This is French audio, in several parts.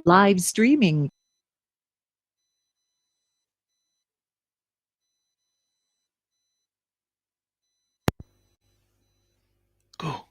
Live streaming. Go.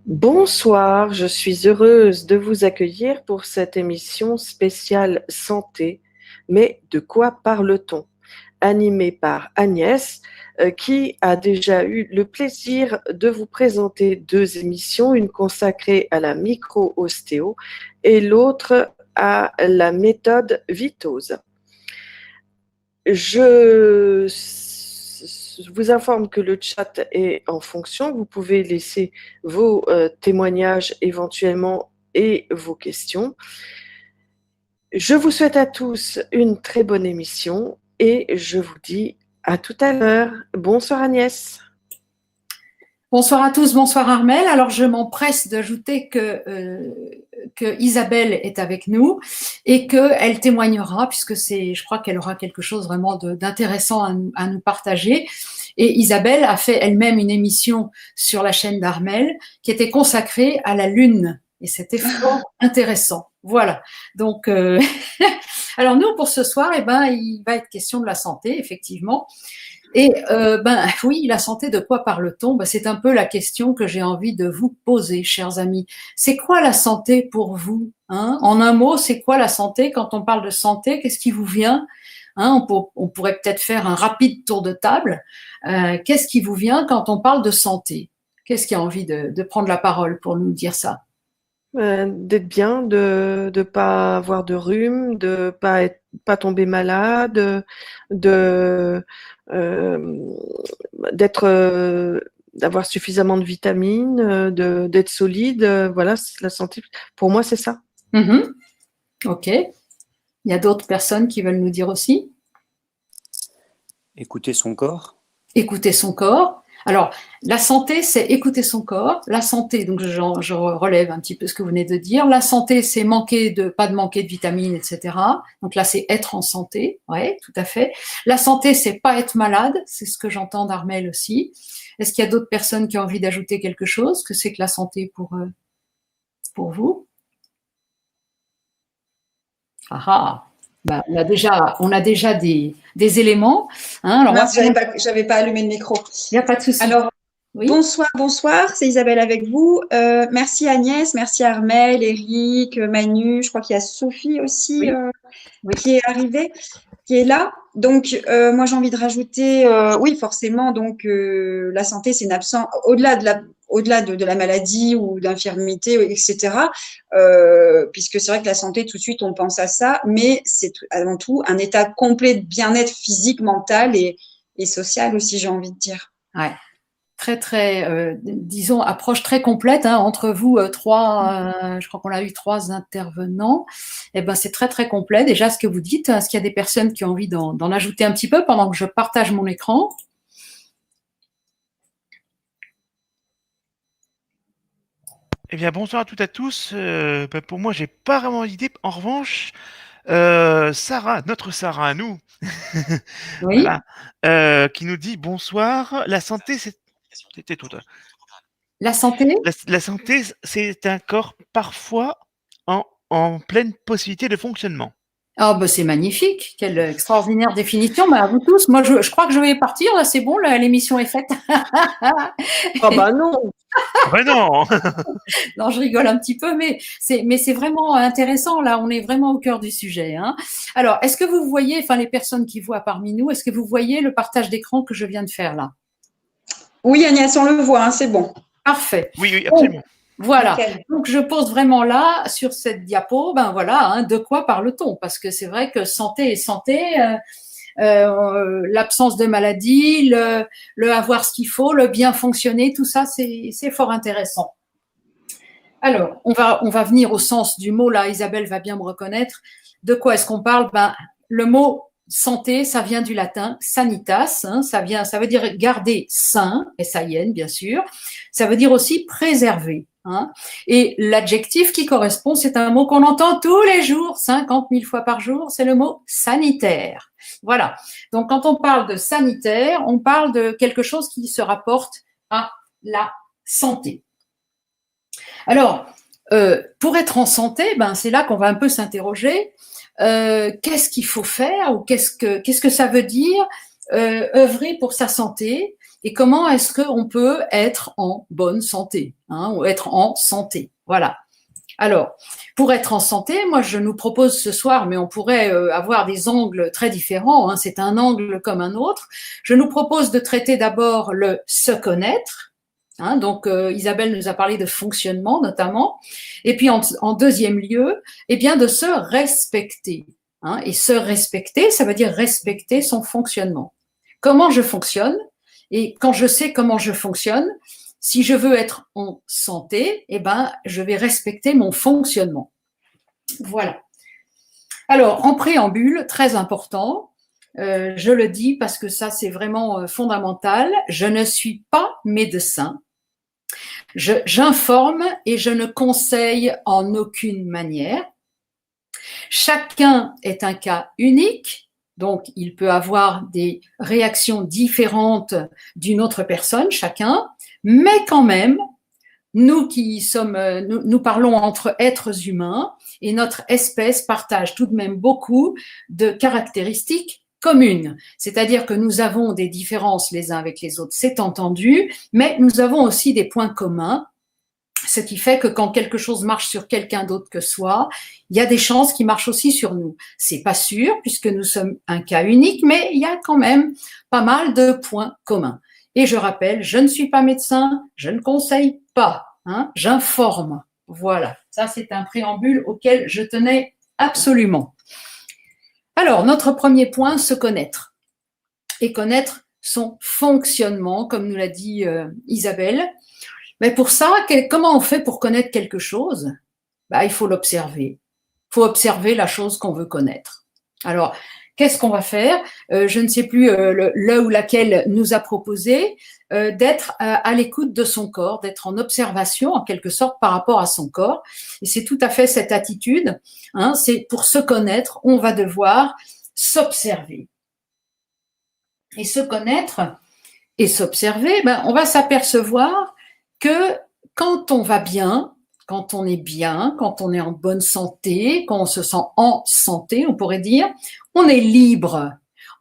Bonsoir, je suis heureuse de vous accueillir pour cette émission spéciale santé. Mais de quoi parle-t-on? Animée par Agnès, qui a déjà eu le plaisir de vous présenter 2 émissions, une consacrée à la micro-ostéo et l'autre à la méthode Vitose. Je vous informe que le chat est en fonction. Vous pouvez laisser vos témoignages éventuellement et vos questions. Je vous souhaite à tous une très bonne émission et je vous dis à tout à l'heure. Bonsoir Agnès. Bonsoir à tous, bonsoir Armelle. Alors je m'empresse d'ajouter que Isabelle est avec nous et qu'elle témoignera, puisque je crois qu'elle aura quelque chose vraiment d'intéressant à nous partager. Et Isabelle a fait elle-même une émission sur la chaîne d'Armelle qui était consacrée à la Lune. Et c'était fort intéressant. Voilà. Donc, alors nous, pour ce soir, il va être question de la santé, effectivement. Et oui, la santé, de quoi parle-t-on? C'est un peu la question que j'ai envie de vous poser, chers amis. C'est quoi la santé pour vous, hein? En un mot, c'est quoi la santé? Quand on parle de santé, qu'est-ce qui vous vient, hein? On pourrait peut-être faire un rapide tour de table. Qu'est-ce qui vous vient quand on parle de santé? Qu'est-ce qui a envie de prendre la parole pour nous dire ça? D'être bien, de ne pas avoir de rhume, de pas tomber malade, d'avoir suffisamment de vitamines, d'être solide. Voilà, la santé. Pour moi, c'est ça. Ok. Il y a d'autres personnes qui veulent nous dire aussi? Écouter son corps. Écouter son corps. Alors, la santé, c'est écouter son corps. La santé, donc je relève un petit peu ce que vous venez de dire. La santé, c'est pas de manquer de vitamines, etc. Donc là, c'est être en santé. Ouais, tout à fait. La santé, c'est pas être malade. C'est ce que j'entends d'Armelle aussi. Est-ce qu'il y a d'autres personnes qui ont envie d'ajouter quelque chose? Que c'est que la santé pour vous? On a déjà des éléments. Hein. Alors, mince, j'avais pas allumé le micro. Il n'y a pas de souci. Alors, oui. Bonsoir, c'est Isabelle avec vous. Merci Agnès, merci Armelle, Eric, Manu, je crois qu'il y a Sophie aussi qui est arrivée, qui est là. Donc, moi, j'ai envie de rajouter, oui, forcément, donc la santé, c'est une absence, au-delà de la maladie ou d'infirmité, etc., puisque c'est vrai que la santé, tout de suite, on pense à ça, mais c'est avant tout un état complet de bien-être physique, mental et social aussi, j'ai envie de dire. Ouais. Très, disons, approche très complète, hein, entre vous trois, je crois qu'on a eu 3 intervenants. C'est très, très complet. Déjà, ce que vous dites, est-ce qu'il y a des personnes qui ont envie d'en ajouter un petit peu pendant que je partage mon écran? Eh bien, bonsoir à toutes et à tous. Pour moi, j'ai pas vraiment d'idée. En revanche, Sarah, notre Sarah à nous, Oui. voilà, qui nous dit bonsoir. La santé, c'était tout. La santé? La santé, c'est un corps parfois en pleine possibilité de fonctionnement. Ah c'est magnifique, quelle extraordinaire définition. À vous tous, moi je crois que je vais partir, là c'est bon, l'émission est faite. Non. Non. Non, je rigole un petit peu, mais c'est vraiment intéressant, là on est vraiment au cœur du sujet. Hein. Alors, est-ce que vous voyez, enfin les personnes qui voient parmi nous, est-ce que vous voyez le partage d'écran que je viens de faire là? Oui Agnès, on le voit, hein, c'est bon. Parfait. Oui, absolument. Voilà, donc je pose vraiment là, sur cette diapo, de quoi parle-t-on? Parce que c'est vrai que santé et santé, l'absence de maladie, le avoir ce qu'il faut, le bien fonctionner, tout ça, c'est fort intéressant. Alors, on va venir au sens du mot, là, Isabelle va bien me reconnaître. De quoi est-ce qu'on parle? Le mot santé, ça vient du latin sanitas, hein, ça veut dire garder sain, S-A-I-N, bien sûr. Ça veut dire aussi préserver. Hein. Et l'adjectif qui correspond, c'est un mot qu'on entend tous les jours, 50 000 fois par jour, c'est le mot sanitaire. Voilà. Donc, quand on parle de sanitaire, on parle de quelque chose qui se rapporte à la santé. Alors, pour être en santé, c'est là qu'on va un peu s'interroger. Qu'est-ce qu'il faut faire ou qu'est-ce que ça veut dire œuvrer pour sa santé et comment est-ce qu'on peut être en bonne santé, hein, ou être en santé. Voilà. Alors, pour être en santé, moi, je nous propose ce soir, mais on pourrait avoir des angles très différents, hein, c'est un angle comme un autre. Je nous propose de traiter d'abord le se connaître. Hein, donc, Isabelle nous a parlé de fonctionnement notamment. Et puis, en deuxième lieu, eh bien, de se respecter. Hein, et se respecter, ça veut dire respecter son fonctionnement. Comment je fonctionne? Et quand je sais comment je fonctionne, si je veux être en santé, eh ben, je vais respecter mon fonctionnement. Voilà. Alors, en préambule, très important, je le dis parce que ça, c'est vraiment fondamental, je ne suis pas médecin. J'informe et je ne conseille en aucune manière. Chacun est un cas unique, donc il peut avoir des réactions différentes d'une autre personne, chacun, mais quand même, nous qui sommes, nous parlons entre êtres humains et notre espèce partage tout de même beaucoup de caractéristiques communes. C'est-à-dire que nous avons des différences les uns avec les autres, c'est entendu, mais nous avons aussi des points communs, ce qui fait que quand quelque chose marche sur quelqu'un d'autre que soi, il y a des chances qu'il marche aussi sur nous. C'est pas sûr puisque nous sommes un cas unique, mais il y a quand même pas mal de points communs. Et je rappelle, je ne suis pas médecin, je ne conseille pas, hein, j'informe. Voilà, ça c'est un préambule auquel je tenais absolument. Alors, notre premier point, se connaître. Et connaître son fonctionnement, comme nous l'a dit Isabelle. Mais pour ça, comment on fait pour connaître quelque chose? Il faut l'observer. Il faut observer la chose qu'on veut connaître. Alors, qu'est-ce qu'on va faire? Je ne sais plus le ou laquelle nous a proposé d'être à l'écoute de son corps, d'être en observation en quelque sorte par rapport à son corps. Et c'est tout à fait cette attitude. Hein, c'est pour se connaître, on va devoir s'observer. Et se connaître et s'observer, on va s'apercevoir que quand on va bien, quand on est bien, quand on est en bonne santé, quand on se sent en santé, on pourrait dire, on est libre.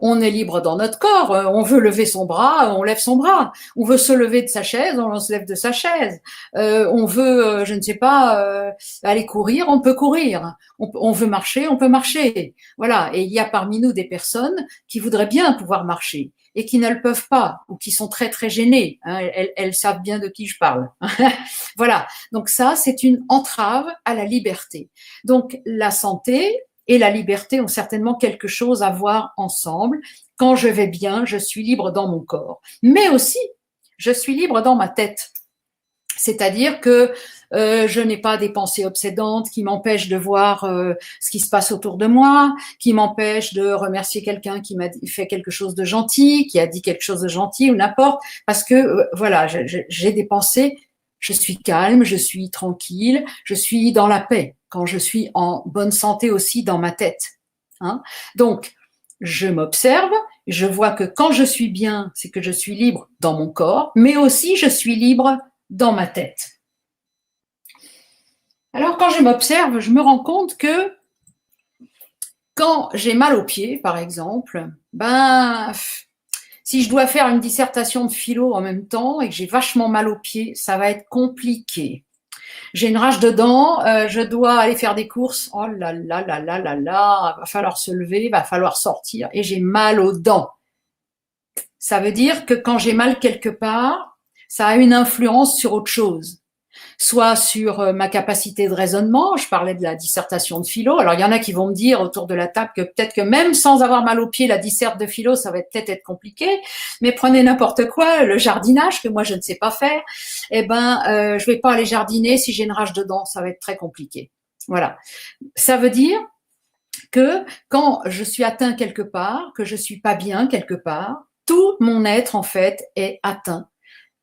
On est libre dans notre corps. On veut lever son bras, on lève son bras. On veut se lever de sa chaise, on se lève de sa chaise. On veut, je ne sais pas, aller courir, on peut courir. On veut marcher, on peut marcher. Voilà. Et il y a parmi nous des personnes qui voudraient bien pouvoir marcher et qui ne le peuvent pas ou qui sont très très gênées. Hein, elles savent bien de qui je parle. Voilà. Donc ça, c'est une entrave à la liberté. Donc la santé et la liberté ont certainement quelque chose à voir ensemble. Quand je vais bien, je suis libre dans mon corps. Mais aussi, je suis libre dans ma tête. C'est-à-dire que je n'ai pas des pensées obsédantes qui m'empêchent de voir ce qui se passe autour de moi, qui m'empêchent de remercier quelqu'un qui m'a fait quelque chose de gentil, qui a dit quelque chose de gentil ou n'importe. Parce que, voilà, j'ai des pensées, je suis calme, je suis tranquille, je suis dans la paix. Quand je suis en bonne santé aussi dans ma tête. Hein. Donc, je m'observe, je vois que quand je suis bien, c'est que je suis libre dans mon corps, mais aussi je suis libre dans ma tête. Alors, quand je m'observe, je me rends compte que quand j'ai mal aux pieds, par exemple, si je dois faire une dissertation de philo en même temps et que j'ai vachement mal aux pieds, ça va être compliqué. J'ai une rage dedans, je dois aller faire des courses. Oh là là là là là là, va falloir se lever, va falloir sortir et j'ai mal aux dents. Ça veut dire que quand j'ai mal quelque part, ça a une influence sur autre chose. soit sur ma capacité de raisonnement. Je parlais de la dissertation de philo. Alors, il y en a qui vont me dire autour de la table que peut-être que même sans avoir mal aux pieds, la disserte de philo, ça va peut-être être compliqué. Mais prenez n'importe quoi, le jardinage, que moi, je ne sais pas faire. Je vais pas aller jardiner si j'ai une rage dedans. Ça va être très compliqué. Voilà. Ça veut dire que quand je suis atteint quelque part, que je suis pas bien quelque part, tout mon être, en fait, est atteint.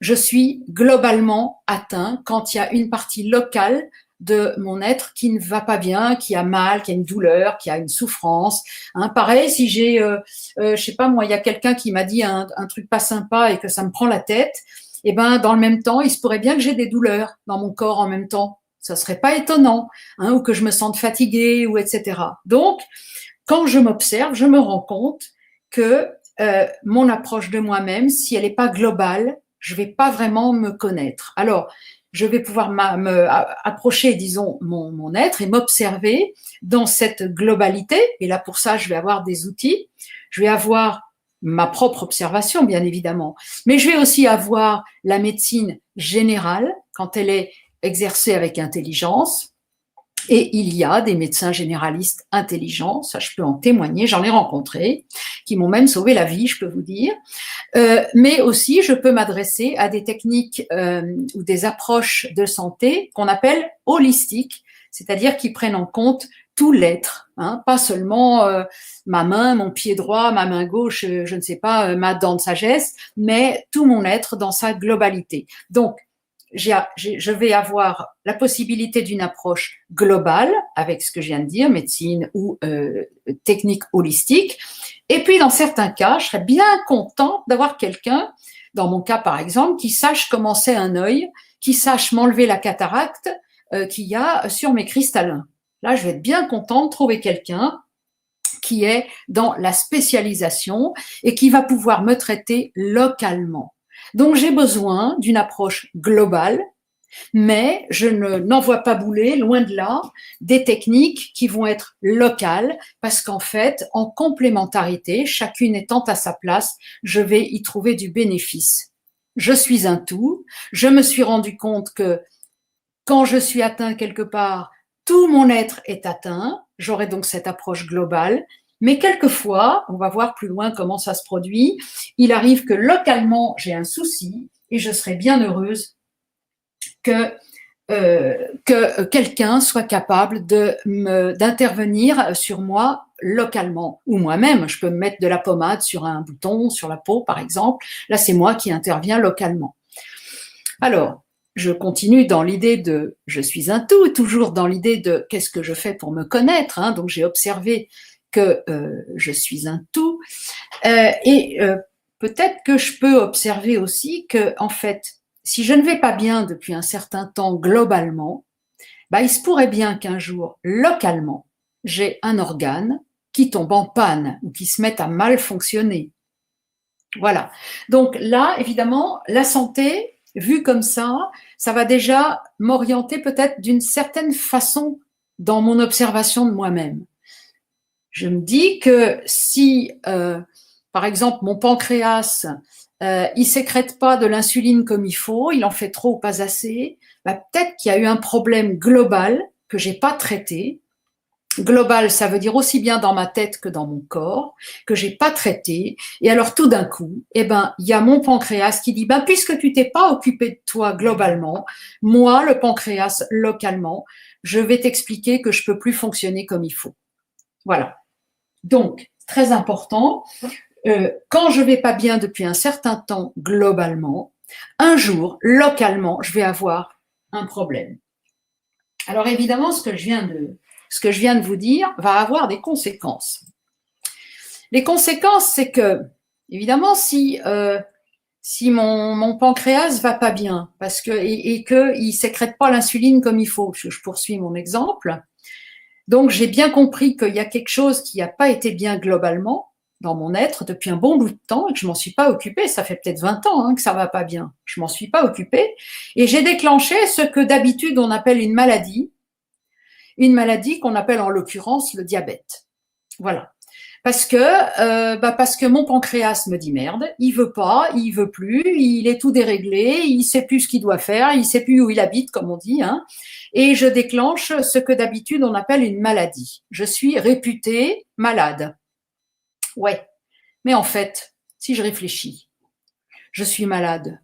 Je suis globalement atteint quand il y a une partie locale de mon être qui ne va pas bien, qui a mal, qui a une douleur, qui a une souffrance. Pareil, si j'ai, je sais pas moi, il y a quelqu'un qui m'a dit un truc pas sympa et que ça me prend la tête, dans le même temps, il se pourrait bien que j'ai des douleurs dans mon corps en même temps. Ça serait pas étonnant, ou que je me sente fatiguée, ou etc. Donc, quand je m'observe, je me rends compte que mon approche de moi-même, si elle n'est pas globale, je vais pas vraiment me connaître. Alors, je vais pouvoir me approcher, disons, mon être et m'observer dans cette globalité. Et là, pour ça, je vais avoir des outils. Je vais avoir ma propre observation, bien évidemment. Mais je vais aussi avoir la médecine générale, quand elle est exercée avec intelligence. Et il y a des médecins généralistes intelligents, ça je peux en témoigner, j'en ai rencontré, qui m'ont même sauvé la vie, je peux vous dire. Mais aussi, je peux m'adresser à des techniques ou des approches de santé qu'on appelle holistiques, c'est-à-dire qui prennent en compte tout l'être, pas seulement ma main, mon pied droit, ma main gauche, je ne sais pas, ma dent de sagesse, mais tout mon être dans sa globalité. Donc, je vais avoir la possibilité d'une approche globale avec ce que je viens de dire, médecine ou technique holistique. Et puis, dans certains cas, je serais bien contente d'avoir quelqu'un, dans mon cas par exemple, qui sache comment c'est un œil, qui sache m'enlever la cataracte qu'il y a sur mes cristallins. Là, je vais être bien contente de trouver quelqu'un qui est dans la spécialisation et qui va pouvoir me traiter localement. Donc, j'ai besoin d'une approche globale, mais je n'envoie pas bouler, loin de là, des techniques qui vont être locales, parce qu'en fait, en complémentarité, chacune étant à sa place, je vais y trouver du bénéfice. Je suis un tout. Je me suis rendu compte que quand je suis atteint quelque part, tout mon être est atteint. J'aurai donc cette approche globale. Mais quelquefois, on va voir plus loin comment ça se produit, il arrive que localement, j'ai un souci et je serai bien heureuse que quelqu'un soit capable d'intervenir sur moi localement. Ou moi-même, je peux me mettre de la pommade sur un bouton, sur la peau par exemple. Là, c'est moi qui interviens localement. Alors, je continue dans l'idée de « je suis un tout », toujours dans l'idée de « qu'est-ce que je fais pour me connaître ». Donc, j'ai observé que je suis un tout. Peut-être que je peux observer aussi que, en fait, si je ne vais pas bien depuis un certain temps globalement, il se pourrait bien qu'un jour, localement, j'ai un organe qui tombe en panne ou qui se mette à mal fonctionner. Voilà. Donc là, évidemment, la santé, vue comme ça va déjà m'orienter peut-être d'une certaine façon dans mon observation de moi-même. Je me dis que si, par exemple, mon pancréas, il sécrète pas de l'insuline comme il faut, il en fait trop ou pas assez, peut-être qu'il y a eu un problème global que j'ai pas traité. Global, ça veut dire aussi bien dans ma tête que dans mon corps, que j'ai pas traité. Et alors, tout d'un coup, il y a mon pancréas qui dit, puisque tu t'es pas occupé de toi globalement, moi, le pancréas, localement, je vais t'expliquer que je peux plus fonctionner comme il faut. Voilà. Donc, très important, quand je vais pas bien depuis un certain temps globalement, un jour, localement, je vais avoir un problème. Alors évidemment, ce que je viens de vous dire va avoir des conséquences. Les conséquences, c'est que, évidemment, si mon pancréas va pas bien et qu'il sécrète pas l'insuline comme il faut, je poursuis mon exemple. Donc, j'ai bien compris qu'il y a quelque chose qui n'a pas été bien globalement dans mon être depuis un bon bout de temps et que je m'en suis pas occupée. Ça fait peut-être 20 ans que ça va pas bien. Je m'en suis pas occupée et j'ai déclenché ce que d'habitude on appelle une maladie qu'on appelle en l'occurrence le diabète. Voilà. Parce que mon pancréas me dit merde, il veut pas, il veut plus, il est tout déréglé, il sait plus ce qu'il doit faire, il sait plus où il habite, comme on dit, hein, et je déclenche ce que d'habitude on appelle une maladie. Je suis réputée malade. Ouais, mais en fait, si je réfléchis, je suis malade.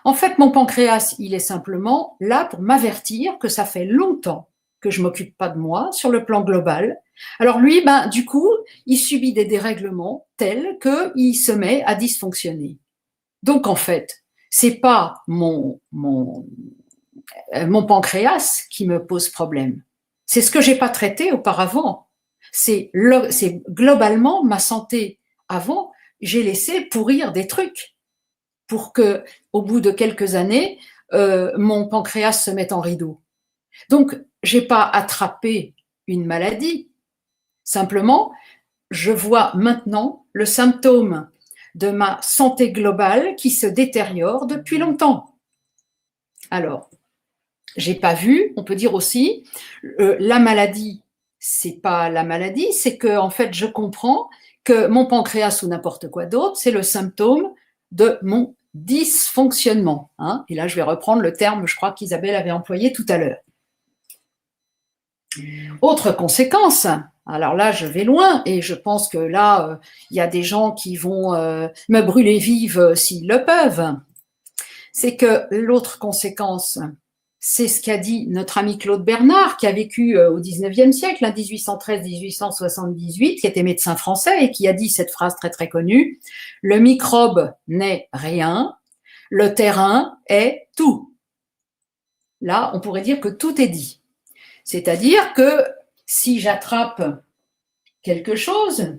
En fait, mon pancréas, il est simplement là pour m'avertir que ça fait longtemps que je m'occupe pas de moi sur le plan global. Alors lui, du coup, il subit des dérèglements tels qu'il se met à dysfonctionner. Donc en fait, c'est pas mon pancréas qui me pose problème. C'est ce que j'ai pas traité auparavant. C'est globalement ma santé. Avant, j'ai laissé pourrir des trucs pour que, au bout de quelques années, mon pancréas se mette en rideau. Donc, j'ai pas attrapé une maladie. Simplement, je vois maintenant le symptôme de ma santé globale qui se détériore depuis longtemps. Alors, j'ai pas vu, on peut dire aussi, la maladie, c'est pas la maladie, c'est que en fait, je comprends que mon pancréas ou n'importe quoi d'autre, c'est le symptôme de mon dysfonctionnement. Hein. Et là, je vais reprendre le terme, je crois qu'Isabelle avait employé tout à l'heure. Autre conséquence, alors là, je vais loin et je pense que là, il y a des gens qui vont me brûler vive s'ils le peuvent. C'est que l'autre conséquence, c'est ce qu'a dit notre ami Claude Bernard, qui a vécu au 19e siècle, 1813-1878, qui était médecin français et qui a dit cette phrase très très connue, « Le microbe n'est rien, le terrain est tout ». Là, on pourrait dire que tout est dit. C'est-à-dire que si j'attrape quelque chose,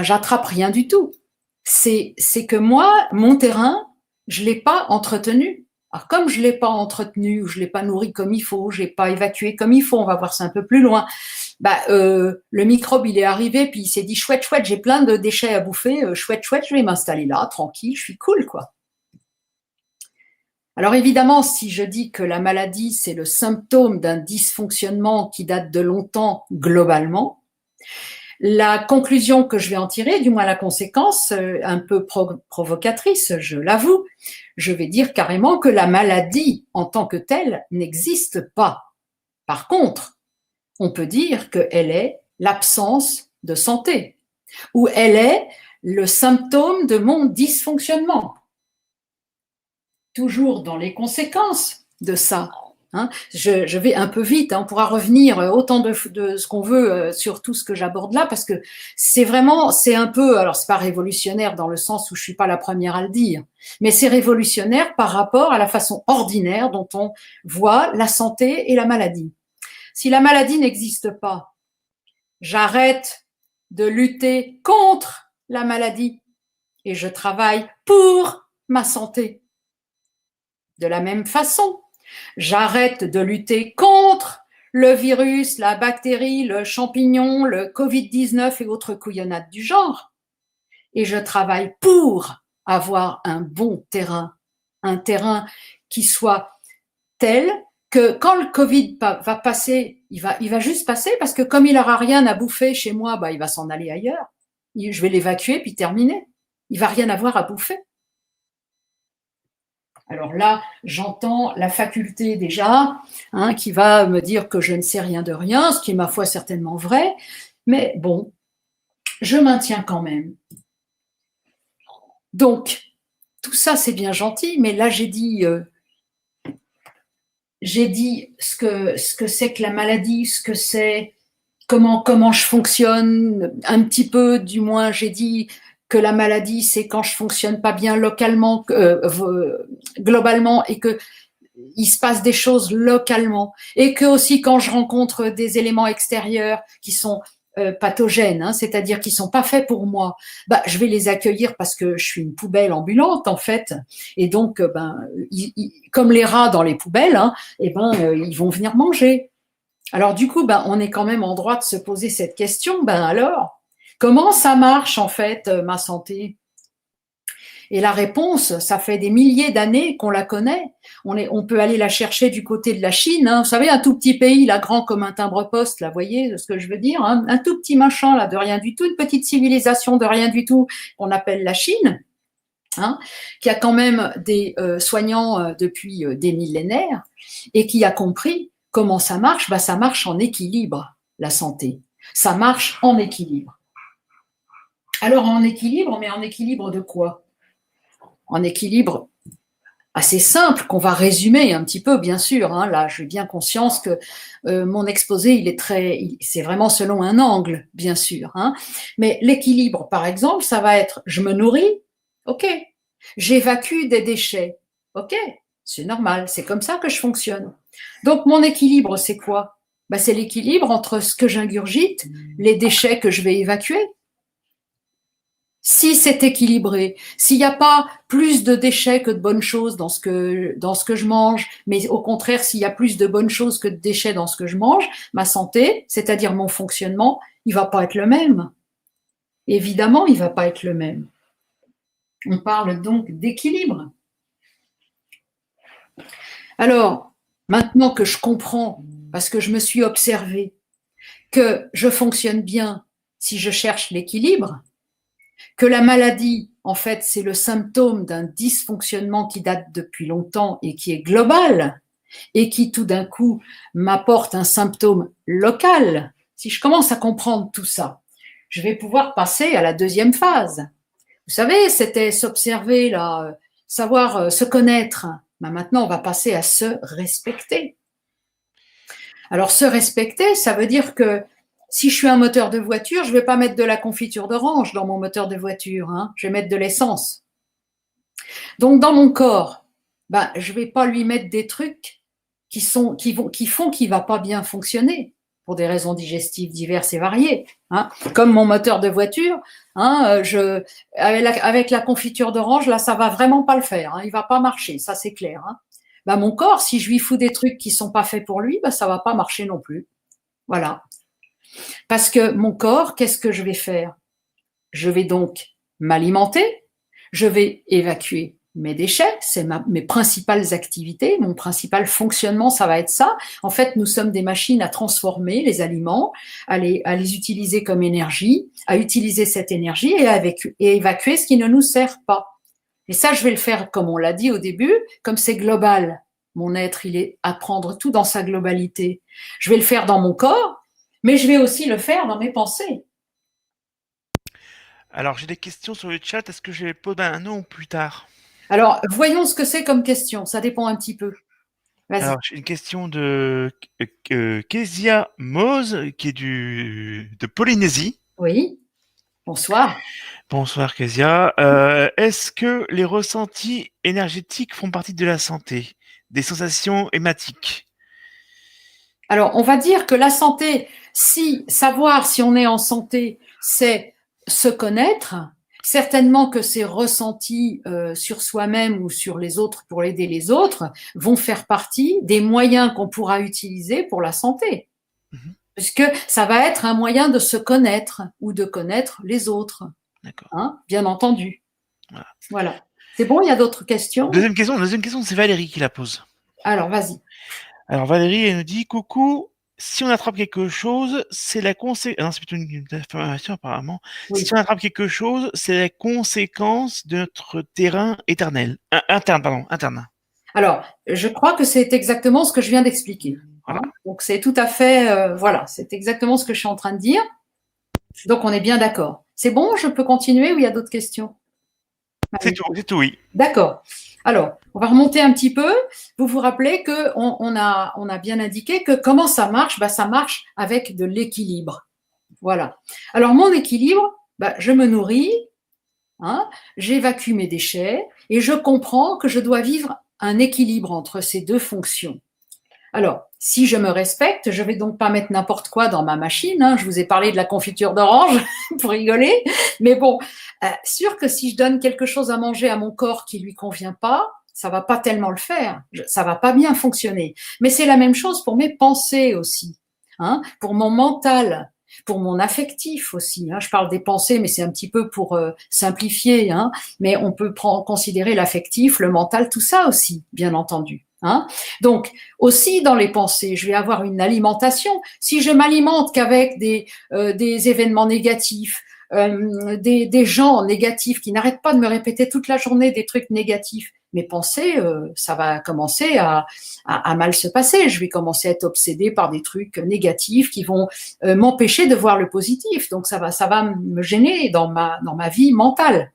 j'attrape rien du tout. C'est que moi, mon terrain, je l'ai pas entretenu. Alors comme je l'ai pas entretenu, ou je l'ai pas nourri comme il faut, j'ai pas évacué comme il faut, on va voir ça un peu plus loin. Le microbe il est arrivé puis il s'est dit chouette, j'ai plein de déchets à bouffer, chouette, je vais m'installer là, tranquille, je suis cool quoi. Alors évidemment, si je dis que la maladie, c'est le symptôme d'un dysfonctionnement qui date de longtemps globalement, la conclusion que je vais en tirer, du moins la conséquence, un peu provocatrice, je l'avoue, je vais dire carrément que la maladie en tant que telle n'existe pas. Par contre, on peut dire qu'elle est l'absence de santé, ou elle est le symptôme de mon dysfonctionnement. Toujours dans les conséquences de ça. Hein. Je vais un peu vite, hein, on pourra revenir autant de ce qu'on veut sur tout ce que j'aborde là, parce que c'est un peu, alors c'est pas révolutionnaire dans le sens où je suis pas la première à le dire, mais c'est révolutionnaire par rapport à la façon ordinaire dont on voit la santé et la maladie. Si la maladie n'existe pas, j'arrête de lutter contre la maladie et je travaille pour ma santé. De la même façon, j'arrête de lutter contre le virus, la bactérie, le champignon, le Covid-19 et autres couillonnades du genre. Et je travaille pour avoir un bon terrain, un terrain qui soit tel que quand le Covid va passer, il va juste passer parce que comme il n'aura rien à bouffer chez moi, il va s'en aller ailleurs. Je vais l'évacuer puis terminer. Il va rien avoir à bouffer. Alors là, j'entends la faculté déjà, hein, qui va me dire que je ne sais rien de rien, ce qui est ma foi certainement vrai, mais bon, je maintiens quand même. Donc, tout ça c'est bien gentil, mais là j'ai dit ce que c'est que la maladie, ce que c'est, comment je fonctionne, un petit peu du moins j'ai dit que la maladie, c'est quand je fonctionne pas bien localement, globalement, et que il se passe des choses localement, et que aussi quand je rencontre des éléments extérieurs qui sont pathogènes, hein, c'est-à-dire qui sont pas faits pour moi, je vais les accueillir parce que je suis une poubelle ambulante en fait, et donc comme les rats dans les poubelles, hein, ils vont venir manger. Alors du coup, on est quand même en droit de se poser cette question. Alors, comment ça marche en fait ma santé? Et la réponse, ça fait des milliers d'années qu'on la connaît. On peut aller la chercher du côté de la Chine. Hein. Vous savez, un tout petit pays, là, grand comme un timbre-poste, là, vous voyez ce que je veux dire, hein. Un tout petit machin, là, de rien du tout, une petite civilisation de rien du tout, qu'on appelle la Chine, hein, qui a quand même des soignants depuis des millénaires et qui a compris comment ça marche. Bah, ça marche en équilibre, la santé. Ça marche en équilibre. Alors, en équilibre, mais en équilibre de quoi? En équilibre assez simple, qu'on va résumer un petit peu, bien sûr. Hein. Là, j'ai bien conscience que mon exposé, c'est vraiment selon un angle, bien sûr. Hein. Mais l'équilibre, par exemple, ça va être, je me nourris, ok. J'évacue des déchets, ok. C'est normal, c'est comme ça que je fonctionne. Donc, mon équilibre, c'est quoi? Ben, c'est l'équilibre entre ce que j'ingurgite, les déchets que je vais évacuer. Si c'est équilibré, s'il n'y a pas plus de déchets que de bonnes choses dans ce que je mange, mais au contraire, s'il y a plus de bonnes choses que de déchets dans ce que je mange, ma santé, c'est-à-dire mon fonctionnement, il va pas être le même. Évidemment, il va pas être le même. On parle donc d'équilibre. Alors, maintenant que je comprends, parce que je me suis observée, que je fonctionne bien si je cherche l'équilibre, que la maladie, en fait, c'est le symptôme d'un dysfonctionnement qui date depuis longtemps et qui est global et qui, tout d'un coup, m'apporte un symptôme local. Si je commence à comprendre tout ça, je vais pouvoir passer à la deuxième phase. Vous savez, c'était s'observer, là, savoir se connaître. Ben maintenant, on va passer à se respecter. Alors, se respecter, ça veut dire que si je suis un moteur de voiture, je ne vais pas mettre de la confiture d'orange dans mon moteur de voiture, hein. Je vais mettre de l'essence. Donc, dans mon corps, ben, je ne vais pas lui mettre des trucs qui font qu'il ne va pas bien fonctionner pour des raisons digestives diverses et variées. Hein. Comme mon moteur de voiture, hein, avec la confiture d'orange, là, ça ne va vraiment pas le faire. Hein. Il ne va pas marcher, ça c'est clair. Hein. Ben, mon corps, si je lui fous des trucs qui ne sont pas faits pour lui, ben, ça ne va pas marcher non plus. Voilà. Parce que mon corps, qu'est-ce que je vais faire? Je vais donc m'alimenter, je vais évacuer mes déchets, c'est mes principales activités, mon principal fonctionnement, ça va être ça. En fait, nous sommes des machines à transformer les aliments, à les utiliser comme énergie, à utiliser cette énergie et évacuer ce qui ne nous sert pas. Et ça, je vais le faire, comme on l'a dit au début, comme c'est global. Mon être, il est à prendre tout dans sa globalité. Je vais le faire dans mon corps, mais je vais aussi le faire dans mes pensées. Alors, j'ai des questions sur le chat. Est-ce que je les pose maintenant ou plus tard? Alors, voyons ce que c'est comme question. Ça dépend un petit peu. Vas-y. Alors, j'ai une question de Kezia Mose, qui est de Polynésie. Oui. Bonsoir. Bonsoir, Kezia. Est-ce que les ressentis énergétiques font partie de la santé? Des sensations hématiques? Alors, on va dire que la santé, savoir si on est en santé, c'est se connaître. Certainement que ces ressentis sur soi-même ou sur les autres pour aider les autres vont faire partie des moyens qu'on pourra utiliser pour la santé. Mm-hmm. Puisque ça va être un moyen de se connaître ou de connaître les autres. D'accord. Hein, bien entendu. Voilà. C'est bon, il y a d'autres questions? Deuxième question, c'est Valérie qui la pose. Alors, vas-y. Alors Valérie, elle nous dit, coucou, si on attrape quelque chose, c'est la conséquence. Non, c'est plutôt une affirmation apparemment. Oui. Si on attrape quelque chose, c'est la conséquence de notre terrain éternel. Interne. Alors, je crois que c'est exactement ce que je viens d'expliquer. Voilà. Hein. Donc, c'est tout à fait, voilà, c'est exactement ce que je suis en train de dire. Donc, on est bien d'accord. C'est bon, je peux continuer ou il y a d'autres questions? C'est tout, oui. D'accord. Alors, on va remonter un petit peu. Vous vous rappelez qu'on a bien indiqué que comment ça marche? Ben, ça marche avec de l'équilibre. Voilà. Alors, mon équilibre, ben, je me nourris, hein, j'évacue mes déchets et je comprends que je dois vivre un équilibre entre ces deux fonctions. Alors, si je me respecte, je vais donc pas mettre n'importe quoi dans ma machine. Hein. Je vous ai parlé de la confiture d'orange pour rigoler. Mais bon, sûr que si je donne quelque chose à manger à mon corps qui lui convient pas, ça va pas tellement le faire. Ça va pas bien fonctionner. Mais c'est la même chose pour mes pensées aussi, hein, pour mon mental. pour mon affectif aussi. Je parle des pensées, mais c'est un petit peu pour simplifier. Mais on peut considérer l'affectif, le mental, tout ça aussi, bien entendu. Donc, aussi dans les pensées, je vais avoir une alimentation. Si je m'alimente qu'avec des événements négatifs, des gens négatifs qui n'arrêtent pas de me répéter toute la journée des trucs négatifs, mes pensées, ça va commencer à mal se passer. Je vais commencer à être obsédée par des trucs négatifs qui vont m'empêcher de voir le positif. Donc ça va me gêner dans ma vie mentale.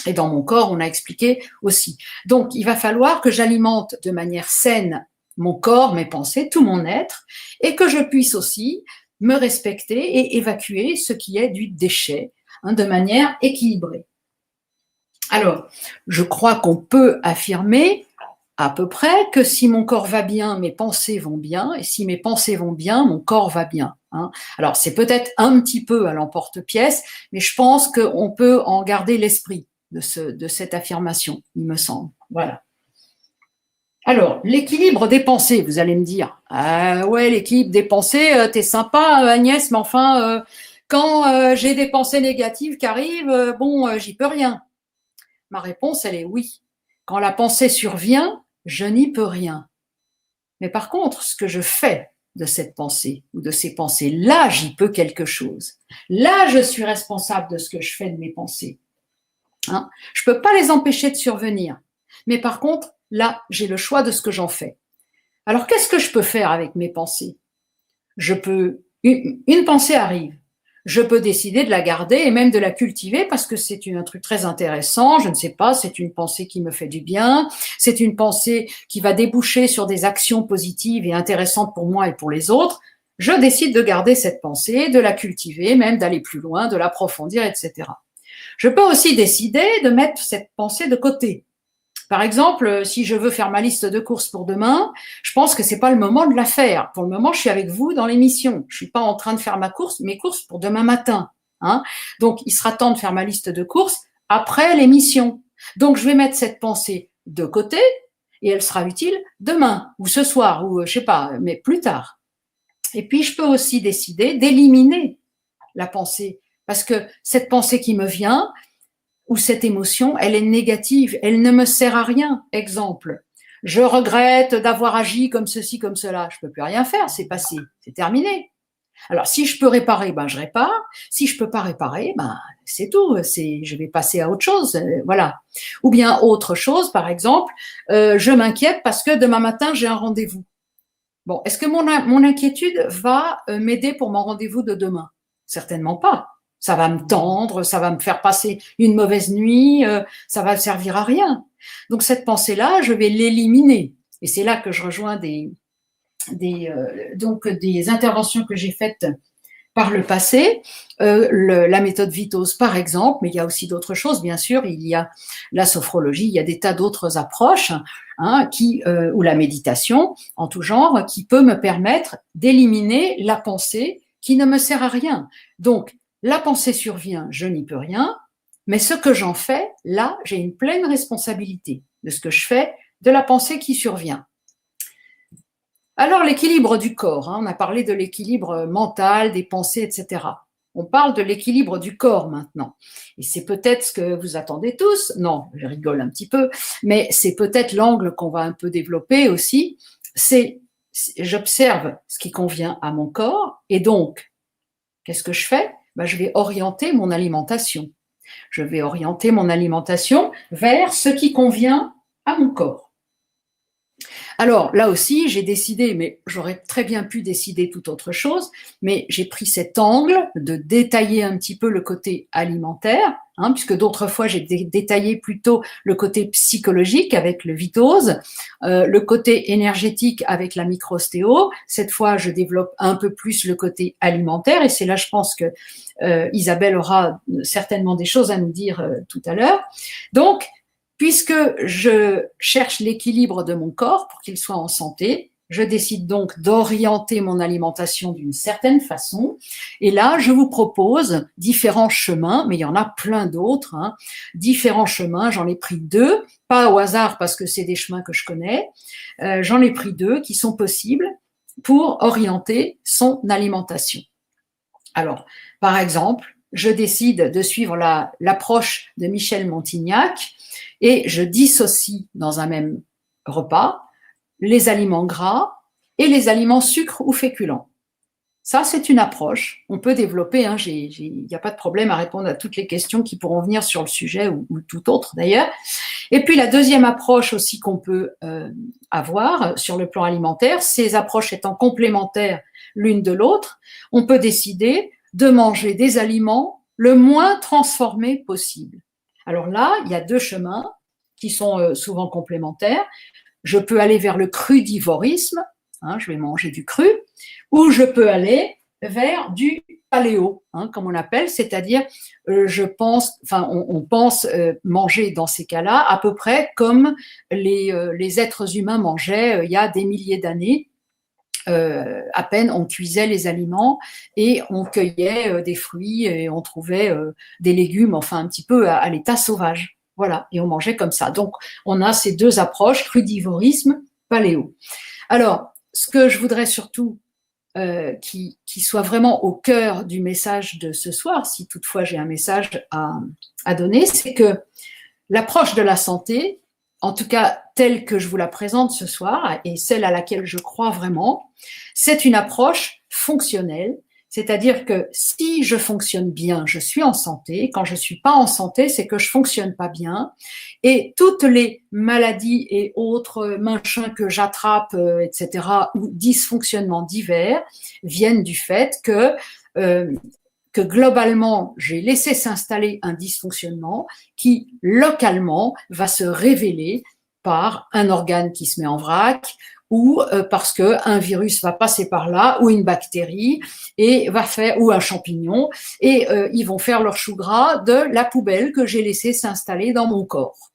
Et dans mon corps, on a expliqué aussi. Donc, il va falloir que j'alimente de manière saine mon corps, mes pensées, tout mon être, et que je puisse aussi me respecter et évacuer ce qui est du déchet de manière équilibrée. Alors, je crois qu'on peut affirmer à peu près que si mon corps va bien, mes pensées vont bien, et si mes pensées vont bien, mon corps va bien. Alors, c'est peut-être un petit peu à l'emporte-pièce, mais je pense qu'on peut en garder l'esprit de cette affirmation, il me semble. Voilà. Alors, l'équilibre des pensées, vous allez me dire. Ah ouais, l'équilibre des pensées, t'es sympa Agnès, mais enfin, quand j'ai des pensées négatives qui arrivent, j'y peux rien. Ma réponse, elle est oui. Quand la pensée survient, je n'y peux rien. Mais par contre, ce que je fais de cette pensée ou de ces pensées, là, j'y peux quelque chose. Là, je suis responsable de ce que je fais de mes pensées. Je peux pas les empêcher de survenir. Mais par contre, là, j'ai le choix de ce que j'en fais. Alors, qu'est-ce que je peux faire avec mes pensées? Une pensée arrive. Je peux décider de la garder et même de la cultiver parce que c'est un truc très intéressant. Je ne sais pas, c'est une pensée qui me fait du bien. C'est une pensée qui va déboucher sur des actions positives et intéressantes pour moi et pour les autres. Je décide de garder cette pensée, de la cultiver, même d'aller plus loin, de l'approfondir, etc. Je peux aussi décider de mettre cette pensée de côté. Par exemple, si je veux faire ma liste de courses pour demain, je pense que c'est pas le moment de la faire. Pour le moment, je suis avec vous dans l'émission. Je suis pas en train de faire mes courses pour demain matin. Donc, il sera temps de faire ma liste de courses après l'émission. Donc, je vais mettre cette pensée de côté et elle sera utile demain ou ce soir ou je sais pas, mais plus tard. Et puis, je peux aussi décider d'éliminer la pensée parce que cette pensée qui me vient, ou cette émotion, elle est négative, elle ne me sert à rien. Exemple, je regrette d'avoir agi comme ceci, comme cela. Je peux plus rien faire, c'est passé, c'est terminé. Alors, si je peux réparer, je répare. Si je peux pas réparer, c'est tout. Je vais passer à autre chose, voilà. Ou bien autre chose, par exemple, je m'inquiète parce que demain matin j'ai un rendez-vous. Bon, est-ce que mon inquiétude va m'aider pour mon rendez-vous de demain? Certainement pas. Ça va me tendre, ça va me faire passer une mauvaise nuit, ça va servir à rien. Donc cette pensée-là, je vais l'éliminer. Et c'est là que je rejoins des interventions que j'ai faites par le passé, la méthode Vitose par exemple, mais il y a aussi d'autres choses, bien sûr, il y a la sophrologie, il y a des tas d'autres approches, ou la méditation en tout genre, qui peut me permettre d'éliminer la pensée qui ne me sert à rien. Donc, la pensée survient, je n'y peux rien, mais ce que j'en fais, là, j'ai une pleine responsabilité de ce que je fais de la pensée qui survient. Alors, l'équilibre du corps, on a parlé de l'équilibre mental, des pensées, etc. On parle de l'équilibre du corps maintenant. Et c'est peut-être ce que vous attendez tous. Non, je rigole un petit peu, mais c'est peut-être l'angle qu'on va un peu développer aussi. C'est, j'observe ce qui convient à mon corps et donc, qu'est-ce que je fais? Je vais orienter mon alimentation. Je vais orienter mon alimentation vers ce qui convient à mon corps. Alors là aussi, j'ai décidé, mais j'aurais très bien pu décider tout autre chose, mais j'ai pris cet angle de détailler un petit peu le côté alimentaire, puisque d'autres fois j'ai détaillé plutôt le côté psychologique avec le Vitose, le côté énergétique avec la microstéo. Cette fois, je développe un peu plus le côté alimentaire, et c'est là, je pense que Isabelle aura certainement des choses à nous dire tout à l'heure. Donc, puisque je cherche l'équilibre de mon corps pour qu'il soit en santé, je décide donc d'orienter mon alimentation d'une certaine façon. Et là, je vous propose différents chemins, mais il y en a plein d'autres, différents chemins. J'en ai pris 2, pas au hasard parce que c'est des chemins que je connais. J'en ai pris 2 qui sont possibles pour orienter son alimentation. Alors, par exemple, je décide de suivre l'approche de Michel Montignac et je dissocie dans un même repas les aliments gras et les aliments sucres ou féculents. Ça, c'est une approche. On peut développer, hein, il n'y a pas de problème à répondre à toutes les questions qui pourront venir sur le sujet ou tout autre d'ailleurs. Et puis la deuxième approche aussi qu'on peut avoir sur le plan alimentaire, ces approches étant complémentaires l'une de l'autre, on peut décider de manger des aliments le moins transformés possible. Alors là, il y a deux chemins qui sont souvent complémentaires. Je peux aller vers le crudivorisme, hein, je vais manger du cru, ou je peux aller vers du paléo, hein, comme on l'appelle, c'est-à-dire on pense manger dans ces cas-là à peu près comme les êtres humains mangeaient il y a des milliers d'années. À peine on cuisait les aliments et on cueillait des fruits et on trouvait des légumes, enfin un petit peu à l'état sauvage. Voilà, et on mangeait comme ça. Donc, on a ces deux approches, crudivorisme, paléo. Alors, ce que je voudrais surtout qui soit vraiment au cœur du message de ce soir, si toutefois j'ai un message à donner, c'est que l'approche de la santé, en tout cas telle que je vous la présente ce soir, et celle à laquelle je crois vraiment, c'est une approche fonctionnelle, c'est-à-dire que si je fonctionne bien, je suis en santé. Quand je suis pas en santé, c'est que je fonctionne pas bien. Et toutes les maladies et autres machins que j'attrape, etc., ou dysfonctionnements divers, viennent du fait que globalement, j'ai laissé s'installer un dysfonctionnement qui, localement, va se révéler par un organe qui se met en vrac, ou parce qu'un virus va passer par là, ou une bactérie, et va faire, ou un champignon, et ils vont faire leur chou gras de la poubelle que j'ai laissé s'installer dans mon corps.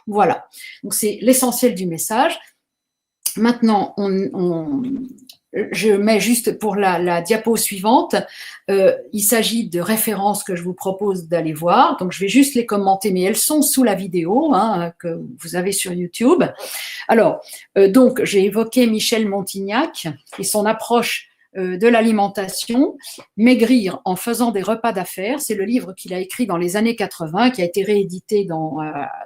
Voilà. Donc c'est l'essentiel du message. Maintenant, je mets juste pour la diapo suivante, il s'agit de références que je vous propose d'aller voir. Donc, je vais juste les commenter, mais elles sont sous la vidéo hein, que vous avez sur YouTube. Alors, donc, j'ai évoqué Michel Montignac et son approche de l'alimentation, Maigrir en faisant des repas d'affaires. C'est le livre qu'il a écrit dans les années 80, qui a été réédité dans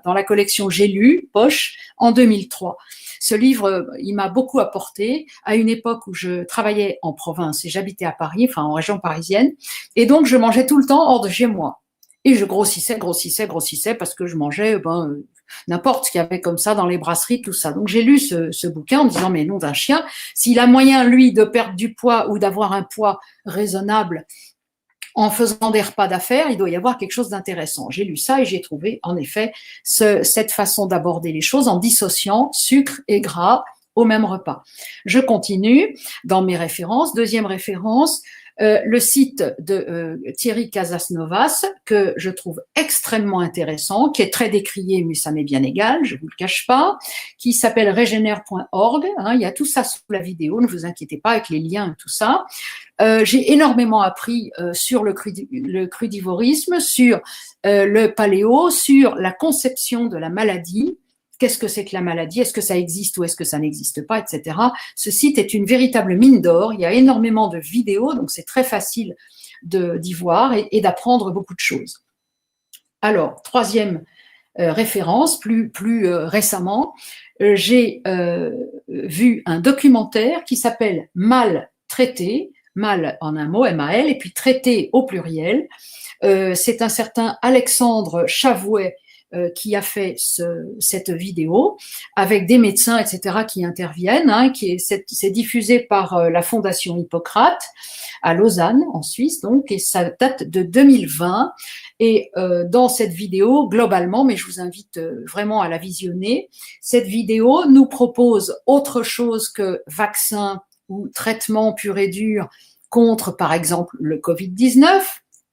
la collection J'ai lu, Poche, en 2003. Ce livre, il m'a beaucoup apporté à une époque où je travaillais en province et j'habitais à Paris, enfin en région parisienne, et donc je mangeais tout le temps hors de chez moi. Et je grossissais parce que je mangeais n'importe ce qu'il y avait comme ça dans les brasseries, tout ça. Donc j'ai lu ce bouquin en me disant, mais nom d'un chien, s'il a moyen, lui, de perdre du poids ou d'avoir un poids raisonnable en faisant des repas d'affaires, il doit y avoir quelque chose d'intéressant. J'ai lu ça et j'ai trouvé, en effet, cette façon d'aborder les choses en dissociant sucre et gras au même repas. Je continue dans mes références. Deuxième référence, le site de Thierry Casasnovas, que je trouve extrêmement intéressant, qui est très décrié, mais ça m'est bien égal, je ne vous le cache pas, qui s'appelle regenère.org. Hein, il y a tout ça sous la vidéo, ne vous inquiétez pas avec les liens et tout ça. J'ai énormément appris sur le crudivorisme, sur le paléo, sur la conception de la maladie. Qu'est-ce que c'est que la maladie? Est-ce que ça existe ou est-ce que ça n'existe pas, etc. Ce site est une véritable mine d'or. Il y a énormément de vidéos, donc c'est très facile d'y voir et d'apprendre beaucoup de choses. Alors, troisième référence, plus récemment, j'ai vu un documentaire qui s'appelle Mal traité, mal en un mot, M-A-L, et puis traité au pluriel. C'est un certain Alexandre Chavouet qui a fait cette vidéo avec des médecins, etc., qui interviennent, hein, c'est diffusé par la Fondation Hippocrate à Lausanne, en Suisse, donc, et ça date de 2020. Et dans cette vidéo, globalement, mais je vous invite vraiment à la visionner, cette vidéo nous propose autre chose que vaccin ou traitement pur et dur contre, par exemple, le Covid-19.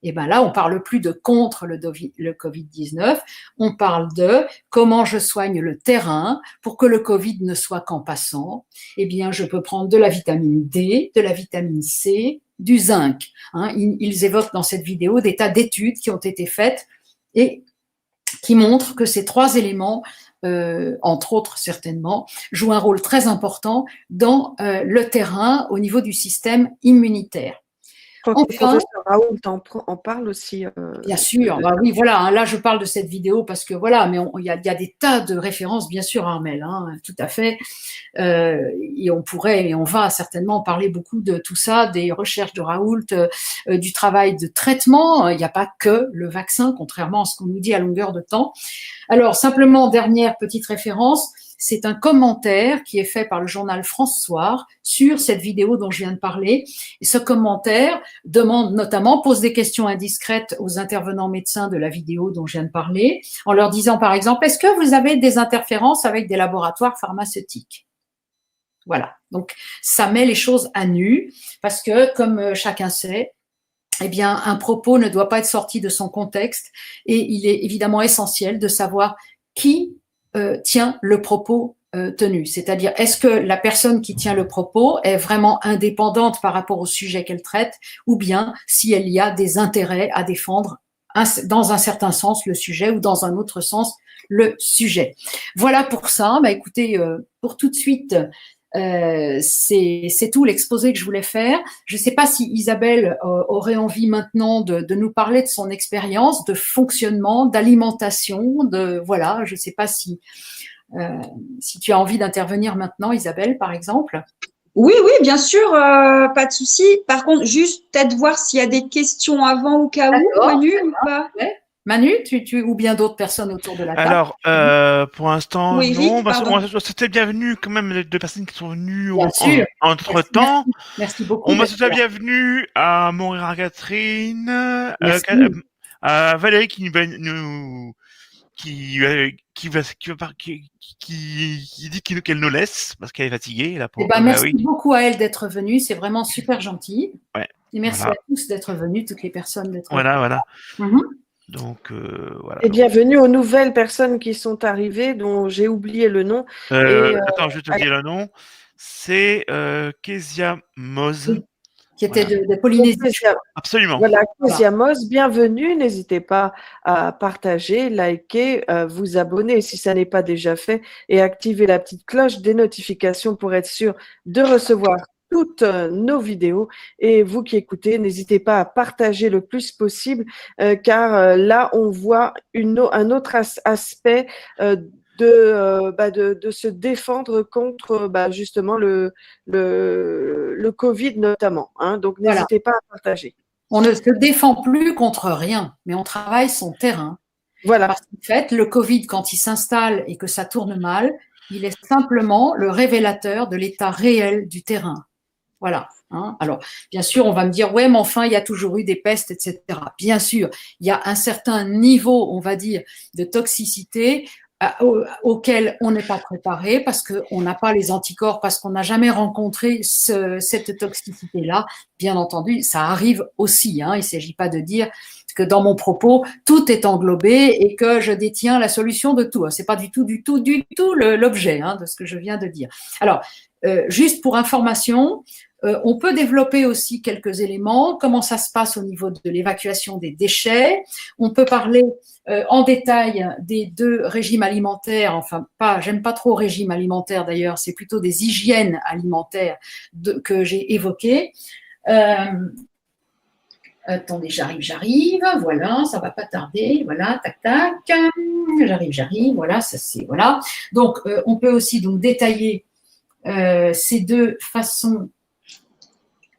Et bien là, on parle plus de contre le Covid-19, on parle de comment je soigne le terrain pour que le Covid ne soit qu'en passant. Eh bien, je peux prendre de la vitamine D, de la vitamine C, du zinc. Hein, ils évoquent dans cette vidéo des tas d'études qui ont été faites et qui montrent que ces trois éléments, entre autres certainement, jouent un rôle très important dans le terrain au niveau du système immunitaire. crois que le Enfin, professeur Raoult en parle aussi. bien sûr, bah oui, voilà. Hein, là, je parle de cette vidéo parce que voilà, mais il y a des tas de références, bien sûr, Armel, hein, tout à fait. Et on pourrait, et on va certainement parler beaucoup de tout ça, des recherches de Raoult, du travail de traitement. Il n'y a pas que le vaccin, contrairement à ce qu'on nous dit à longueur de temps. Alors, simplement, dernière petite référence, c'est un commentaire qui est fait par le journal France Soir sur cette vidéo dont je viens de parler. Et ce commentaire demande notamment, pose des questions indiscrètes aux intervenants médecins de la vidéo dont je viens de parler, en leur disant par exemple, est-ce que vous avez des interférences avec des laboratoires pharmaceutiques? Voilà. Donc, ça met les choses à nu parce que, comme chacun sait, eh bien, un propos ne doit pas être sorti de son contexte et il est évidemment essentiel de savoir qui tient le propos tenu. C'est-à-dire, est-ce que la personne qui tient le propos est vraiment indépendante par rapport au sujet qu'elle traite ou bien si elle y a des intérêts à défendre dans un certain sens le sujet ou dans un autre sens le sujet. Voilà pour ça. Bah, écoutez, pour tout de suite, c'est tout l'exposé que je voulais faire. Je ne sais pas si Isabelle aurait envie maintenant de nous parler de son expérience de fonctionnement, d'alimentation, voilà. Je ne sais pas si tu as envie d'intervenir maintenant, Isabelle, par exemple. Oui, oui, bien sûr, pas de souci. Par contre, juste peut-être voir s'il y a des questions avant au cas où, Manu, ou pas. Ouais. Manu, ou bien d'autres personnes autour de la table. Alors, pour l'instant, Oui, non. Eric, C'était bienvenu quand même les deux personnes qui sont venues Bien sûr. entre-temps. Merci beaucoup. On m'a souhaité la bienvenue à Montréal Catherine, à Valérie qui va nous, qui dit qu'elle nous laisse parce qu'elle est fatiguée. La pauvre, merci oui. beaucoup à elle d'être venue. C'est vraiment super gentil. Ouais. Et merci à tous d'être venus, toutes les personnes d'être venues. Voilà. Mm-hmm. Donc, voilà. Et bienvenue aux nouvelles personnes qui sont arrivées, dont j'ai oublié le nom. Attends, je vais te dire le nom. C'est Kezia Moz. Oui, qui était de Polynésie. Absolument. Voilà, Kezia Moz, bienvenue. N'hésitez pas à partager, liker, vous abonner si ça n'est pas déjà fait et activer la petite cloche des notifications pour être sûr de recevoir toutes nos vidéos. Et vous qui écoutez, n'hésitez pas à partager le plus possible car là, on voit un autre aspect de se défendre contre justement le Covid notamment. Hein. Donc, n'hésitez pas à partager. On ne se défend plus contre rien, mais on travaille son terrain. Voilà. Parce qu'en fait, le Covid, quand il s'installe et que ça tourne mal, il est simplement le révélateur de l'état réel du terrain. Voilà. Hein. Alors, bien sûr, on va me dire, ouais, mais enfin, il y a toujours eu des pestes, etc. Bien sûr, il y a un certain niveau, on va dire, de toxicité auquel on n'est pas préparé parce qu'on n'a pas les anticorps, parce qu'on n'a jamais rencontré cette toxicité-là. Bien entendu, ça arrive aussi. Hein. Il ne s'agit pas de dire que dans mon propos, tout est englobé et que je détiens la solution de tout. C'est pas du tout l'objet de ce que je viens de dire. Alors, juste pour information, on peut développer aussi quelques éléments, comment ça se passe au niveau de l'évacuation des déchets. On peut parler en détail des deux régimes alimentaires, enfin pas, j'aime pas trop régime alimentaire d'ailleurs, c'est plutôt des hygiènes alimentaires que j'ai évoquées. Attendez, j'arrive, voilà, ça va pas tarder, voilà, tac, j'arrive, voilà, ça c'est, voilà. Donc, on peut aussi donc détailler ces deux façons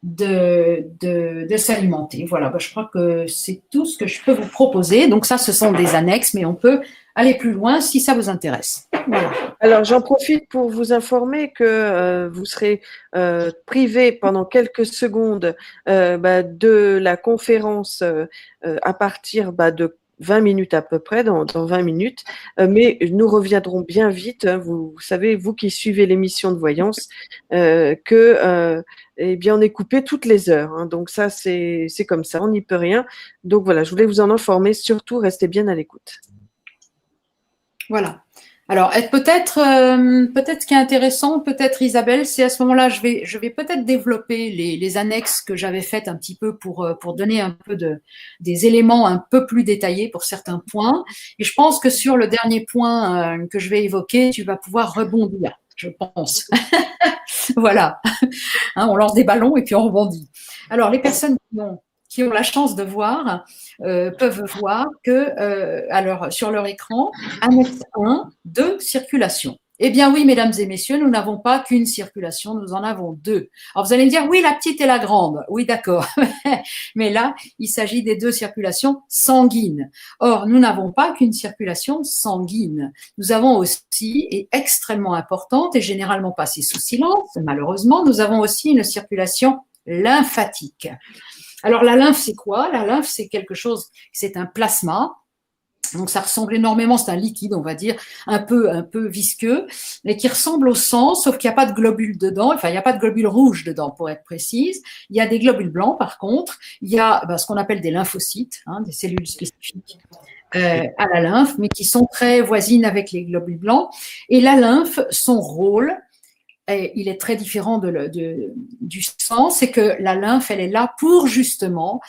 de s'alimenter. Voilà, je crois que c'est tout ce que je peux vous proposer. Donc ça, ce sont des annexes, mais on peut aller plus loin si ça vous intéresse. Voilà. Alors, j'en profite pour vous informer que vous serez privé pendant quelques secondes de la conférence à partir de 20 minutes à peu près, dans 20 minutes, mais nous reviendrons bien vite. Hein, vous savez, vous qui suivez l'émission de voyance, eh bien, on est coupé toutes les heures. Hein, donc ça, c'est comme ça, on n'y peut rien. Donc voilà, je voulais vous en informer. Surtout, restez bien à l'écoute. Voilà. Alors, peut-être ce qui est intéressant, peut-être Isabelle, c'est à ce moment-là, je vais peut-être développer les annexes que j'avais faites un petit peu pour donner un peu des éléments un peu plus détaillés pour certains points. Et je pense que sur le dernier point que je vais évoquer, tu vas pouvoir rebondir, je pense. Voilà. Hein, on lance des ballons et puis on rebondit. Alors, les personnes qui ont la chance de voir peuvent voir que alors, sur leur écran, annexe 1, 2, circulation. Eh bien oui, mesdames et messieurs, nous n'avons pas qu'une circulation, nous en avons deux. Alors vous allez me dire, oui, la petite et la grande. Oui, d'accord. Mais là, il s'agit des deux circulations sanguines. Or, nous n'avons pas qu'une circulation sanguine. Nous avons aussi, et extrêmement importante, et généralement passée sous silence, malheureusement, nous avons aussi une circulation lymphatique. Alors, la lymphe, c'est quoi? La lymphe, c'est quelque chose, c'est un plasma. Donc, ça ressemble énormément, c'est un liquide, on va dire, un peu visqueux, mais qui ressemble au sang, sauf qu'il n'y a pas de globules dedans, enfin, il n'y a pas de globules rouges dedans, pour être précise. Il y a des globules blancs, par contre. Il y a ce qu'on appelle des lymphocytes, des cellules spécifiques à la lymphe, mais qui sont très voisines avec les globules blancs. Et la lymphe, son rôle, et il est très différent du sang, c'est que la lymphe, elle est là pour justement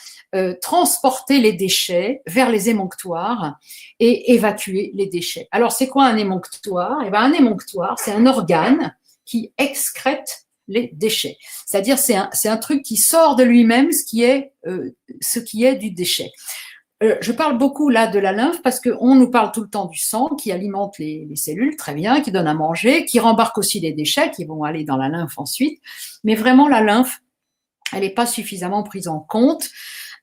transporter les déchets vers les émonctoires et évacuer les déchets. Alors, c'est quoi un émonctoire? Eh bien, un émonctoire, c'est un organe qui excrète les déchets. C'est-à-dire, c'est un truc qui sort de lui-même ce qui est du déchet. Je parle beaucoup là de la lymphe parce qu'on nous parle tout le temps du sang qui alimente les cellules, très bien, qui donne à manger, qui rembarque aussi les déchets qui vont aller dans la lymphe ensuite. Mais vraiment, la lymphe, elle n'est pas suffisamment prise en compte.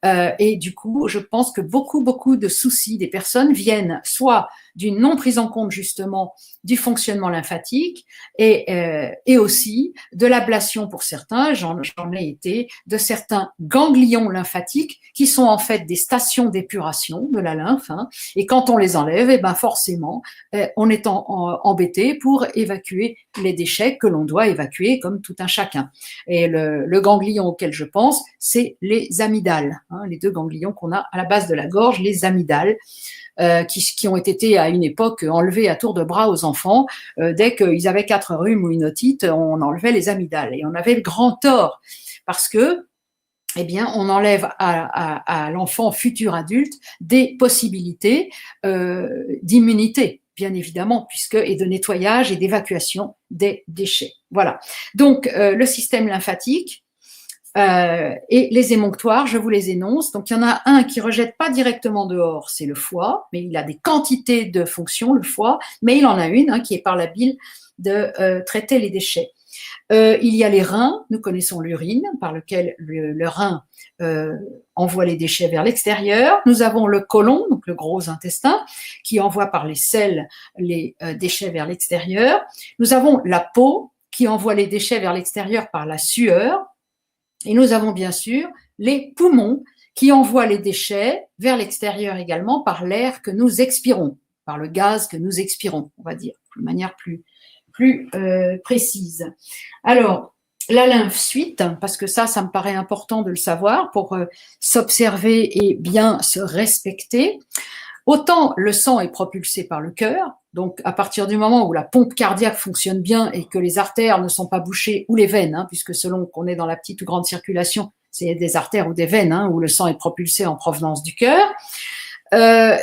Et du coup, je pense que beaucoup de soucis des personnes viennent soit d'une non prise en compte justement du fonctionnement lymphatique et aussi de l'ablation pour certains, j'en ai été, de certains ganglions lymphatiques qui sont en fait des stations d'épuration de la lymphe. Et quand on les enlève, et ben forcément, on est embêté pour évacuer les déchets que l'on doit évacuer comme tout un chacun. Et le ganglion auquel je pense, c'est les amygdales, les deux ganglions qu'on a à la base de la gorge, les amygdales. Qui ont été à une époque enlevés à tour de bras aux enfants. Dès qu'ils avaient 4 rhumes ou une otite, on enlevait les amygdales. Et on avait le grand tort parce que, eh bien, on enlève à l'enfant futur adulte des possibilités d'immunité, bien évidemment, et de nettoyage et d'évacuation des déchets. Voilà. Donc, le système lymphatique, et les émonctoires, je vous les énonce. Donc, il y en a un qui rejette pas directement dehors, c'est le foie, mais il a des quantités de fonctions, le foie, mais il en a une qui est par la bile de traiter les déchets. Il y a les reins, nous connaissons l'urine, par lequel le rein envoie les déchets vers l'extérieur. Nous avons le côlon, donc le gros intestin, qui envoie par les selles les déchets vers l'extérieur. Nous avons la peau, qui envoie les déchets vers l'extérieur par la sueur. Et nous avons bien sûr les poumons qui envoient les déchets vers l'extérieur également par l'air que nous expirons, par le gaz que nous expirons, on va dire, de manière plus précise. Alors, la lymphe suite, parce que ça me paraît important de le savoir pour s'observer et bien se respecter. Autant le sang est propulsé par le cœur, donc à partir du moment où la pompe cardiaque fonctionne bien et que les artères ne sont pas bouchées, ou les veines, puisque selon qu'on est dans la petite ou grande circulation, c'est des artères ou des veines, où le sang est propulsé en provenance du cœur.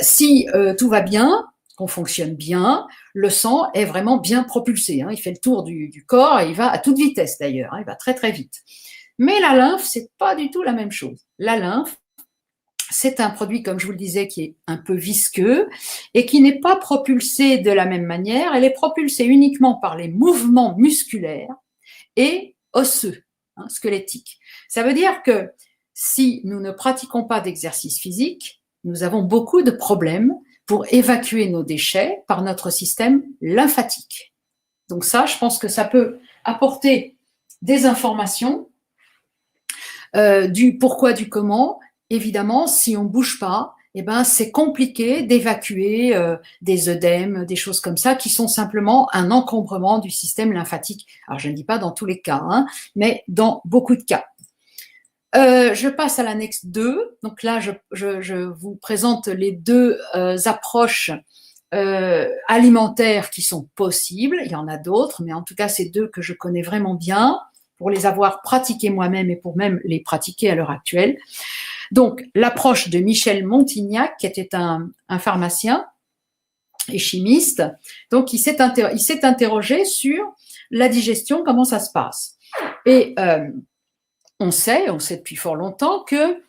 Si tout va bien, qu'on fonctionne bien, le sang est vraiment bien propulsé. Il fait le tour du corps et il va à toute vitesse d'ailleurs, il va très très vite. Mais la lymphe, c'est pas du tout la même chose. La lymphe, c'est un produit, comme je vous le disais, qui est un peu visqueux et qui n'est pas propulsé de la même manière. Elle est propulsée uniquement par les mouvements musculaires et osseux, squelettiques. Ça veut dire que si nous ne pratiquons pas d'exercice physique, nous avons beaucoup de problèmes pour évacuer nos déchets par notre système lymphatique. Donc ça, je pense que ça peut apporter des informations du pourquoi, du comment. Évidemment, si on ne bouge pas, c'est compliqué d'évacuer des œdèmes, des choses comme ça, qui sont simplement un encombrement du système lymphatique. Alors, je ne dis pas dans tous les cas, mais dans beaucoup de cas. Je passe à l'annexe 2. Donc là, je vous présente les deux approches alimentaires qui sont possibles. Il y en a d'autres, mais en tout cas, c'est deux que je connais vraiment bien pour les avoir pratiquées moi-même et pour même les pratiquer à l'heure actuelle. Donc, l'approche de Michel Montignac, qui était un pharmacien et chimiste, donc il s'est interrogé sur la digestion, comment ça se passe. Et on sait depuis fort longtemps que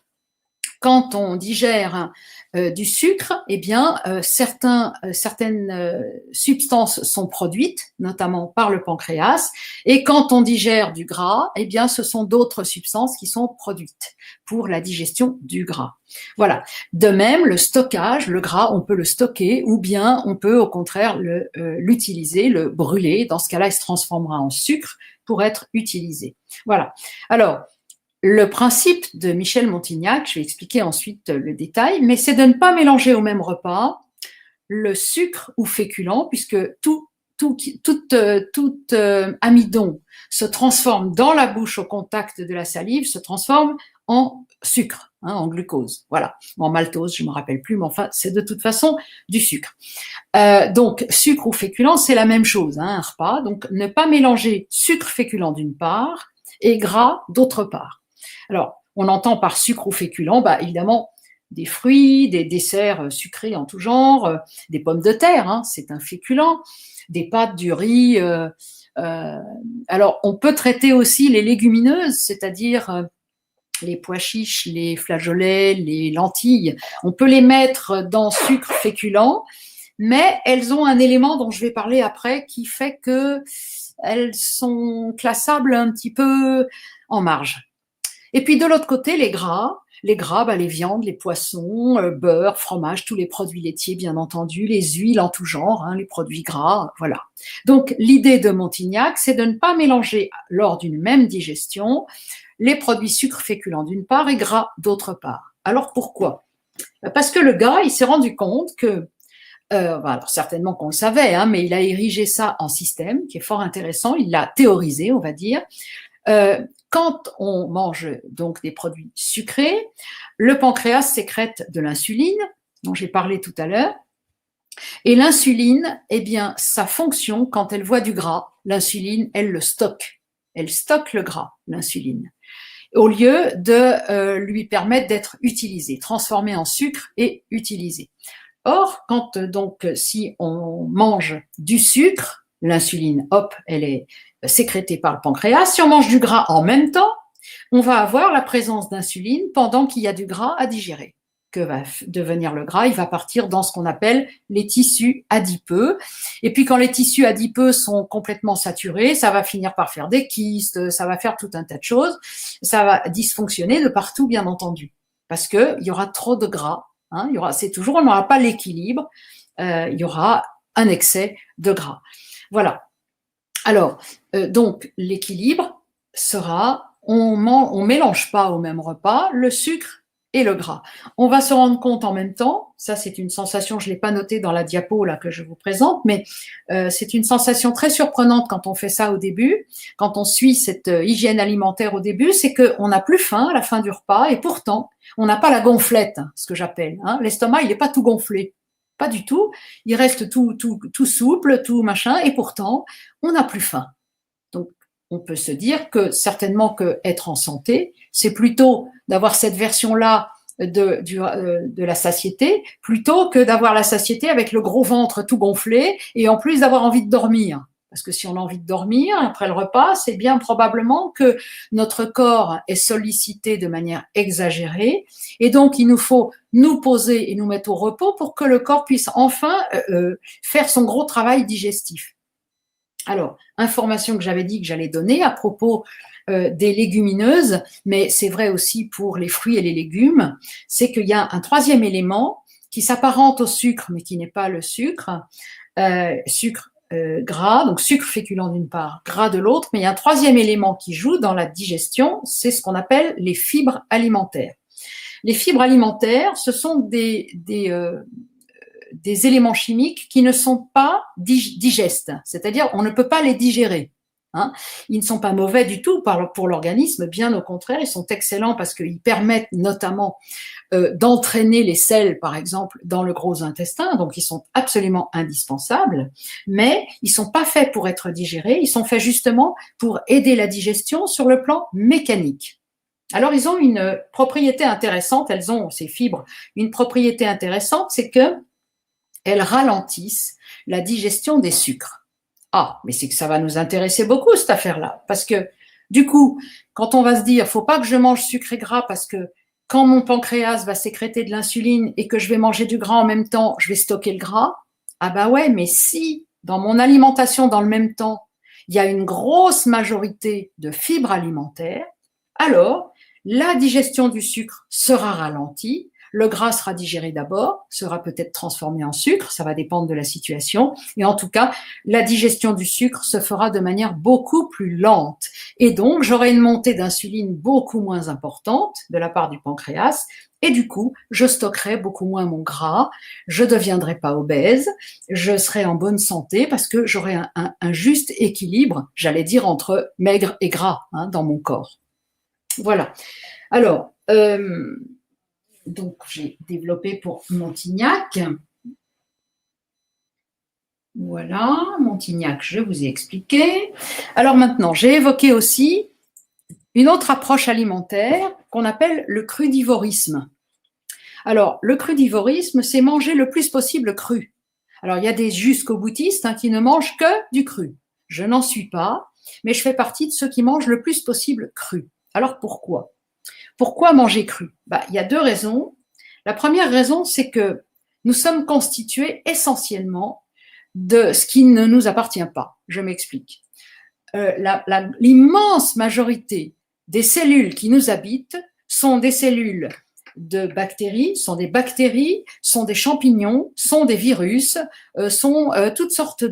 quand on digère du sucre, eh bien, certaines substances sont produites, notamment par le pancréas, et quand on digère du gras, eh bien, ce sont d'autres substances qui sont produites pour la digestion du gras. Voilà. De même, le stockage, le gras, on peut le stocker, ou bien on peut au contraire l'utiliser, le brûler. Dans ce cas-là, il se transformera en sucre pour être utilisé. Voilà. Alors, le principe de Michel Montignac, je vais expliquer ensuite le détail, mais c'est de ne pas mélanger au même repas le sucre ou féculent, puisque tout amidon se transforme dans la bouche au contact de la salive, se transforme en sucre, en glucose, voilà, en maltose, je ne me rappelle plus, mais enfin, c'est de toute façon du sucre. Donc, sucre ou féculent, c'est la même chose, un repas, donc ne pas mélanger sucre féculent d'une part et gras d'autre part. Alors, on entend par sucre ou féculent, évidemment, des fruits, des desserts sucrés en tout genre, des pommes de terre, c'est un féculent, des pâtes, du riz. Alors, on peut traiter aussi les légumineuses, c'est-à-dire les pois chiches, les flageolets, les lentilles. On peut les mettre dans sucre féculent, mais elles ont un élément dont je vais parler après qui fait qu'elles sont classables un petit peu en marge. Et puis de l'autre côté, les gras, les viandes, les poissons, beurre, fromage, tous les produits laitiers bien entendu, les huiles en tout genre, les produits gras, voilà. Donc l'idée de Montignac, c'est de ne pas mélanger lors d'une même digestion les produits sucres féculents d'une part et gras d'autre part. Alors pourquoi? Parce que le gars, il s'est rendu compte que alors certainement qu'on le savait, mais il a érigé ça en système qui est fort intéressant, il l'a théorisé, on va dire. Quand on mange donc des produits sucrés, le pancréas sécrète de l'insuline, dont j'ai parlé tout à l'heure, et l'insuline, eh bien, sa fonction, quand elle voit du gras, l'insuline, elle le stocke. Elle stocke le gras, l'insuline, au lieu de lui permettre d'être utilisé, transformé en sucre et utilisé. Or, quand donc si on mange du sucre, l'insuline, hop, elle est sécrétée par le pancréas. Si on mange du gras en même temps, on va avoir la présence d'insuline pendant qu'il y a du gras à digérer. Que va devenir le gras? Il va partir dans ce qu'on appelle les tissus adipeux. Et puis quand les tissus adipeux sont complètement saturés, ça va finir par faire des kystes, ça va faire tout un tas de choses. Ça va dysfonctionner de partout, bien entendu, parce qu'il y aura trop de gras. On n'aura pas l'équilibre, il y aura un excès de gras. Voilà. Alors, donc, l'équilibre sera, on mélange pas au même repas le sucre et le gras. On va se rendre compte en même temps, ça c'est une sensation, je l'ai pas noté dans la diapo là que je vous présente, mais c'est une sensation très surprenante quand on fait ça au début, quand on suit cette hygiène alimentaire au début, c'est qu'on n'a plus faim à la fin du repas et pourtant on n'a pas la gonflette, ce que j'appelle. L'estomac il n'est pas tout gonflé, pas du tout, il reste tout souple, tout machin, et pourtant on n'a plus faim. Donc on peut se dire que certainement que être en santé, c'est plutôt d'avoir cette version-là de la satiété, plutôt que d'avoir la satiété avec le gros ventre tout gonflé et en plus d'avoir envie de dormir. Parce que si on a envie de dormir après le repas, c'est bien probablement que notre corps est sollicité de manière exagérée et donc il nous faut nous poser et nous mettre au repos pour que le corps puisse enfin faire son gros travail digestif. Alors, information que j'avais dit que j'allais donner à propos des légumineuses, mais c'est vrai aussi pour les fruits et les légumes, c'est qu'il y a un troisième élément qui s'apparente au sucre, mais qui n'est pas le sucre, gras, donc sucre féculent d'une part, gras de l'autre, mais il y a un troisième élément qui joue dans la digestion, c'est ce qu'on appelle les fibres alimentaires. Les fibres alimentaires, ce sont des éléments chimiques qui ne sont pas digestes, c'est-à-dire on ne peut pas les digérer. Ils ne sont pas mauvais du tout pour l'organisme, bien au contraire, ils sont excellents parce qu'ils permettent notamment d'entraîner les sels, par exemple, dans le gros intestin, donc ils sont absolument indispensables, mais ils ne sont pas faits pour être digérés, ils sont faits justement pour aider la digestion sur le plan mécanique. Alors, ils ont une propriété intéressante, elles ont, ces fibres, une propriété intéressante, c'est que elles ralentissent la digestion des sucres. Ah, mais c'est que ça va nous intéresser beaucoup, cette affaire-là, parce que Du coup, quand on va se dire, faut pas que je mange sucré gras parce que quand mon pancréas va sécréter de l'insuline et que je vais manger du gras en même temps, je vais stocker le gras. Ah bah ouais, mais si dans mon alimentation, dans le même temps, il y a une grosse majorité de fibres alimentaires, alors la digestion du sucre sera ralentie, le gras sera digéré d'abord, sera peut-être transformé en sucre, ça va dépendre de la situation, et en tout cas, la digestion du sucre se fera de manière beaucoup plus lente. Et donc, j'aurai une montée d'insuline beaucoup moins importante de la part du pancréas, et du coup, je stockerai beaucoup moins mon gras, je ne deviendrai pas obèse, je serai en bonne santé parce que j'aurai un juste équilibre, j'allais dire, entre maigre et gras dans mon corps. Voilà. Alors, donc j'ai développé pour Montignac. Voilà, Montignac, je vous ai expliqué. Alors maintenant, j'ai évoqué aussi une autre approche alimentaire qu'on appelle le crudivorisme. Alors, le crudivorisme, c'est manger le plus possible cru. Alors, il y a des jusqu'au-boutistes qui ne mangent que du cru. Je n'en suis pas, mais je fais partie de ceux qui mangent le plus possible cru. Alors, pourquoi ? Pourquoi manger cru ? Il y a deux raisons. La première raison, c'est que nous sommes constitués essentiellement de ce qui ne nous appartient pas. Je m'explique. L'immense majorité des cellules qui nous habitent sont des cellules de bactéries, sont des champignons, sont des virus, sont toutes sortes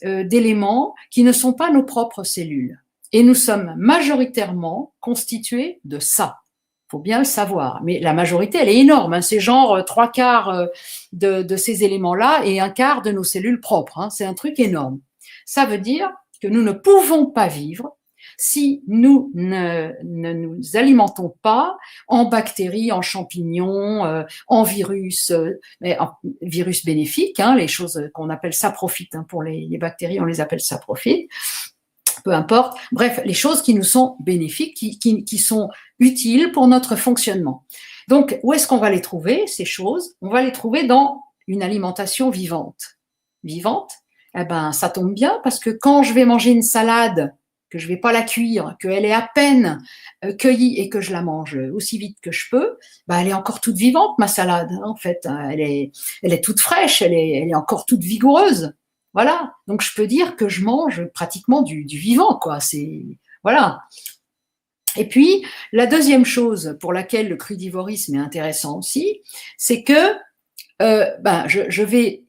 d'éléments qui ne sont pas nos propres cellules. Et nous sommes majoritairement constitués de ça. Il faut bien le savoir. Mais la majorité, elle est énorme. C'est genre 3/4 de ces éléments-là et 1/4 de nos cellules propres. C'est un truc énorme. Ça veut dire que nous ne pouvons pas vivre si nous ne nous alimentons pas en bactéries, en champignons, en virus, mais en virus bénéfiques, les choses qu'on appelle saprophytes. Pour les bactéries, on les appelle saprophytes. Peu importe. Bref, les choses qui nous sont bénéfiques, qui sont utiles pour notre fonctionnement. Donc, où est-ce qu'on va les trouver, ces choses ? On va les trouver dans une alimentation vivante. Vivante ? Ça tombe bien parce que quand je vais manger une salade, que je vais pas la cuire, qu'elle est à peine cueillie et que je la mange aussi vite que je peux, elle est encore toute vivante, ma salade. En fait, elle est toute fraîche, elle est encore toute vigoureuse. Voilà, donc je peux dire que je mange pratiquement du vivant, quoi. Voilà. Et puis, la deuxième chose pour laquelle le crudivorisme est intéressant aussi, c'est que je vais,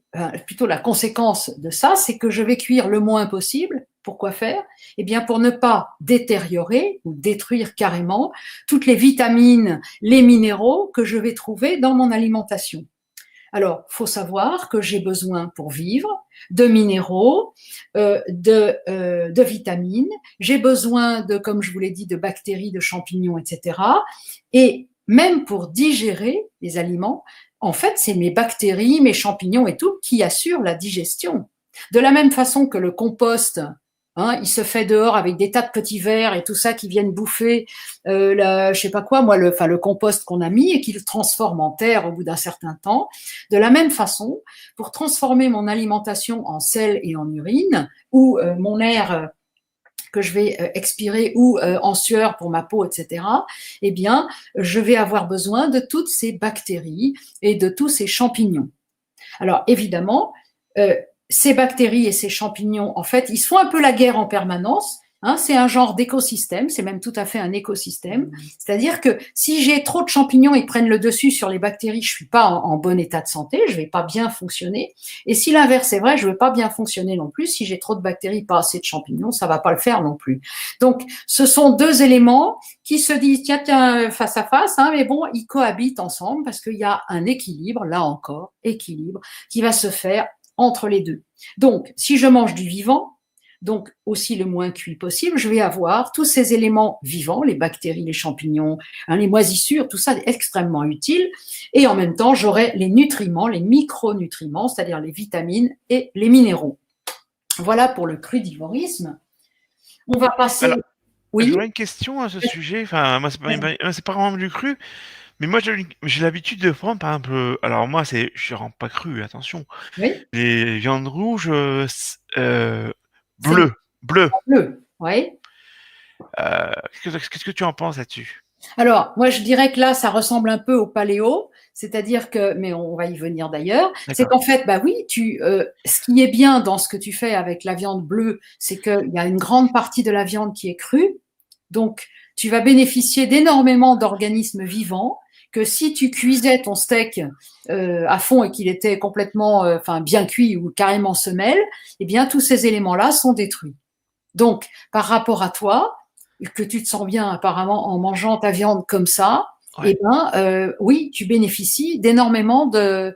plutôt la conséquence de ça, c'est que je vais cuire le moins possible. Pourquoi faire ? Eh bien, pour ne pas détériorer ou détruire carrément toutes les vitamines, les minéraux que je vais trouver dans mon alimentation. Alors, faut savoir que j'ai besoin pour vivre de minéraux, de vitamines. J'ai besoin de, comme je vous l'ai dit, de bactéries, de champignons, etc. Et même pour digérer les aliments, en fait, c'est mes bactéries, mes champignons et tout qui assurent la digestion. De la même façon que le compost, il se fait dehors avec des tas de petits vers et tout ça qui viennent bouffer je sais pas quoi, le compost qu'on a mis et qui le transforme en terre au bout d'un certain temps. De la même façon, pour transformer mon alimentation en sel et en urine ou mon air que je vais expirer ou en sueur pour ma peau, etc., eh bien, je vais avoir besoin de toutes ces bactéries et de tous ces champignons. Alors, évidemment, ces bactéries et ces champignons, en fait, ils se font un peu la guerre en permanence. C'est un genre d'écosystème, c'est même tout à fait un écosystème. C'est-à-dire que si j'ai trop de champignons et prennent le dessus sur les bactéries, je suis pas en bon état de santé, je vais pas bien fonctionner. Et si l'inverse est vrai, je vais pas bien fonctionner non plus. Si j'ai trop de bactéries, pas assez de champignons, ça va pas le faire non plus. Donc, ce sont deux éléments qui se disent tiens, face à face, mais bon, ils cohabitent ensemble parce qu'il y a un équilibre, là encore, équilibre, qui va se faire entre les deux. Donc, si je mange du vivant, donc aussi le moins cuit possible, je vais avoir tous ces éléments vivants, les bactéries, les champignons, les moisissures, tout ça est extrêmement utile. Et en même temps, j'aurai les nutriments, les micronutriments, c'est-à-dire les vitamines et les minéraux. Voilà pour le crudivorisme. On va passer... Alors, oui. j'aurais une question à ce sujet. Enfin, moi, c'est pas vraiment du cru. Mais moi, j'ai l'habitude de prendre, par exemple, alors moi, je rends pas cru, attention. Oui. Les viandes rouges bleues. Bleu, oui. Qu'est-ce que tu en penses là-dessus? Alors, moi, je dirais que là, ça ressemble un peu au paléo, c'est-à-dire que, mais on va y venir d'ailleurs, c'est D'accord. qu'en fait, bah oui, ce qui est bien dans ce que tu fais avec la viande bleue, c'est qu'il y a une grande partie de la viande qui est crue, donc tu vas bénéficier d'énormément d'organismes vivants, que si tu cuisais ton steak à fond et qu'il était complètement, bien cuit ou carrément semelle, eh bien, tous ces éléments-là sont détruits. Donc, par rapport à toi, que tu te sens bien apparemment en mangeant ta viande comme ça, Ouais. oui, tu bénéficies d'énormément de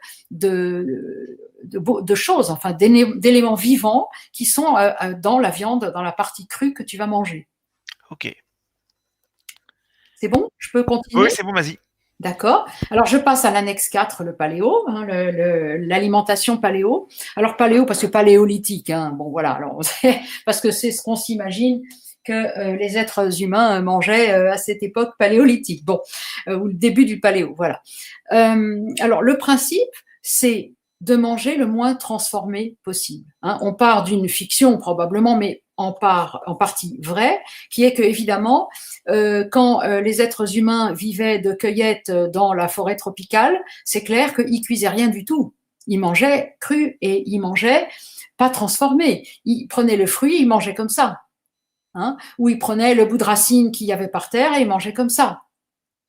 choses, enfin d'éléments vivants qui sont dans la viande, dans la partie crue que tu vas manger. Ok. C'est bon? Je peux continuer? Oui, c'est bon, vas-y. D'accord. Alors, je passe à l'annexe 4, le paléo, l'alimentation paléo. Alors, paléo, parce que paléolithique, bon, voilà, alors, parce que c'est ce qu'on s'imagine que les êtres humains mangeaient à cette époque paléolithique, bon, ou le début du paléo, voilà. Alors, le principe, c'est de manger le moins transformé possible. On part d'une fiction probablement, mais en partie vraie, qui est que évidemment, quand les êtres humains vivaient de cueillette dans la forêt tropicale, c'est clair qu'ils cuisaient rien du tout. Ils mangeaient cru et ils mangeaient pas transformé. Ils prenaient le fruit, ils mangeaient comme ça. Ou ils prenaient le bout de racine qu'il y avait par terre et ils mangeaient comme ça.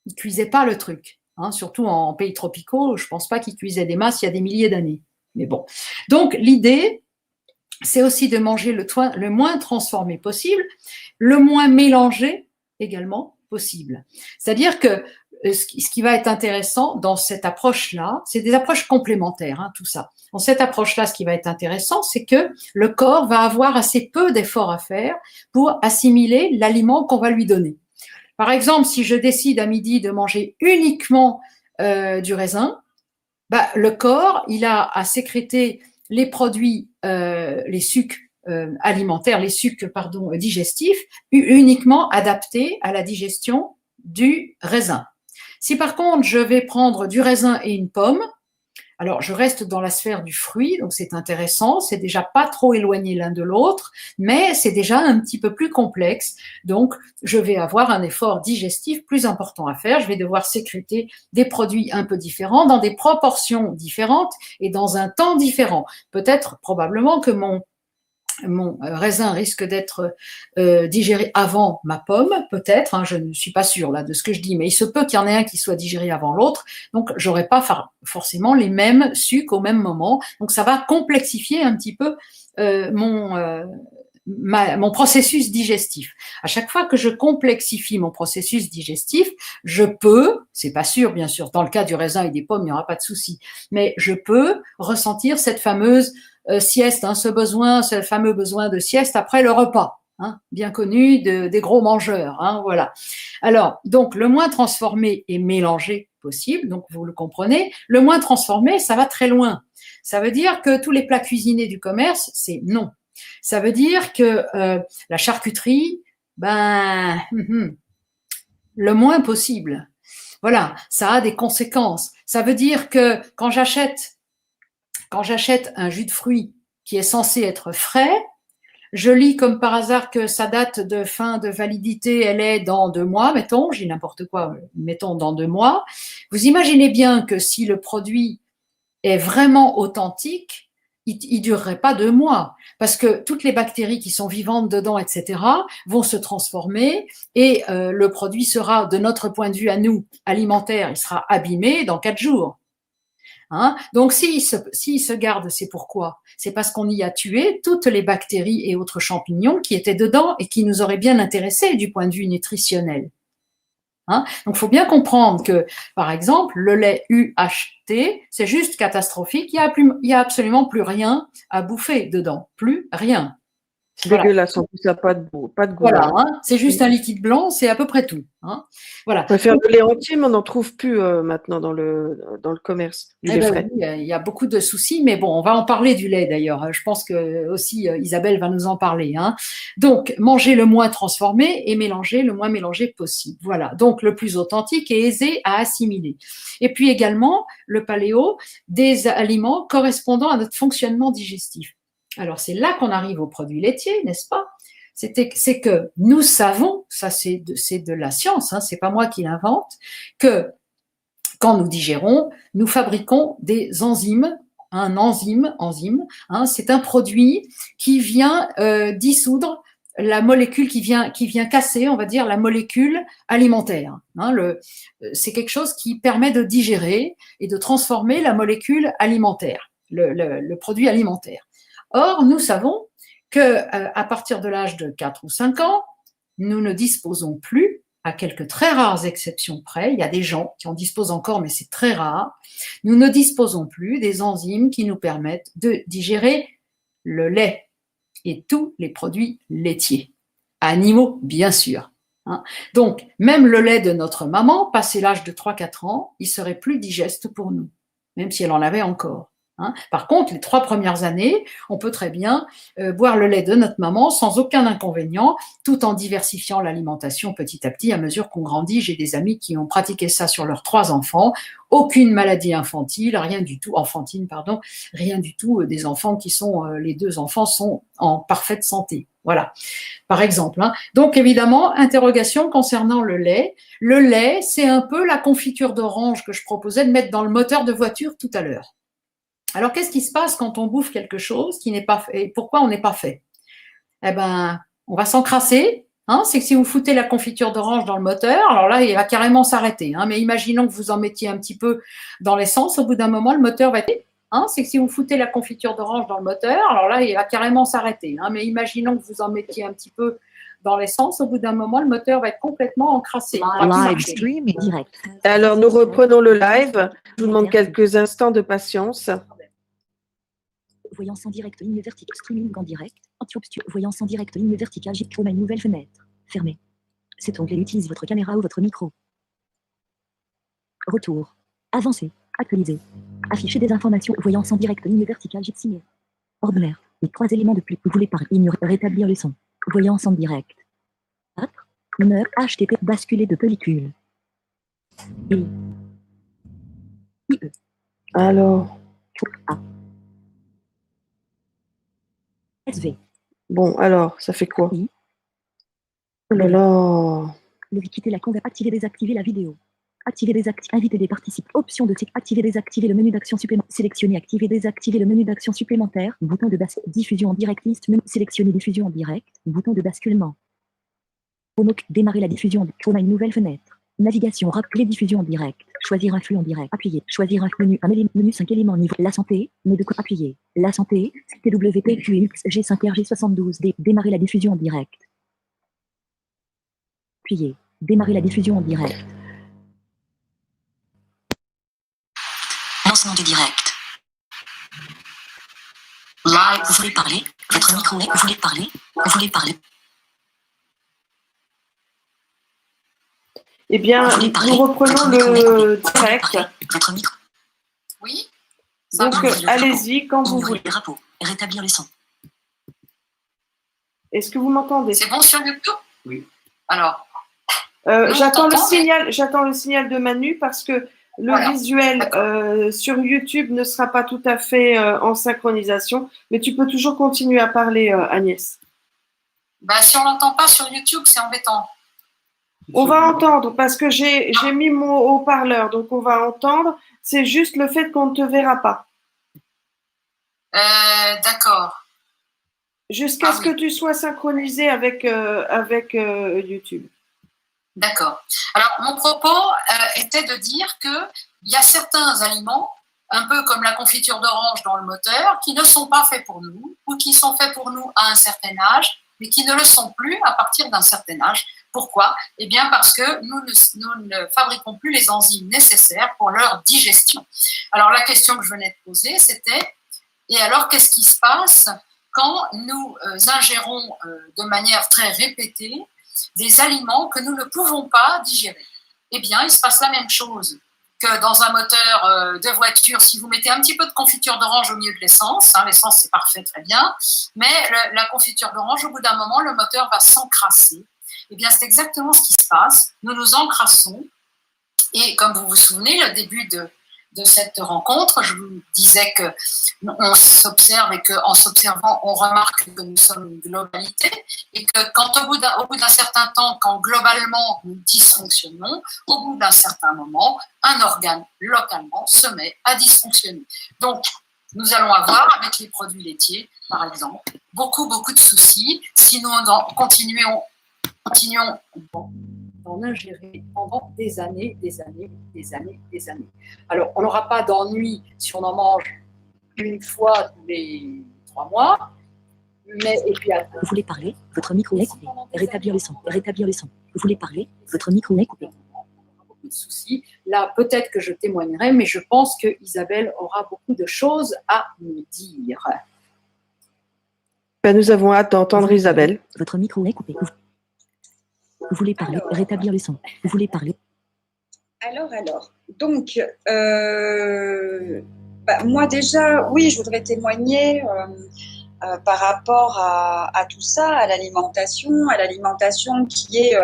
Ils cuisaient pas le truc. Surtout en pays tropicaux, je pense pas qu'ils cuisaient des masses il y a des milliers d'années. Mais bon. Donc l'idée, c'est aussi de manger le moins transformé possible, le moins mélangé également possible. C'est-à-dire que ce qui va être intéressant dans cette approche-là, c'est des approches complémentaires, tout ça. Dans cette approche-là, ce qui va être intéressant, c'est que le corps va avoir assez peu d'efforts à faire pour assimiler l'aliment qu'on va lui donner. Par exemple, si je décide à midi de manger uniquement du raisin, le corps, il a à sécréter les produits, les sucs alimentaires, les sucs, digestifs, uniquement adaptés à la digestion du raisin. Si par contre, je vais prendre du raisin et une pomme, alors je reste dans la sphère du fruit, donc c'est intéressant, c'est déjà pas trop éloigné l'un de l'autre, mais c'est déjà un petit peu plus complexe, donc je vais avoir un effort digestif plus important à faire, je vais devoir sécréter des produits un peu différents, dans des proportions différentes et dans un temps différent. Peut-être, probablement que mon raisin risque d'être digéré avant ma pomme, peut-être, je ne suis pas sûre là de ce que je dis, mais il se peut qu'il y en ait un qui soit digéré avant l'autre, donc j'aurai pas forcément les mêmes sucs au même moment, donc ça va complexifier un petit peu mon processus digestif. À chaque fois que je complexifie mon processus digestif, je peux, c'est pas sûr bien sûr, dans le cas du raisin et des pommes, il n'y aura pas de souci, mais je peux ressentir cette fameuse sieste, ce fameux besoin de sieste après le repas, bien connu des gros mangeurs, voilà. Alors, donc, le moins transformé et mélangé possible, donc vous le comprenez, le moins transformé, ça va très loin. Ça veut dire que tous les plats cuisinés du commerce, c'est non. Ça veut dire que la charcuterie, le moins possible. Voilà, ça a des conséquences. Ça veut dire que quand j'achète un jus de fruits qui est censé être frais, je lis comme par hasard que sa date de fin de validité, elle est dans 2 mois, mettons, j'ai n'importe quoi, mettons dans 2 mois. Vous imaginez bien que si le produit est vraiment authentique, il durerait pas 2 mois, parce que toutes les bactéries qui sont vivantes dedans, etc., vont se transformer et le produit sera, de notre point de vue à nous, alimentaire, il sera abîmé dans 4 jours. Donc, s'il se garde, c'est pourquoi? C'est parce qu'on y a tué toutes les bactéries et autres champignons qui étaient dedans et qui nous auraient bien intéressés du point de vue nutritionnel. Donc, il faut bien comprendre que, par exemple, le lait UHT, c'est juste catastrophique. Il y a absolument plus rien à bouffer dedans. Plus rien. C'est dégueulasse, en plus, ça n'a pas de goût. Voilà, c'est juste un liquide blanc, c'est à peu près tout. Voilà. On va faire le lait entier, mais on n'en trouve plus maintenant dans le commerce, du lait frais. Oui, il y a beaucoup de soucis, mais bon, on va en parler du lait d'ailleurs. Je pense que aussi Isabelle va nous en parler. Donc, manger le moins transformé et mélanger le moins mélangé possible. Voilà, donc le plus authentique et aisé à assimiler. Et puis également, le paléo, des aliments correspondant à notre fonctionnement digestif. Alors, c'est là qu'on arrive aux produits laitiers, n'est-ce pas? c'est que nous savons, ça c'est de la science, hein, c'est pas moi qui l'invente, que quand nous digérons, nous fabriquons des enzymes. Un enzyme, hein, c'est un produit qui vient dissoudre la molécule, qui vient casser, on va dire, la molécule alimentaire. Hein, c'est quelque chose qui permet de digérer et de transformer la molécule alimentaire, le produit alimentaire. Or, nous savons qu'à partir de l'âge de 4 ou 5 ans, nous ne disposons plus, à quelques très rares exceptions près, il y a des gens qui en disposent encore, mais c'est très rare, nous ne disposons plus des enzymes qui nous permettent de digérer le lait et tous les produits laitiers, animaux bien sûr. Hein. Donc, même le lait de notre maman, passé l'âge de 3-4 ans, il serait plus digeste pour nous, même si elle en avait encore. Hein. Par contre, les 3 premières années, on peut très bien boire le lait de notre maman sans aucun inconvénient, tout en diversifiant l'alimentation petit à petit à mesure qu'on grandit. J'ai des amis qui ont pratiqué ça sur leurs 3 enfants, aucune maladie infantile, rien du tout, enfantine, pardon, rien du tout, des enfants qui sont, les 2 enfants sont en parfaite santé. Voilà, par exemple. Hein. Donc, évidemment, interrogation concernant le lait. Le lait, c'est un peu la confiture d'orange que je proposais de mettre dans le moteur de voiture tout à l'heure. Alors, qu'est-ce qui se passe quand on bouffe quelque chose qui n'est pas fait? Et pourquoi on n'est pas fait? Eh ben, on va s'encrasser. Hein, c'est que si vous foutez la confiture d'orange dans le moteur, alors là, il va carrément s'arrêter. Hein, mais imaginons que vous en mettiez un petit peu dans l'essence, au bout d'un moment, le moteur va être... Hein, c'est que si vous foutez la confiture d'orange dans le moteur, alors là, il va carrément s'arrêter. Hein, mais imaginons que vous en mettiez un petit peu dans l'essence, au bout d'un moment, le moteur va être complètement encrassé. Live streaming direct. Alors, nous reprenons le live. Je vous demande quelques instants de patience. Voyance en direct, ligne verticale, streaming en direct. Voyance en direct, ligne verticale, Chrome, une nouvelle fenêtre. Fermée. Cet onglet utilise votre caméra ou votre micro. Retour. Avancer. Actualiser. Afficher des informations. Voyance en direct, ligne verticale, signé. Ordinaire. Les 3 éléments de plus. Vous voulez par ignorer, rétablir le son. Voyance en direct. 4. 9. HTTP. Basculer de pellicule. IE. Alors, A. SV. bon, alors, ça fait quoi? Oui. Oh là là. Quitter la conversation. Activer, désactiver la vidéo. Activer, désactiver, inviter des participants. Option de activer, désactiver le menu d'action supplémentaire. Sélectionner, activer, désactiver le menu d'action supplémentaire. Bouton de basculement. Diffusion en direct. Liste menu. Sélectionner diffusion en direct. Bouton de basculement. Démarrer la diffusion. Chrome, une nouvelle fenêtre. Navigation rappeler diffusion en direct. Choisir un flux en direct. Appuyer. Choisir un menu. Menu 5 éléments niveau. La santé. Mais de quoi appuyer. La santé. TWPQX G5RG72D. Démarrer la diffusion en direct. Appuyer. Démarrer la diffusion en direct. Lancement du direct. Live. Vous voulez parler? Votre micro est. Vous voulez parler? Vous voulez parler? Eh bien, nous reprenons le direct. Votre micro. Oui. Donc, allez-y quand vous voulez. Drapeau. Rétablir le son. Est-ce que vous m'entendez? C'est bon sur YouTube? Oui. Alors. J'attends le signal de Manu parce que le visuel sur YouTube ne sera pas tout à fait en synchronisation, mais tu peux toujours continuer à parler, Agnès. Bah, si on l'entend pas sur YouTube, c'est embêtant. On va entendre parce que j'ai mis mon haut-parleur, donc on va entendre. C'est juste le fait qu'on ne te verra pas. D'accord. Jusqu'à ce que tu sois synchronisé avec YouTube. D'accord. Alors, mon propos était de dire qu'il y a certains aliments, un peu comme la confiture d'orange dans le moteur, qui ne sont pas faits pour nous ou qui sont faits pour nous à un certain âge, mais qui ne le sont plus à partir d'un certain âge. Pourquoi? Eh bien, parce que nous ne fabriquons plus les enzymes nécessaires pour leur digestion. Alors, la question que je venais de poser, c'était, et alors, qu'est-ce qui se passe quand nous ingérons de manière très répétée des aliments que nous ne pouvons pas digérer? Eh bien, il se passe la même chose que dans un moteur de voiture. Si vous mettez un petit peu de confiture d'orange au milieu de l'essence, l'essence c'est parfait, très bien, mais la confiture d'orange, au bout d'un moment, le moteur va s'encrasser. Eh bien, c'est exactement ce qui se passe. Nous nous encrassons et comme vous vous souvenez, le début de cette rencontre, je vous disais que on s'observe et qu'en s'observant, on remarque que nous sommes une globalité et que quand au bout d'un certain temps, quand globalement nous dysfonctionnons, au bout d'un certain moment, un organe localement se met à dysfonctionner. Donc, nous allons avoir, avec les produits laitiers, par exemple, beaucoup de soucis si nous continuons d'en ingérer pendant des années. Alors, on n'aura pas d'ennui si on en mange une fois tous les 3 mois, mais et puis après, Vous voulez parler? Votre micro est coupé. Rétablir le son. Rétablir le son. Vous voulez parler? Votre micro est coupé. beaucoup de soucis. Là, peut-être que je témoignerai, mais je pense que Isabelle aura beaucoup de choses à nous dire. Ben, nous avons hâte d'entendre Isabelle. Votre micro est coupé. Vous voulez parler? Rétablir le son. Vous voulez parler? Alors. Donc, moi déjà, oui, je voudrais témoigner par rapport à tout ça, à l'alimentation qui est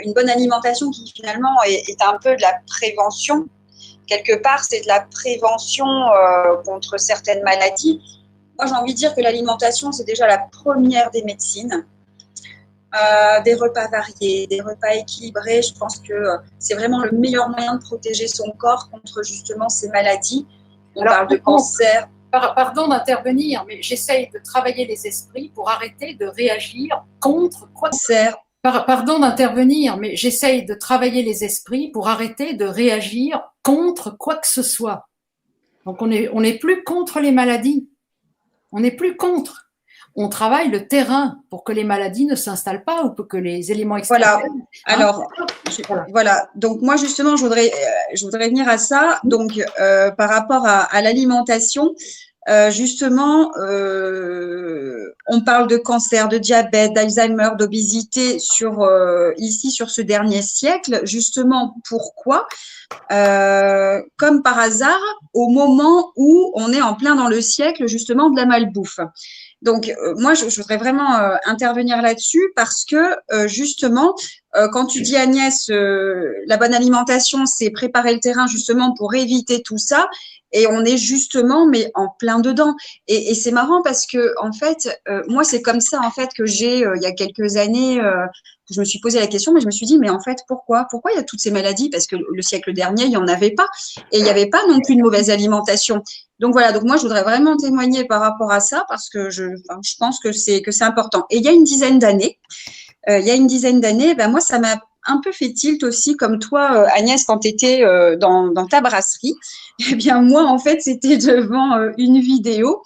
une bonne alimentation qui finalement est un peu de la prévention. Quelque part, c'est de la prévention contre certaines maladies. Moi, j'ai envie de dire que l'alimentation, c'est déjà la première des médecines. Des repas variés, des repas équilibrés, je pense que c'est vraiment le meilleur moyen de protéger son corps contre justement ces maladies. On parle de cancer. Pardon d'intervenir, mais j'essaye de travailler les esprits pour arrêter de réagir contre quoi que ce soit. Pardon d'intervenir, mais j'essaye de travailler les esprits pour arrêter de réagir contre quoi que ce soit. Donc on n'est plus contre les maladies. On n'est plus contre. On travaille le terrain pour que les maladies ne s'installent pas ou pour que les éléments extérieurs… Voilà. Alors, voilà. Donc moi justement, je voudrais venir à ça. Donc par rapport à l'alimentation, justement, on parle de cancer, de diabète, d'Alzheimer, d'obésité ici sur ce dernier siècle. Justement, pourquoi? Comme par hasard, au moment où on est en plein dans le siècle justement de la malbouffe. Donc, moi, je voudrais vraiment intervenir là-dessus parce que, justement, quand tu dis, Agnès, la bonne alimentation, c'est préparer le terrain justement pour éviter tout ça. Et on est justement, mais en plein dedans. Et c'est marrant parce que, en fait, moi, c'est comme ça, en fait, que il y a quelques années, je me suis posé la question, mais je me suis dit, mais en fait, pourquoi il y a toutes ces maladies? Parce que le siècle dernier, il n'y en avait pas. Et il n'y avait pas non plus de mauvaise alimentation. Donc voilà, donc moi je voudrais vraiment témoigner par rapport à ça parce que je pense que c'est important. Et il y a une dizaine d'années, moi ça m'a un peu fait tilt aussi comme toi Agnès quand tu étais dans ta brasserie. Eh bien moi en fait c'était devant une vidéo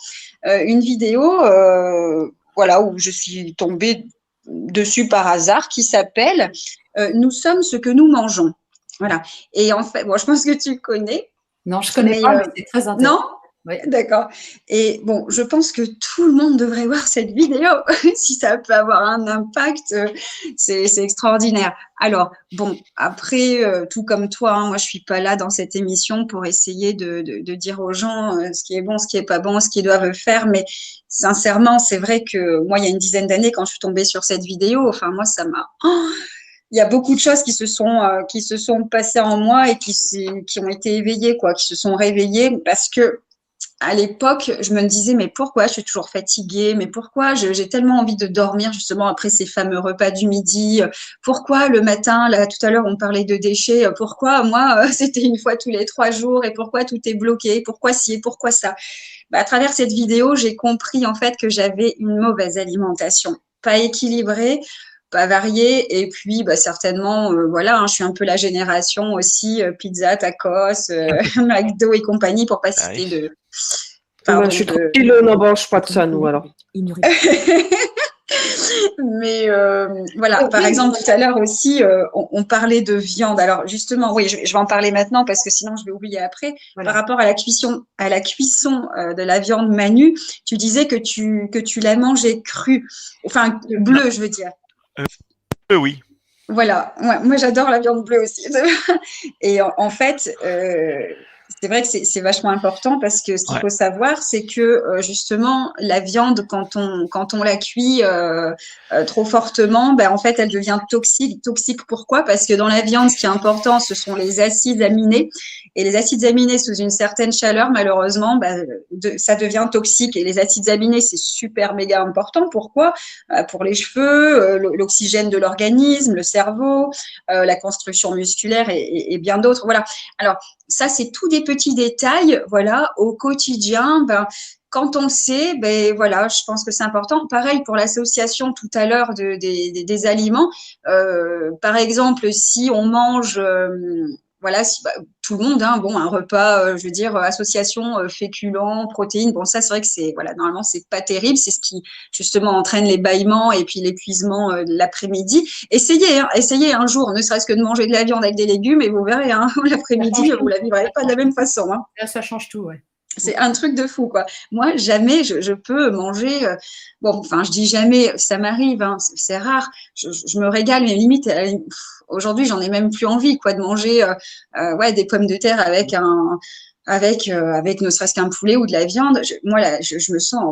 voilà où je suis tombée dessus par hasard qui s'appelle Nous sommes ce que nous mangeons. Voilà. Et en fait, bon, je pense que tu connais. Non, je connais pas, mais c'est très intéressant. Non? Oui. D'accord. Et bon, je pense que tout le monde devrait voir cette vidéo. Si ça peut avoir un impact, c'est extraordinaire. Alors, bon, après, tout comme toi, hein, moi, je suis pas là dans cette émission pour essayer de dire aux gens ce qui est bon, ce qui est pas bon, ce qu'ils doivent faire. Mais sincèrement, c'est vrai que moi, il y a une dizaine d'années, quand je suis tombée sur cette vidéo, enfin, moi, ça m'a… il y a beaucoup de choses qui se sont passées en moi et qui ont été éveillées, quoi, qui se sont réveillées parce que à l'époque, je me disais, mais pourquoi je suis toujours fatiguée? Mais pourquoi j'ai tellement envie de dormir justement après ces fameux repas du midi? Pourquoi le matin, là, tout à l'heure, on parlait de déchets. Pourquoi moi, c'était une fois tous les 3 jours et pourquoi tout est bloqué? Pourquoi ci et pourquoi ça? À travers cette vidéo, j'ai compris en fait que j'avais une mauvaise alimentation, pas équilibrée, pas variée, et puis certainement, voilà, hein, je suis un peu la génération aussi pizza, tacos, McDo et compagnie, pour pas citer de… Pardon, je suis tranquille, on n'en mange pas de ça, nous, alors. Mais voilà, par exemple, tout à l'heure aussi, on parlait de viande. Alors justement, oui, je vais en parler maintenant parce que sinon je vais oublier après. Voilà. Par rapport à la cuisson de la viande Manu, tu disais que tu la mangeais crue, enfin bleue, je veux dire. Oui. Voilà, ouais, moi j'adore la viande bleue aussi. Et en fait, c'est vrai que c'est vachement important parce que ce qu'il faut savoir, c'est que justement, la viande, quand on la cuit trop fortement, ben, en fait, elle devient toxique. Toxique, pourquoi? Parce que dans la viande, ce qui est important, ce sont les acides aminés. Et les acides aminés, sous une certaine chaleur, malheureusement, ben, ça devient toxique. Et les acides aminés, c'est super méga important. Pourquoi? Pour les cheveux, l'oxygène de l'organisme, le cerveau, la construction musculaire et bien d'autres. Voilà. Alors, ça, c'est tous des petits détails, voilà, au quotidien. Ben, quand on le sait, ben voilà, je pense que c'est important. Pareil pour l'association tout à l'heure des aliments. Par exemple, si on mange, voilà, tout le monde, hein, bon, un repas, je veux dire, association féculents, protéines. Bon, ça, c'est vrai que c'est, voilà, normalement, c'est pas terrible. C'est ce qui justement entraîne les bâillements et puis l'épuisement l'après-midi. Essayez un jour, ne serait-ce que de manger de la viande avec des légumes et vous verrez, hein, l'après-midi, vous la vivrez pas de la même façon. Hein. Là, ça change tout, ouais. C'est un truc de fou, quoi. Moi, jamais je peux manger. Bon, enfin, je dis jamais, ça m'arrive, hein, c'est rare. Je me régale, mais limite, aujourd'hui, j'en ai même plus envie, quoi, de manger, ouais, des pommes de terre avec ne serait-ce qu'un poulet ou de la viande. Moi, là, je me sens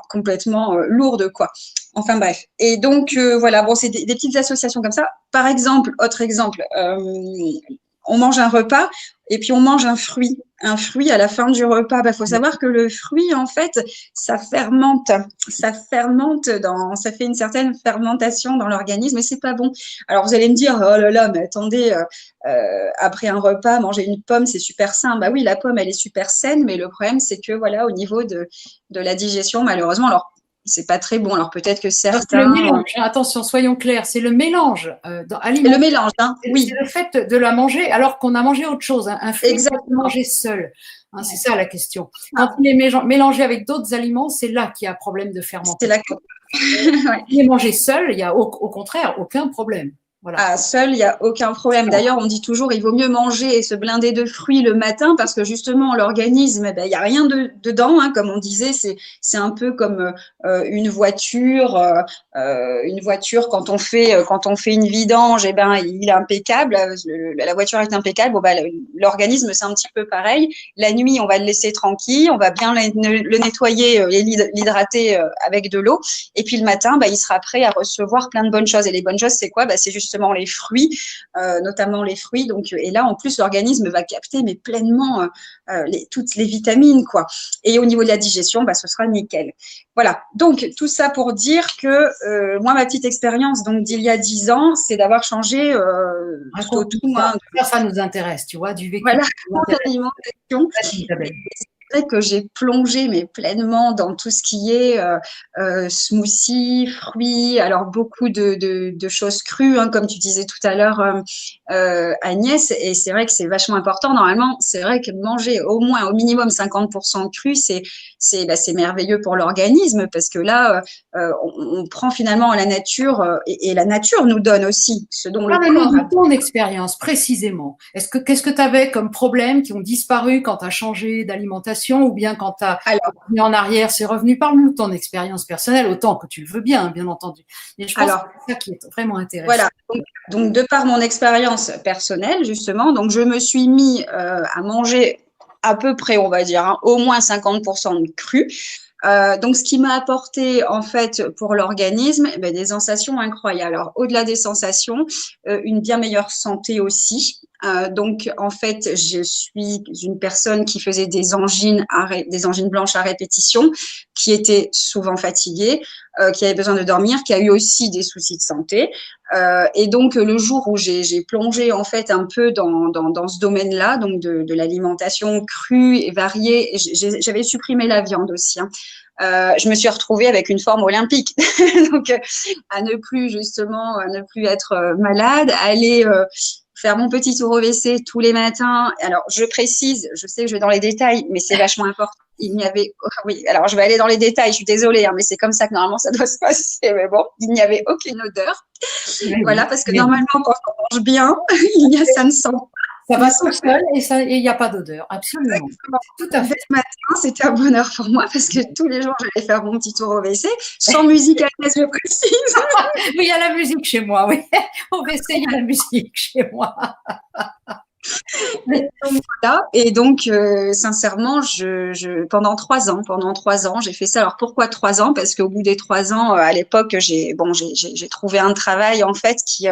complètement lourde, quoi. Enfin bref. Et donc voilà, bon, c'est des petites associations comme ça. Par exemple, autre exemple, on mange un repas et puis on mange un fruit. Un fruit à la fin du repas. Faut savoir que le fruit, en fait, ça fermente. Ça fait une certaine fermentation dans l'organisme et c'est pas bon. Alors vous allez me dire, oh là là, mais attendez, après un repas, manger une pomme, c'est super sain. Bah oui, la pomme, elle est super saine, mais le problème, c'est que voilà, au niveau de la digestion, malheureusement, alors c'est pas très bon. Alors peut-être que certains. Le mélange, attention, soyons clairs, c'est le mélange alimentaire. Le mélange, hein, oui. C'est le fait de la manger alors qu'on a mangé autre chose. Hein. Un fruit, c'est manger seul. Hein, c'est ça la question. Quand il est mélangé avec d'autres aliments, c'est là qu'il y a un problème de fermentation. C'est là ouais. Il est mangé seul, il y a au contraire aucun problème. Voilà. Ah, seul, il n'y a aucun problème. D'ailleurs, on dit toujours, il vaut mieux manger et se blinder de fruits le matin parce que justement, l'organisme, il n'y a rien dedans. Hein, comme on disait, c'est un peu comme une voiture. Une voiture, quand on fait une vidange, eh ben, il est impeccable. La voiture est impeccable. Bon, l'organisme, c'est un petit peu pareil. La nuit, on va le laisser tranquille. On va bien le nettoyer et l'hydrater avec de l'eau. Et puis le matin, il sera prêt à recevoir plein de bonnes choses. Et les bonnes choses, c'est quoi? C'est justement les fruits, notamment les fruits. Donc, et là, en plus, l'organisme va capter mais pleinement toutes les vitamines, quoi. Et au niveau de la digestion, ce sera nickel. Voilà. Donc, tout ça pour dire que moi, ma petite expérience donc d'il y a 10 ans, c'est d'avoir changé ça nous intéresse, tu vois, du vécu. Voilà, l'alimentation. C'est vrai que j'ai plongé mais pleinement dans tout ce qui est smoothie, fruits, alors beaucoup de choses crues, hein, comme tu disais tout à l'heure, Agnès, et c'est vrai que c'est vachement important. Normalement, c'est vrai que manger au moins, au minimum 50% cru, c'est merveilleux pour l'organisme parce que là, on prend finalement la nature et la nature nous donne aussi ce dont le corps a. Ton expérience, précisément, qu'est-ce que tu avais comme problèmes qui ont disparu quand tu as changé d'alimentation ou bien quand tu as revenu en arrière, c'est revenu? Parle-nous de ton expérience personnelle, autant que tu le veux bien entendu. Mais je pense que c'est ça qui est vraiment intéressant. Voilà. Donc, de par mon expérience personnelle, justement, donc je me suis mis à manger à peu près, on va dire, au moins 50% de cru. Donc, ce qui m'a apporté, en fait, pour l'organisme, des sensations incroyables. Alors, au-delà des sensations, une bien meilleure santé aussi. Donc, en fait, je suis une personne qui faisait des angines blanches à répétition, qui était souvent fatiguée, qui avait besoin de dormir, qui a eu aussi des soucis de santé. Et donc, le jour où j'ai plongé, en fait, un peu dans ce domaine-là, donc de l'alimentation crue et variée, j'avais supprimé la viande aussi, hein. Je me suis retrouvée avec une forme olympique. Donc, à ne plus être malade, à aller faire mon petit tour au WC tous les matins. Alors, je précise, je sais que je vais dans les détails, mais c'est vachement important. Oui, alors je vais aller dans les détails, je suis désolée, hein, mais c'est comme ça que normalement ça doit se passer. Mais bon, il n'y avait aucune odeur. Voilà, parce que normalement, quand on mange bien, ça ne sent pas. Ça va tout seul et il n'y a pas d'odeur, absolument. Exactement. Tout à fait. Ce matin, c'était un bonheur pour moi parce que tous les jours, j'allais faire mon petit tour au WC, sans musique à l'aise, je précise. Oui, il y a la musique chez moi, oui. Au WC, il y a la musique chez moi. Donc, voilà. Et donc, sincèrement, pendant 3 ans, j'ai fait ça. Alors, pourquoi 3 ans? Parce qu'au bout des 3 ans, à l'époque, j'ai trouvé un travail, en fait, qui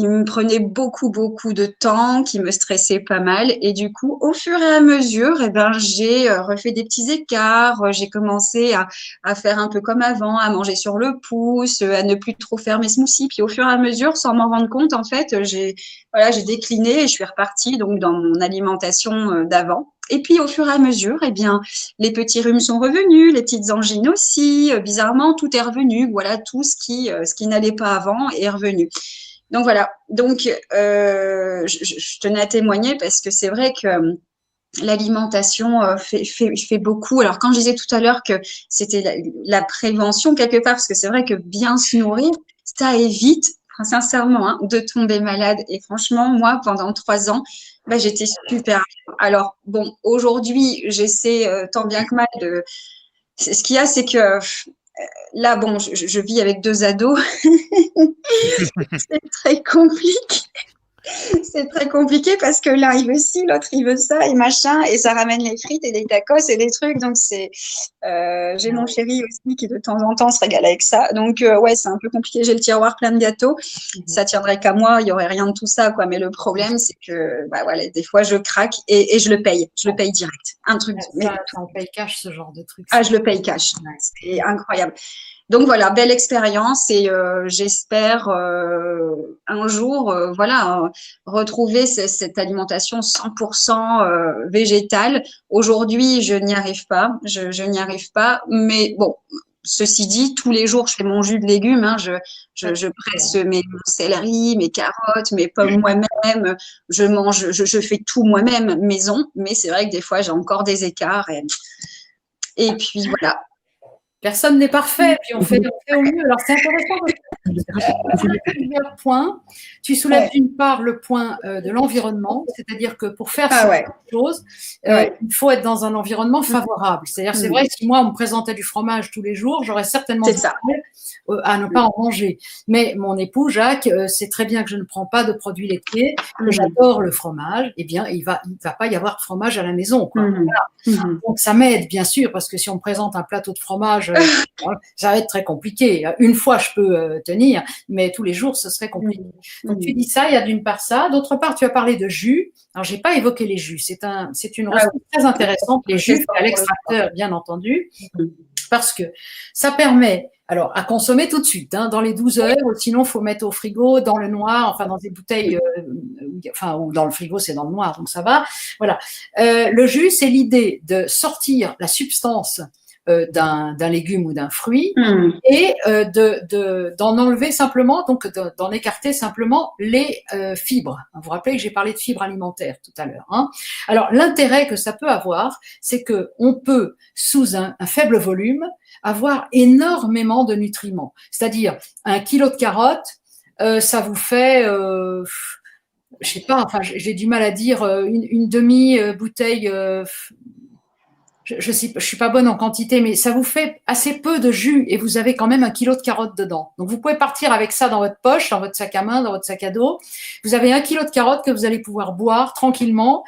me prenait beaucoup, beaucoup de temps, qui me stressait pas mal. Et du coup, au fur et à mesure, eh ben, j'ai refait des petits écarts. J'ai commencé à faire un peu comme avant, à manger sur le pouce, à ne plus trop faire mes smoothies. Puis au fur et à mesure, sans m'en rendre compte, en fait, j'ai décliné et je suis repartie donc dans mon alimentation d'avant. Et puis, au fur et à mesure, eh bien, les petits rhumes sont revenus, les petites angines aussi. Bizarrement, tout est revenu. Voilà, tout ce qui n'allait pas avant est revenu. Donc voilà, donc je tenais à témoigner parce que c'est vrai que l'alimentation fait beaucoup. Alors quand je disais tout à l'heure que c'était la prévention quelque part, parce que c'est vrai que bien se nourrir, ça évite, sincèrement, hein, de tomber malade. Et franchement, moi, pendant 3 ans, j'étais super. Alors bon, aujourd'hui, j'essaie tant bien que mal de… Ce qu'il y a, c'est que là, bon, je vis avec 2 ados. C'est très compliqué. C'est très compliqué parce que l'un, il veut ci, l'autre, il veut ça et machin. Et ça ramène les frites et les tacos et des trucs. Donc, j'ai mon chéri aussi qui, de temps en temps, se régale avec ça. Donc, ouais, c'est un peu compliqué. J'ai le tiroir plein de gâteaux. Ça tiendrait qu'à moi. Il n'y aurait rien de tout ça, quoi. Mais le problème, c'est que, voilà, des fois, je craque et je le paye. Je le paye direct. Un truc. Ça, on paye cash, ce genre de truc. Ah, je le paye cash. C'est incroyable. Donc voilà, belle expérience et j'espère un jour retrouver cette alimentation 100% végétale. Aujourd'hui, je n'y arrive pas, je n'y arrive pas, mais bon, ceci dit, tous les jours, je fais mon jus de légumes, hein, je presse mon céleri, mes carottes, mes pommes moi-même, je fais tout moi-même maison, mais c'est vrai que des fois, j'ai encore des écarts et puis voilà. Personne n'est parfait, puis on fait au mieux. Alors, c'est intéressant parce que plusieurs points. Tu soulèves d'une part le point de l'environnement, c'est-à-dire que pour faire ces choses, il faut être dans un environnement favorable. C'est-à-dire, c'est vrai, si moi, on me présentait du fromage tous les jours, j'aurais certainement à ne pas en manger. Mais mon époux, Jacques, sait très bien que je ne prends pas de produits laitiers, que j'adore le fromage, eh bien, il va pas y avoir de fromage à la maison, quoi. Voilà. Donc, ça m'aide, bien sûr, parce que si on me présente un plateau de fromage, ça va être très compliqué. Une fois, je peux tenir, mais tous les jours, ce serait compliqué. Donc, tu dis ça, il y a d'une part ça. D'autre part, tu as parlé de jus. Alors, j'ai pas évoqué les jus. C'est une recette très intéressante. Les jus à l'extracteur, bien entendu, parce que ça permet, alors, à consommer tout de suite, hein, dans les 12 heures, sinon, faut mettre au frigo, dans le noir, enfin, dans des bouteilles, ou dans le frigo, c'est dans le noir, donc ça va. Voilà. Le jus, c'est l'idée de sortir la substance d'un légume ou d'un fruit et d'en enlever simplement, donc d'en écarter simplement les fibres. Vous vous rappelez que j'ai parlé de fibres alimentaires tout à l'heure. Hein. Alors, l'intérêt que ça peut avoir, c'est que on peut, sous un faible volume, avoir énormément de nutriments. C'est-à-dire, 1 kilo de carottes, ça vous fait… je sais pas, enfin, j'ai du mal à dire une demi-bouteille… je suis pas bonne en quantité, mais ça vous fait assez peu de jus et vous avez quand même 1 kilo de carottes dedans. Donc, vous pouvez partir avec ça dans votre poche, dans votre sac à main, dans votre sac à dos. Vous avez 1 kilo de carottes que vous allez pouvoir boire tranquillement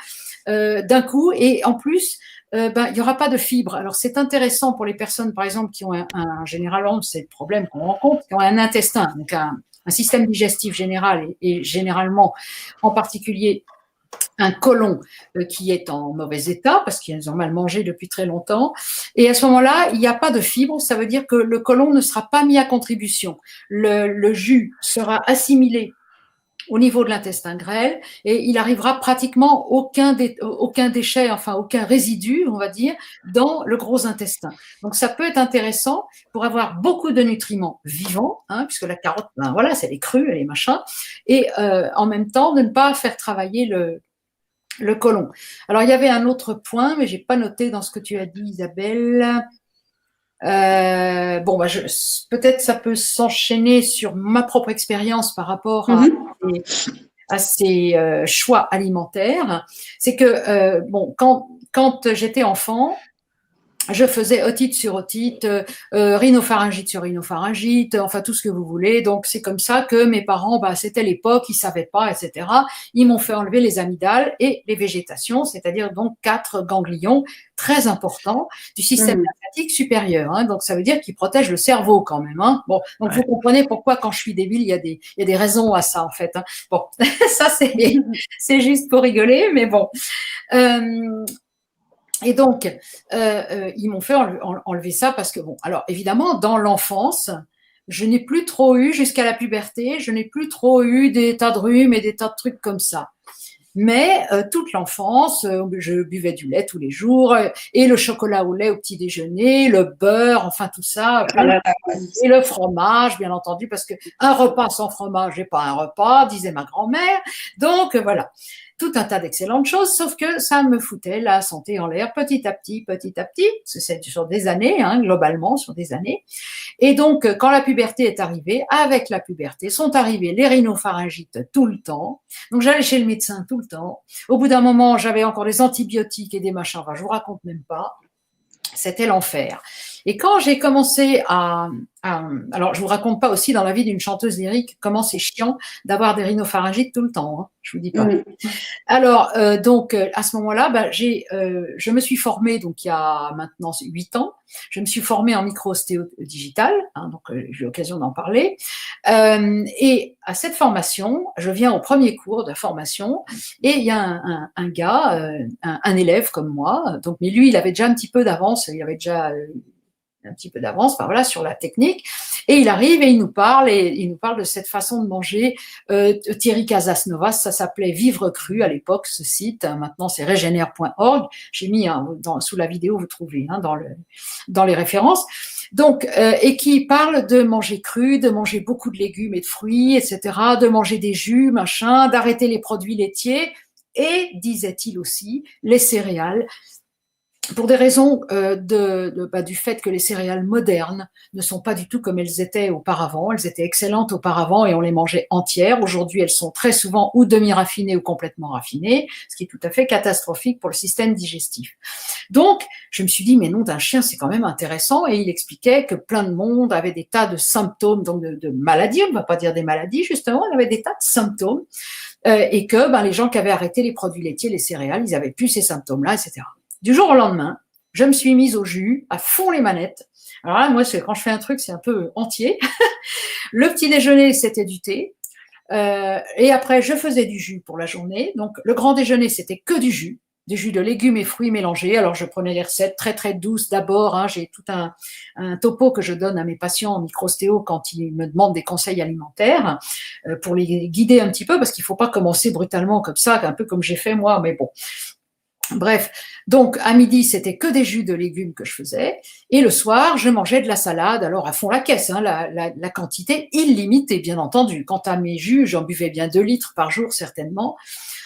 d'un coup. Et en plus, il y aura pas de fibres. Alors, c'est intéressant pour les personnes, par exemple, qui ont généralement, c'est le problème qu'on rencontre, qui ont un intestin, donc un système digestif général et généralement, en particulier, un côlon qui est en mauvais état parce qu'ils ont mal mangé depuis très longtemps. Et à ce moment-là, il n'y a pas de fibres. Ça veut dire que le côlon ne sera pas mis à contribution. Le jus sera assimilé au niveau de l'intestin grêle et il arrivera pratiquement aucun déchet, enfin aucun résidu, on va dire, dans le gros intestin. Donc ça peut être intéressant pour avoir beaucoup de nutriments vivants, hein, puisque la carotte, voilà, c'est les crues, les machins, et en même temps de ne pas faire travailler le côlon. Alors il y avait un autre point, mais j'ai pas noté dans ce que tu as dit, Isabelle. Peut-être ça peut s'enchaîner sur ma propre expérience par rapport à ces choix alimentaires. C'est que quand j'étais enfant, je faisais otite sur otite, rhinopharyngite sur rhinopharyngite, enfin tout ce que vous voulez. Donc c'est comme ça que mes parents, c'était l'époque, ils savaient pas, etc. Ils m'ont fait enlever les amygdales et les végétations, c'est-à-dire donc 4 ganglions très importants du système lymphatique supérieur. Hein. Donc ça veut dire qu'ils protègent le cerveau quand même. Hein. Bon, donc vous comprenez pourquoi quand je suis débile, il y a des raisons à ça en fait. Hein. Bon, ça c'est juste pour rigoler, mais bon. Et donc, ils m'ont fait enlever ça parce que, bon, alors évidemment, dans l'enfance, je n'ai plus trop eu, jusqu'à la puberté, je n'ai plus trop eu des tas de rhumes et des tas de trucs comme ça. Mais toute l'enfance, je buvais du lait tous les jours, et le chocolat au lait au petit déjeuner, le beurre, enfin tout ça, et le fromage, bien entendu, parce que un repas sans fromage n'est pas un repas, disait ma grand-mère. Donc voilà, tout un tas d'excellentes choses, sauf que ça me foutait la santé en l'air petit à petit, c'est sur des années, hein, globalement, sur des années. Et donc, quand la puberté est arrivée, avec la puberté, sont arrivées les rhinopharyngites tout le temps. Donc, j'allais chez le médecin tout le temps. Au bout d'un moment, j'avais encore des antibiotiques et des machins. Enfin, je vous raconte même pas. C'était l'enfer. Et quand j'ai commencé alors je vous raconte pas aussi dans la vie d'une chanteuse lyrique comment c'est chiant d'avoir des rhinopharyngites tout le temps, hein, je vous dis pas. Alors donc à ce moment-là, je me suis formée donc il y a maintenant 8 ans. Je me suis formée en micro-ostéo digital, hein, donc j'ai eu l'occasion d'en parler. Et à cette formation, je viens au premier cours de formation et il y a un gars, un élève comme moi, donc mais lui il avait déjà un petit peu d'avance, il avait déjà un petit peu d'avance, enfin voilà, sur la technique. Et il arrive et il nous parle de cette façon de manger. Thierry Casasnovas, ça s'appelait Vivre Cru à l'époque, ce site. Maintenant, c'est régénère.org. J'ai mis sous la vidéo, vous trouvez dans les références. Donc, et qui parle de manger cru, de manger beaucoup de légumes et de fruits, etc., de manger des jus, machin, d'arrêter les produits laitiers et, disait-il aussi, les céréales. Pour des raisons du fait que les céréales modernes ne sont pas du tout comme elles étaient auparavant. Elles étaient excellentes auparavant et on les mangeait entières. Aujourd'hui, elles sont très souvent ou demi-raffinées ou complètement raffinées, ce qui est tout à fait catastrophique pour le système digestif. Donc, je me suis dit, mais nom d'un chien, c'est quand même intéressant. Et il expliquait que plein de monde avait des tas de symptômes, donc de maladies, on ne va pas dire des maladies, justement, il avait des tas de symptômes. Et que les gens qui avaient arrêté les produits laitiers, les céréales, ils n'avaient plus ces symptômes-là, etc. Du jour au lendemain, je me suis mise au jus, à fond les manettes. Alors là, moi, quand je fais un truc, c'est un peu entier. Le petit déjeuner, c'était du thé. Et après, je faisais du jus pour la journée. Donc, le grand déjeuner, c'était que du jus de légumes et fruits mélangés. Alors, je prenais les recettes très, très douces d'abord. Hein, j'ai tout un topo que je donne à mes patients en micro-ostéo quand ils me demandent des conseils alimentaires pour les guider un petit peu, parce qu'il ne faut pas commencer brutalement comme ça, un peu comme j'ai fait moi, mais bon. Bref, donc à midi, c'était que des jus de légumes que je faisais. Et le soir, je mangeais de la salade, alors à fond la caisse, hein, la quantité illimitée, bien entendu. Quant à mes jus, j'en buvais bien 2 litres par jour, certainement.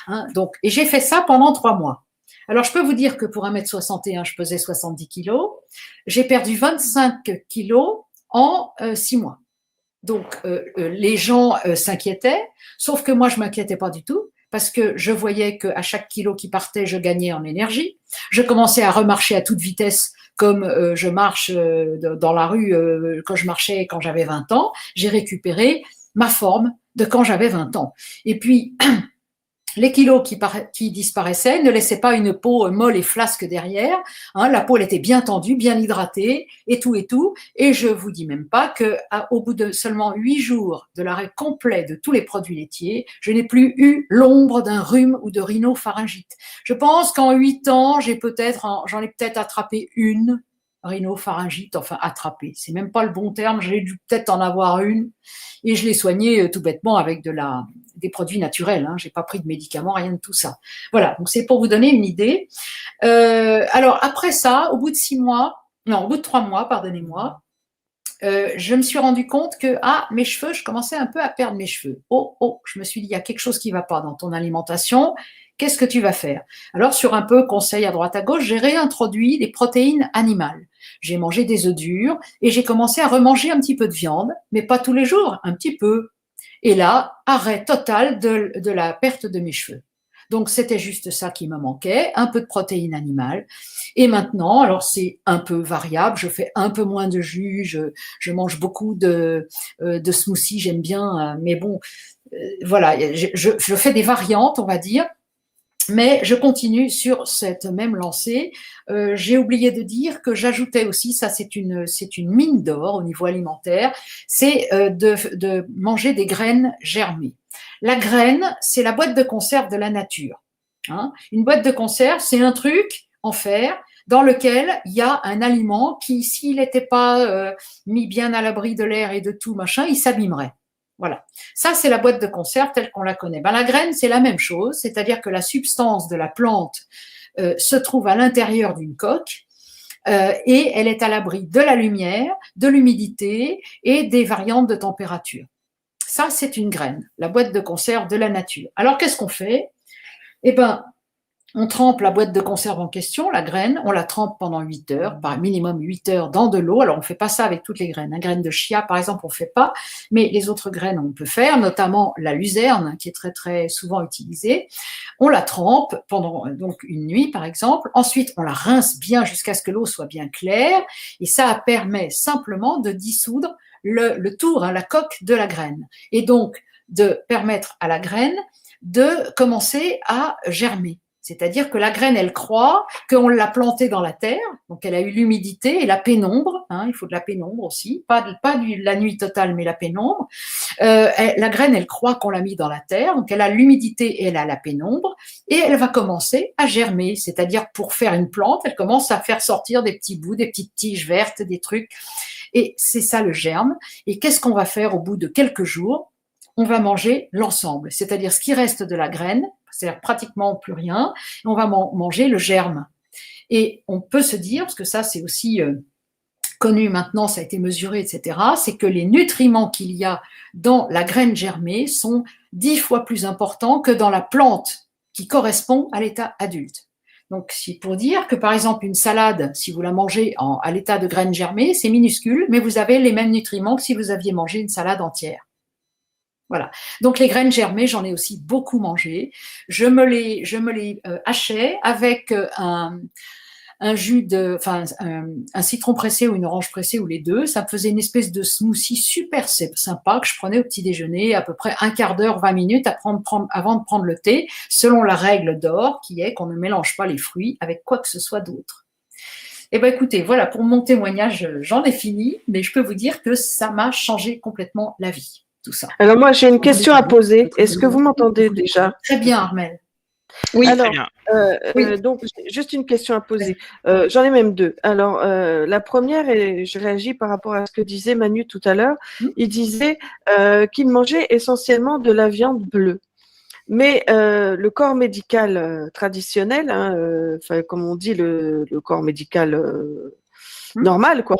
Hein, donc, et j'ai fait ça pendant 3 mois. Alors, je peux vous dire que pour 1m61, je pesais 70 kilos. J'ai perdu 25 kilos en 6 mois. Donc, les gens s'inquiétaient, sauf que moi, je m'inquiétais pas du tout, parce que je voyais qu'à chaque kilo qui partait, je gagnais en énergie. Je commençais à remarcher à toute vitesse, comme je marche dans la rue quand je marchais quand j'avais 20 ans. J'ai récupéré ma forme de quand j'avais 20 ans. Et puis, les kilos qui disparaissaient ne laissaient pas une peau molle et flasque derrière. Hein, la peau, elle était bien tendue, bien hydratée, et tout et tout. Et je vous dis même pas que, au bout de seulement 8 jours de l'arrêt complet de tous les produits laitiers, je n'ai plus eu l'ombre d'un rhume ou de rhinopharyngite. Je pense qu'en 8 ans, j'en ai peut-être attrapé une rhinopharyngite, enfin attrapé. C'est même pas le bon terme. J'ai dû peut-être en avoir une, et je l'ai soignée tout bêtement avec des produits naturels. Hein. J'ai pas pris de médicaments, rien de tout ça. Voilà. Donc c'est pour vous donner une idée. Alors après ça, au bout de 3 mois, pardonnez-moi, je me suis rendu compte que mes cheveux, je commençais un peu à perdre mes cheveux. Je me suis dit, il y a quelque chose qui va pas dans ton alimentation. Qu'est-ce que tu vas faire? Alors, sur un peu conseil à droite à gauche, j'ai réintroduit des protéines animales. J'ai mangé des œufs durs et j'ai commencé à remanger un petit peu de viande, mais pas tous les jours, un petit peu. Et là, arrêt total de la perte de mes cheveux. Donc, c'était juste ça qui me manquait, un peu de protéines animales. Et maintenant, alors c'est un peu variable, je fais un peu moins de jus, je mange beaucoup de smoothies, j'aime bien, mais bon, voilà, je fais des variantes, on va dire. Mais je continue sur cette même lancée. J'ai oublié de dire que j'ajoutais aussi, ça c'est une mine d'or au niveau alimentaire, c'est de manger des graines germées. La graine, c'est la boîte de conserve de la nature. Hein. Une boîte de conserve, c'est un truc en fer dans lequel il y a un aliment qui, s'il n'était pas mis bien à l'abri de l'air et de tout machin, il s'abîmerait. Voilà. Ça, c'est la boîte de conserve telle qu'on la connaît. Ben, la graine, c'est la même chose, c'est-à-dire que la substance de la plante se trouve à l'intérieur d'une coque et elle est à l'abri de la lumière, de l'humidité et des variantes de température. Ça, c'est une graine, la boîte de conserve de la nature. Alors, qu'est-ce qu'on fait? Eh ben, on trempe la boîte de conserve en question, la graine, on la trempe pendant 8 heures, par minimum 8 heures dans de l'eau. Alors, on ne fait pas ça avec toutes les graines. Une graine de chia, par exemple, on ne fait pas, mais les autres graines, on peut faire, notamment la luzerne, qui est très, très souvent utilisée. On la trempe pendant donc une nuit, par exemple. Ensuite, on la rince bien jusqu'à ce que l'eau soit bien claire. Et ça permet simplement de dissoudre le tour, hein, la coque de la graine. Et donc, de permettre à la graine de commencer à germer. C'est-à-dire que la graine, elle croît, qu'on l'a plantée dans la terre, donc elle a eu l'humidité et la pénombre, hein, il faut de la pénombre aussi, pas la nuit totale, mais la pénombre. La graine, elle croît qu'on l'a mis dans la terre, donc elle a l'humidité et elle a la pénombre, et elle va commencer à germer, c'est-à-dire pour faire une plante, elle commence à faire sortir des petits bouts, des petites tiges vertes, des trucs, et c'est ça le germe. Et qu'est-ce qu'on va faire au bout de quelques jours? On va manger l'ensemble, c'est-à-dire ce qui reste de la graine, c'est-à-dire pratiquement plus rien, et on va manger le germe. Et on peut se dire, parce que ça c'est aussi connu maintenant, ça a été mesuré, etc., c'est que les nutriments qu'il y a dans la graine germée sont 10 fois plus importants que dans la plante qui correspond à l'état adulte. Donc, c'est pour dire que, par exemple, une salade, si vous la mangez à l'état de graine germée, c'est minuscule, mais vous avez les mêmes nutriments que si vous aviez mangé une salade entière. Voilà. Donc les graines germées, j'en ai aussi beaucoup mangé. Je me les hachais avec un jus un citron pressé ou une orange pressée ou les deux. Ça me faisait une espèce de smoothie super sympa que je prenais au petit déjeuner, à peu près un quart d'heure, 20 minutes avant de prendre le thé, selon la règle d'or qui est qu'on ne mélange pas les fruits avec quoi que ce soit d'autre. Eh bien, écoutez, voilà, pour mon témoignage, j'en ai fini, mais je peux vous dire que ça m'a changé complètement la vie. Tout ça. Alors moi, j'ai une question à poser. Est-ce que vous m'entendez déjà? Très bien, Armelle. Oui. Alors, Oui. donc, juste une question à poser. J'en ai même deux. Alors, la première, et je réagis par rapport à ce que disait Manu tout à l'heure. Il disait qu'il mangeait essentiellement de la viande bleue. Mais le corps médical traditionnel, hein, comme on dit, le corps médical normal, quoi,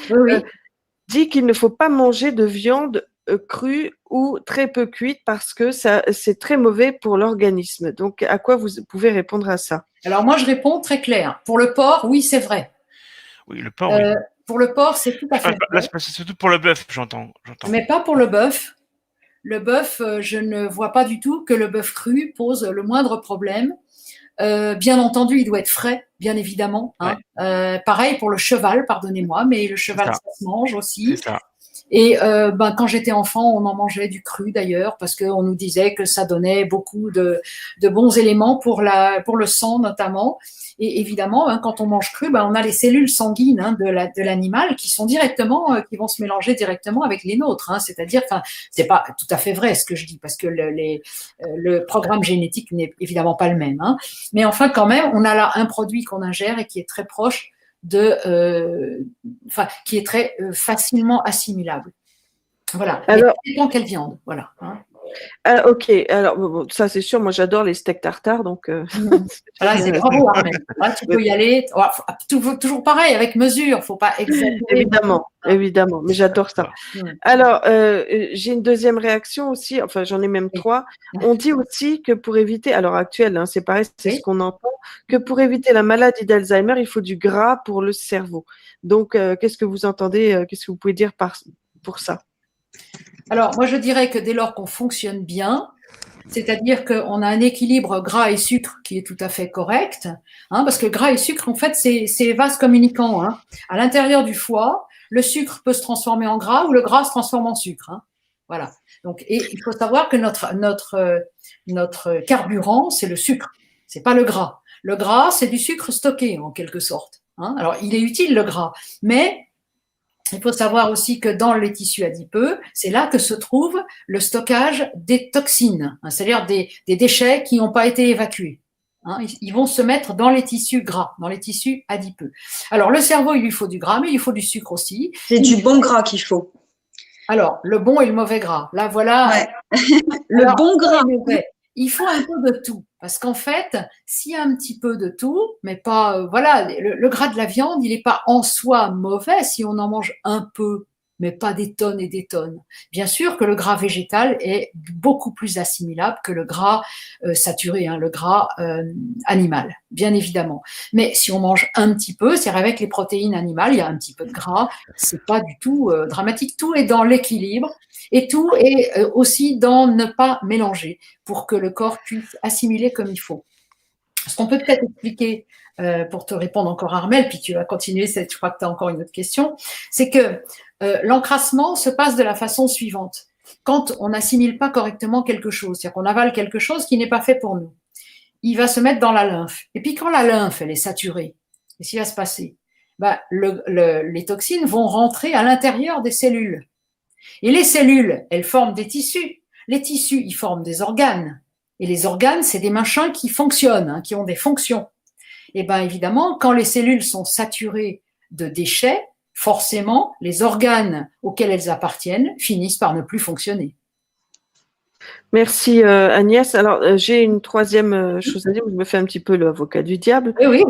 Oui. dit qu'il ne faut pas manger de viande crue ou très peu cuite parce que c'est très mauvais pour l'organisme. Donc, à quoi vous pouvez répondre à ça? Alors, moi, je réponds très clair. Pour le porc, oui, c'est vrai. Oui, le porc, oui. Pour le porc, c'est tout à fait Là, vrai. c'est surtout pour le bœuf, j'entends. Mais pas pour le bœuf. Le bœuf, je ne vois pas du tout que le bœuf cru pose le moindre problème. Bien entendu, il doit être frais, bien évidemment. Hein. Ouais. Pareil pour le cheval, pardonnez-moi, mais le cheval, ça se mange aussi. C'est ça. Et quand j'étais enfant, on en mangeait du cru d'ailleurs, parce qu'on nous disait que ça donnait beaucoup de bons éléments pour le sang notamment. Et évidemment, hein, quand on mange cru, on a les cellules sanguines hein, de l'animal qui sont directement, qui vont se mélanger directement avec les nôtres. Hein, c'est-à-dire, c'est pas tout à fait vrai ce que je dis, parce que le programme génétique n'est évidemment pas le même. Hein, mais enfin, quand même, on a là un produit qu'on ingère et qui est très proche qui est très facilement assimilable. Voilà. Alors, ça dépend quelle viande. Voilà. Hein. Ok, alors bon, ça c'est sûr, moi j'adore les steaks tartare, donc. Voilà, c'est bravo, Armelle. Là, tu peux y aller. Toujours pareil, avec mesure, faut pas exagérer. Évidemment, mais j'adore ça. Alors, j'ai une deuxième réaction aussi, enfin j'en ai même 3. On dit aussi que pour éviter, à l'heure actuelle, hein, c'est pareil, c'est ce qu'on entend, que pour éviter la maladie d'Alzheimer, il faut du gras pour le cerveau. Donc, qu'est-ce que vous entendez, qu'est-ce que vous pouvez dire pour ça? Alors, moi, je dirais que dès lors qu'on fonctionne bien, C'est-à-dire qu'on a un équilibre gras et sucre qui est tout à fait correct, hein, parce que gras et sucre, en fait, c'est vases communicants. Hein. À l'intérieur du foie, le sucre peut se transformer en gras ou le gras se transforme en sucre. Hein. Voilà. Donc, et il faut savoir que notre carburant, c'est le sucre, c'est pas le gras. Le gras, c'est du sucre stocké en quelque sorte. Hein. Alors, il est utile le gras, mais il faut savoir aussi que dans les tissus adipeux, c'est là que se trouve le stockage des toxines, hein, c'est-à-dire des déchets qui n'ont pas été évacués. Hein, ils vont se mettre dans les tissus gras, dans les tissus adipeux. Alors, le cerveau, il lui faut du gras, mais il lui faut du sucre aussi. C'est du bon gras qu'il faut. Alors, le bon et le mauvais gras. Là, voilà. Ouais. Le bon gras. Il faut un peu de tout. Parce qu'en fait, s'il y a un petit peu de tout, mais pas, voilà, le gras de la viande, il n'est pas en soi mauvais si on en mange un peu, mais pas des tonnes et des tonnes. Bien sûr que le gras végétal est beaucoup plus assimilable que le gras saturé, hein, le gras animal, bien évidemment. Mais si on mange un petit peu, c'est-à-dire avec les protéines animales, il y a un petit peu de gras, c'est pas du tout dramatique. Tout est dans l'équilibre. Et tout est aussi dans ne pas mélanger pour que le corps puisse assimiler comme il faut. Ce qu'on peut peut-être expliquer pour te répondre encore Armelle, puis tu vas continuer, je crois que tu as encore une autre question, c'est que l'encrassement se passe de la façon suivante. Quand on n'assimile pas correctement quelque chose, c'est-à-dire qu'on avale quelque chose qui n'est pas fait pour nous, il va se mettre dans la lymphe. Et puis quand la lymphe, elle est saturée, qu'est-ce qui va se passer? Les toxines vont rentrer à l'intérieur des cellules. Et les cellules, elles forment des tissus. Les tissus, ils forment des organes. Et les organes, c'est des machins qui fonctionnent, hein, qui ont des fonctions. Et bien évidemment, quand les cellules sont saturées de déchets, forcément, les organes auxquels elles appartiennent finissent par ne plus fonctionner. Merci Agnès. Alors j'ai une troisième chose à dire, je me fais un petit peu l'avocat du diable. Oui,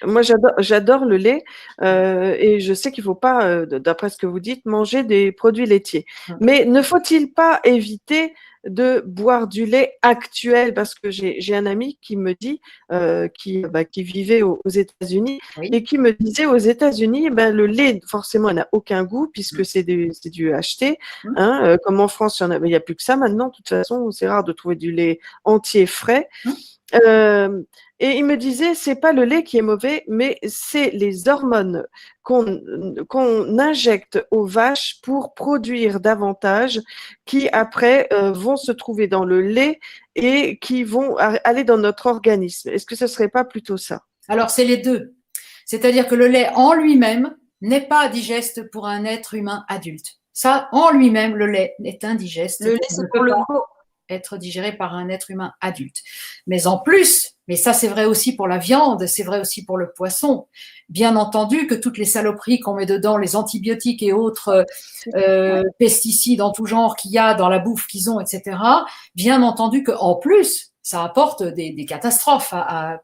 moi j'adore le lait et je sais qu'il ne faut pas, d'après ce que vous dites, manger des produits laitiers. Mais ne faut-il pas éviter de boire du lait actuel, parce que j'ai un ami qui me dit qui vivait aux États-Unis et qui me disait aux États-Unis le lait forcément n'a aucun goût puisque c'est du acheté, hein, comme en France il n'y a plus que ça maintenant, de toute façon c'est rare de trouver du lait entier frais. Et il me disait, c'est pas le lait qui est mauvais, mais c'est les hormones qu'on injecte aux vaches pour produire davantage, qui après vont se trouver dans le lait et qui vont aller dans notre organisme. Est-ce que ce serait pas plutôt ça? Alors c'est les deux. C'est-à-dire que le lait en lui-même n'est pas digeste pour un être humain adulte. Ça, en lui-même, le lait est indigeste. Le lait, c'est pour le veau. Être digéré par un être humain adulte. Mais en plus, mais ça c'est vrai aussi pour la viande, c'est vrai aussi pour le poisson, bien entendu que toutes les saloperies qu'on met dedans, les antibiotiques et autres pesticides en tout genre qu'il y a dans la bouffe qu'ils ont, etc., bien entendu qu'en plus, ça apporte des catastrophes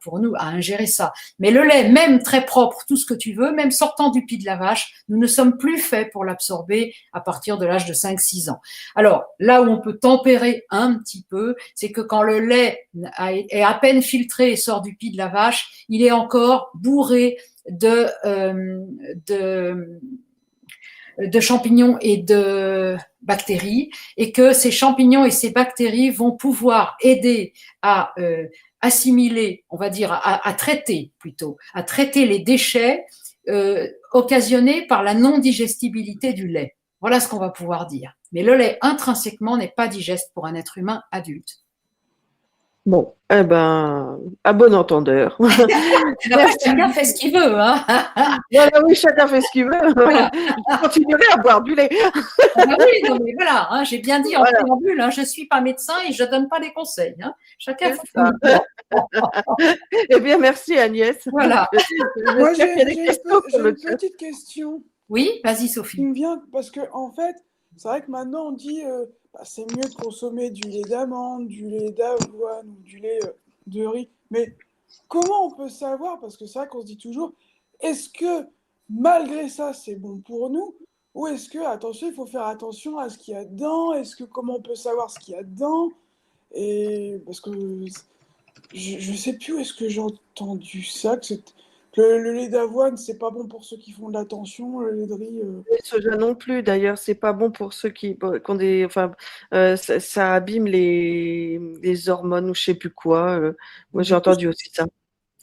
pour nous à ingérer ça. Mais le lait, même très propre, tout ce que tu veux, même sortant du pied de la vache, nous ne sommes plus faits pour l'absorber à partir de l'âge de 5-6 ans. Alors, là où on peut tempérer un petit peu, c'est que quand le lait est à peine filtré et sort du pied de la vache, il est encore bourré de champignons et de bactéries, et que ces champignons et ces bactéries vont pouvoir aider à assimiler, on va dire, à traiter les déchets occasionnés par la non-digestibilité du lait. Voilà ce qu'on va pouvoir dire. Mais le lait intrinsèquement n'est pas digeste pour un être humain adulte. Bon, à bon entendeur. Chacun fait ce qu'il veut. Hein. Voilà, oui, chacun fait ce qu'il veut. Voilà. Je continuerai à boire du lait. Oui, non, mais voilà, hein, j'ai bien dit en préambule, hein, je ne suis pas médecin et je ne donne pas des conseils. Hein. Chacun fait ce qu'il veut. Eh bien, merci Agnès. Voilà. Moi, j'ai une petite question. Oui, vas-y Sophie. Qui me vient parce que en fait, c'est vrai que maintenant on dit c'est mieux de consommer du lait d'amande, du lait d'avoine ou du lait de riz. Mais comment on peut savoir? Parce que c'est vrai qu'on se dit toujours, est-ce que malgré ça c'est bon pour nous? Ou est-ce que, attention, il faut faire attention à ce qu'il y a dedans? Comment on peut savoir ce qu'il y a dedans? Et parce que je sais plus où est-ce que j'ai entendu ça, que Le lait d'avoine, c'est pas bon pour ceux qui font de la tension, le lait de riz. Le soja non plus, d'ailleurs, c'est pas bon pour ceux qui ont des. Enfin, ça abîme les hormones ou je sais plus quoi. Moi, j'ai entendu aussi ça.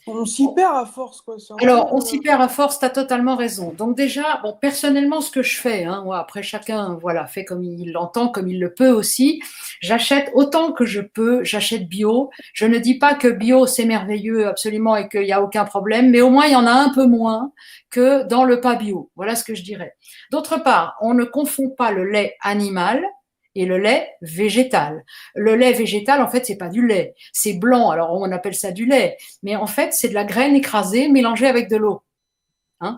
On s'y perd à force, quoi. Alors, on s'y perd à force, tu as totalement raison. Donc déjà, bon, personnellement, ce que je fais, moi, après chacun voilà, fait comme il l'entend, comme il le peut aussi, j'achète autant que je peux, j'achète bio. Je ne dis pas que bio, c'est merveilleux absolument et qu'il n'y a aucun problème, mais au moins, il y en a un peu moins que dans le pas bio. Voilà ce que je dirais. D'autre part, on ne confond pas le lait animal et le lait végétal. Le lait végétal, en fait, c'est pas du lait, c'est blanc. Alors on appelle ça du lait, mais en fait, c'est de la graine écrasée mélangée avec de l'eau.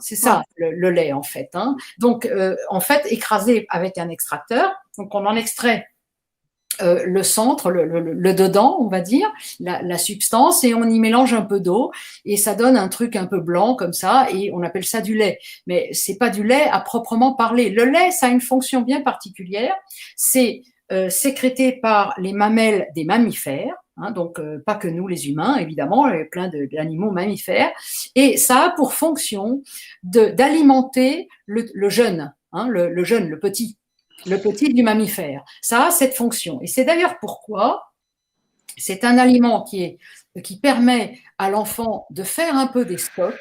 C'est ça le lait en fait. Donc en fait, écrasé avec un extracteur. Donc on en extrait le centre, le dedans, on va dire, la substance, et on y mélange un peu d'eau, et ça donne un truc un peu blanc comme ça, et on appelle ça du lait. Mais c'est pas du lait à proprement parler. Le lait, ça a une fonction bien particulière. C'est sécrété par les mamelles des mammifères, donc pas que nous les humains, évidemment, il y a plein d'animaux mammifères, et ça a pour fonction d'alimenter le jeune, le jeune, le petit du mammifère. Ça a cette fonction. Et c'est d'ailleurs pourquoi c'est un aliment qui permet à l'enfant de faire un peu des stocks.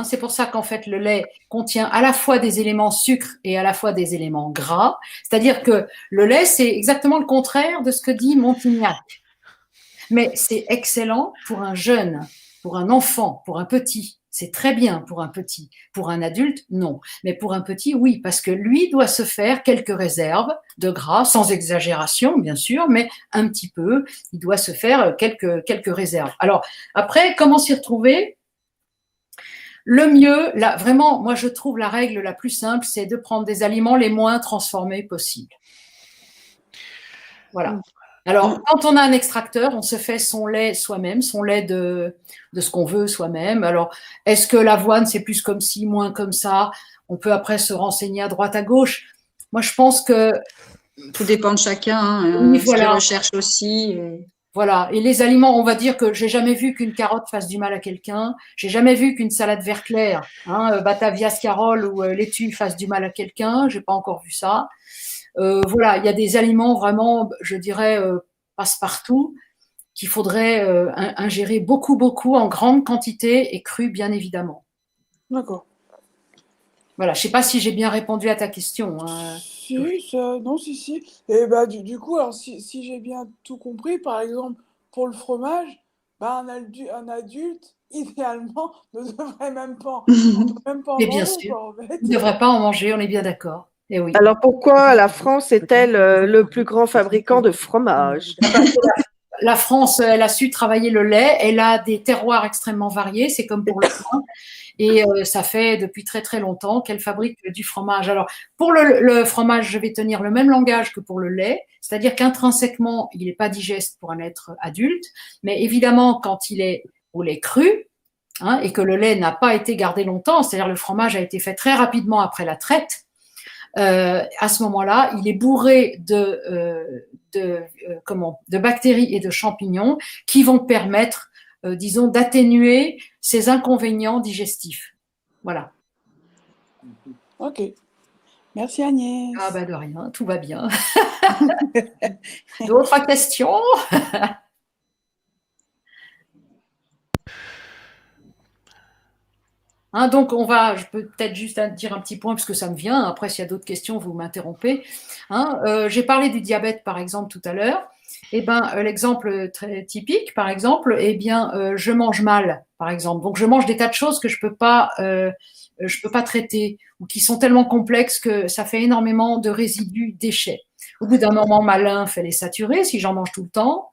C'est pour ça qu'en fait, le lait contient à la fois des éléments sucre et à la fois des éléments gras. C'est-à-dire que le lait, c'est exactement le contraire de ce que dit Montignac. Mais c'est excellent pour un jeune, pour un enfant, pour un petit. C'est très bien pour un petit. Pour un adulte, non. Mais pour un petit, oui, parce que lui doit se faire quelques réserves de gras, sans exagération, bien sûr, mais un petit peu. Il doit se faire quelques réserves. Alors, après, comment s'y retrouver ? Le mieux, là, vraiment, moi, je trouve la règle la plus simple, c'est de prendre des aliments les moins transformés possibles. Voilà. Alors, quand on a un extracteur, on se fait son lait soi-même, son lait de ce qu'on veut soi-même. Alors, est-ce que l'avoine, c'est plus comme ci, moins comme ça ? On peut après se renseigner à droite, à gauche. Moi, je pense que… Tout dépend de chacun, oui, voilà. Ce qu'il recherche aussi. Voilà. Et les aliments, on va dire que j'ai jamais vu qu'une carotte fasse du mal à quelqu'un. J'ai jamais vu qu'une salade vert clair, Batavia Scarole ou laitue fasse du mal à quelqu'un. J'ai pas encore vu ça. Voilà, il y a des aliments vraiment, je dirais, passe-partout, qu'il faudrait ingérer beaucoup, en grande quantité et cru, bien évidemment. D'accord. Voilà, je ne sais pas si j'ai bien répondu à ta question. Si. Et bah, du coup, alors, si j'ai bien tout compris, par exemple, pour le fromage, bah, un adulte, idéalement, ne devrait même pas en Et bien manger, sûr, quoi, en fait. il ne devrait pas en manger, on est bien d'accord. Et oui. Alors pourquoi la France est-elle le plus grand fabricant de fromage ? La France, elle a su travailler le lait, elle a des terroirs extrêmement variés, c'est comme pour le pain. Et ça fait depuis très très longtemps qu'elle fabrique du fromage. Alors pour le fromage, je vais tenir le même langage que pour le lait, c'est-à-dire qu'intrinsèquement, il n'est pas digeste pour un être adulte, mais évidemment quand il est au lait cru, et que le lait n'a pas été gardé longtemps, c'est-à-dire le fromage a été fait très rapidement après la traite, à ce moment-là, il est bourré de bactéries et de champignons qui vont permettre, disons, d'atténuer ces inconvénients digestifs. Voilà. Ok. Merci Agnès. Ah bah de rien, tout va bien. D'autres questions ? Donc, je peux peut-être juste dire un petit point, parce que ça me vient. Après, s'il y a d'autres questions, vous m'interrompez. J'ai parlé du diabète, par exemple, tout à l'heure. L'exemple très typique, par exemple, je mange mal, par exemple. Donc, je mange des tas de choses que je peux pas traiter, ou qui sont tellement complexes que ça fait énormément de résidus, déchets. Au bout d'un moment, ma lymphe, elle est saturée si j'en mange tout le temps.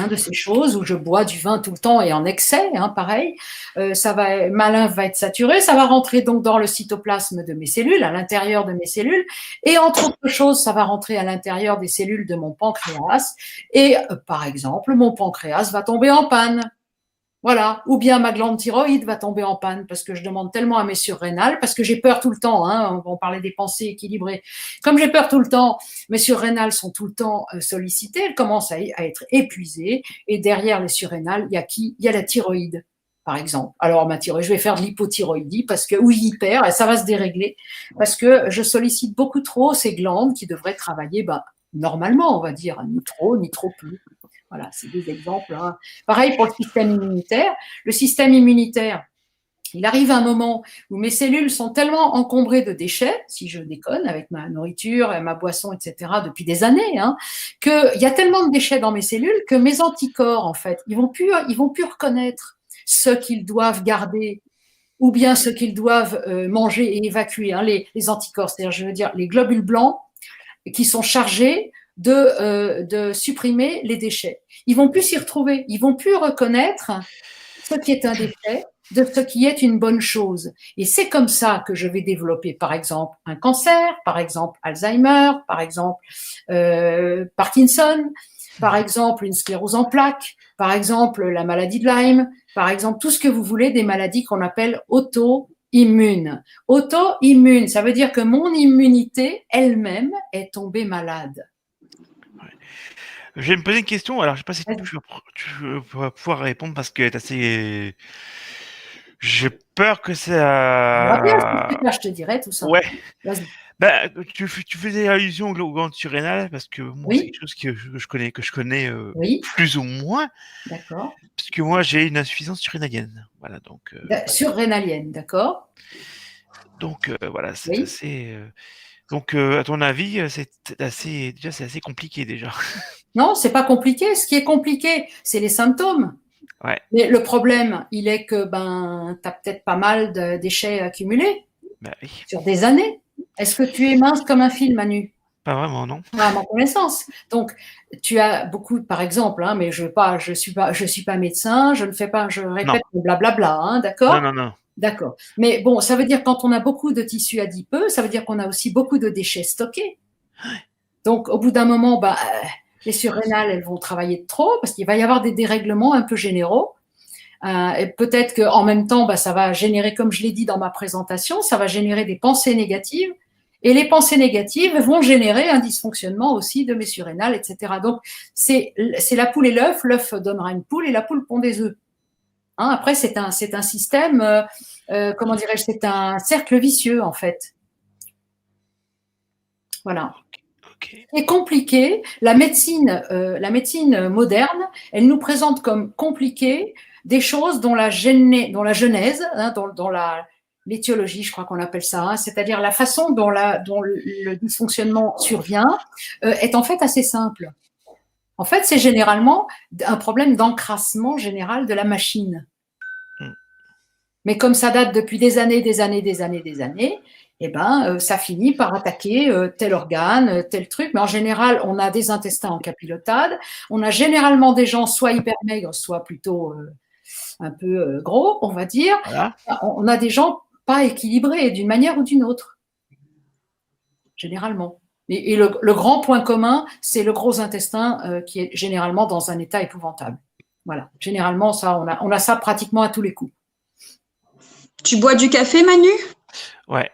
De ces choses où je bois du vin tout le temps et en excès, pareil, ma lymphe va être saturée, ça va rentrer donc dans le cytoplasme de mes cellules, à l'intérieur de mes cellules, et entre autres choses, ça va rentrer à l'intérieur des cellules de mon pancréas, et par exemple, mon pancréas va tomber en panne. Voilà, ou bien ma glande thyroïde va tomber en panne parce que je demande tellement à mes surrénales, parce que j'ai peur tout le temps, on parlait des pensées équilibrées. Comme j'ai peur tout le temps, mes surrénales sont tout le temps sollicitées, elles commencent à être épuisées, et derrière les surrénales, il y a qui ? Il y a la thyroïde, par exemple. Alors, ma thyroïde, je vais faire de l'hypothyroïdie ou hyper, et ça va se dérégler parce que je sollicite beaucoup trop ces glandes qui devraient travailler normalement, on va dire, ni trop, ni trop peu. Voilà, c'est des exemples. Hein. Pareil pour le système immunitaire. Le système immunitaire, il arrive un moment où mes cellules sont tellement encombrées de déchets, si je déconne, avec ma nourriture, ma boisson, etc., depuis des années, hein, qu'il y a tellement de déchets dans mes cellules que mes anticorps, en fait, ils vont plus reconnaître ce qu'ils doivent garder ou bien ce qu'ils doivent manger et évacuer, hein, les anticorps, c'est-à-dire, je veux dire, les globules blancs qui sont chargés de supprimer les déchets. Ils vont plus s'y retrouver, ils vont plus reconnaître ce qui est un déchet de ce qui est une bonne chose. Et c'est comme ça que je vais développer, par exemple, un cancer, par exemple, Alzheimer, par exemple, Parkinson, par exemple, une sclérose en plaques, par exemple, la maladie de Lyme, par exemple, tout ce que vous voulez, des maladies qu'on appelle auto-immunes. Auto-immune, ça veut dire que mon immunité elle-même est tombée malade. Je vais me poser une question. Alors, je ne sais pas si tu vas pouvoir répondre parce qu'elle est assez. J'ai peur que ça. Je te dirai tout ça. Ouais. Tu faisais allusion aux glandes surrénales parce que moi, c'est quelque chose que je connais plus ou moins. D'accord. Parce que moi, j'ai une insuffisance surrénalienne. Voilà, donc. Surrénalienne, d'accord. Donc, voilà, c'est assez. Donc, à ton avis, c'est assez compliqué déjà. Non, c'est pas compliqué. Ce qui est compliqué, c'est les symptômes. Ouais. Mais le problème, il est que tu as peut-être pas mal de déchets accumulés sur des années. Est-ce que tu es mince comme un fil, Manu? Pas vraiment, non. Pas à ma connaissance. Donc, tu as beaucoup, par exemple, hein, mais je suis pas médecin, je répète blablabla, hein, d'accord? Non. D'accord. Mais bon, ça veut dire quand on a beaucoup de tissus adipeux, ça veut dire qu'on a aussi beaucoup de déchets stockés. Donc, au bout d'un moment, les surrénales, elles vont travailler de trop parce qu'il va y avoir des dérèglements un peu généraux. Et peut-être qu'en même temps, ça va générer, comme je l'ai dit dans ma présentation, ça va générer des pensées négatives. Et les pensées négatives vont générer un dysfonctionnement aussi de mes surrénales, etc. Donc, c'est la poule et l'œuf. L'œuf donnera une poule et la poule pond des œufs. Hein, après, c'est un système, comment dirais-je, c'est un cercle vicieux, en fait. Voilà. C'est compliqué. La médecine moderne, elle nous présente comme compliqué des choses dont la genèse, hein, dont l'étiologie, je crois qu'on appelle ça, hein, c'est-à-dire la façon dont le dysfonctionnement survient, est en fait assez simple. En fait, c'est généralement un problème d'encrassement général de la machine. Mais comme ça date depuis des années, ça finit par attaquer tel organe, tel truc. Mais en général, on a des intestins en capilotade. On a généralement des gens soit hyper maigres, soit plutôt un peu gros, on va dire. Voilà. On a des gens pas équilibrés d'une manière ou d'une autre, généralement. Et le grand point commun, c'est le gros intestin qui est généralement dans un état épouvantable. Voilà. Généralement, ça, on a ça pratiquement à tous les coups. Tu bois du café, Manu? Ouais.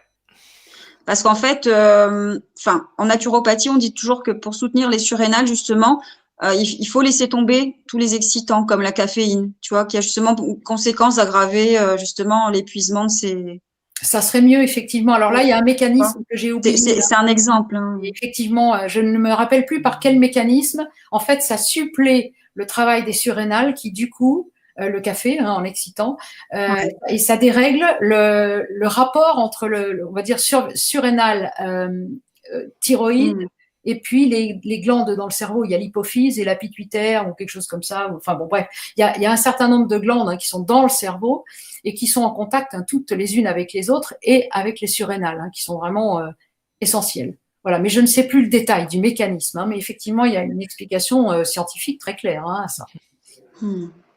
Parce qu'en fait, en naturopathie, on dit toujours que pour soutenir les surrénales, justement, il faut laisser tomber tous les excitants, comme la caféine, tu vois, qui a justement pour conséquence d'aggraver justement l'épuisement de ces… Ça serait mieux, effectivement. Alors là, il y a un mécanisme que j'ai oublié. C'est un exemple. Hein. Effectivement, je ne me rappelle plus par quel mécanisme. En fait, ça supplée le travail des surrénales qui, du coup, le café, hein, en excitant, et ça dérègle le rapport entre on va dire, surrénal, thyroïde, et puis les glandes dans le cerveau. Il y a l'hypophyse et la pituitaire ou quelque chose comme ça. Enfin bon, bref, il y a un certain nombre de glandes, hein, qui sont dans le cerveau et qui sont en contact, hein, toutes les unes avec les autres et avec les surrénales, hein, qui sont vraiment essentielles. Voilà, mais je ne sais plus le détail du mécanisme, hein, mais effectivement, il y a une explication scientifique très claire, hein, à ça.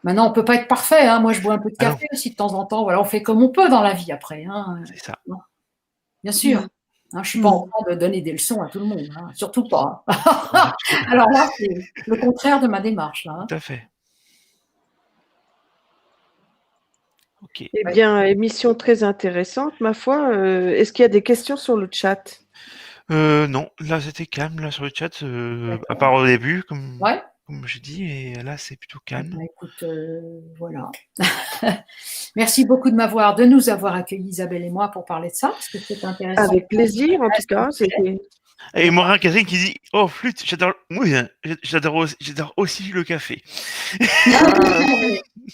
Maintenant, on peut pas être parfait. Hein. Moi, je bois un peu de café aussi de temps en temps. Voilà, on fait comme on peut dans la vie après. Hein. C'est ça. Bien sûr. Hein, je suis pas en train de donner des leçons à tout le monde. Hein. Surtout pas. Hein. Alors là, c'est le contraire de ma démarche. Là, hein. Tout à fait. Ok. Eh bien, émission très intéressante, ma foi. Est-ce qu'il y a des questions sur le chat? Non, là c'était calme là sur le chat, à part au début. Ouais. comme je dis, et là, c'est plutôt calme. Bah, écoute, voilà. Merci beaucoup de nous avoir accueillis, Isabelle et moi, pour parler de ça, parce que c'est intéressant. Avec plaisir, en tout cas. C'était... Et Morin Catherine qui dit oh flûte, j'adore, oui, j'adore aussi le café.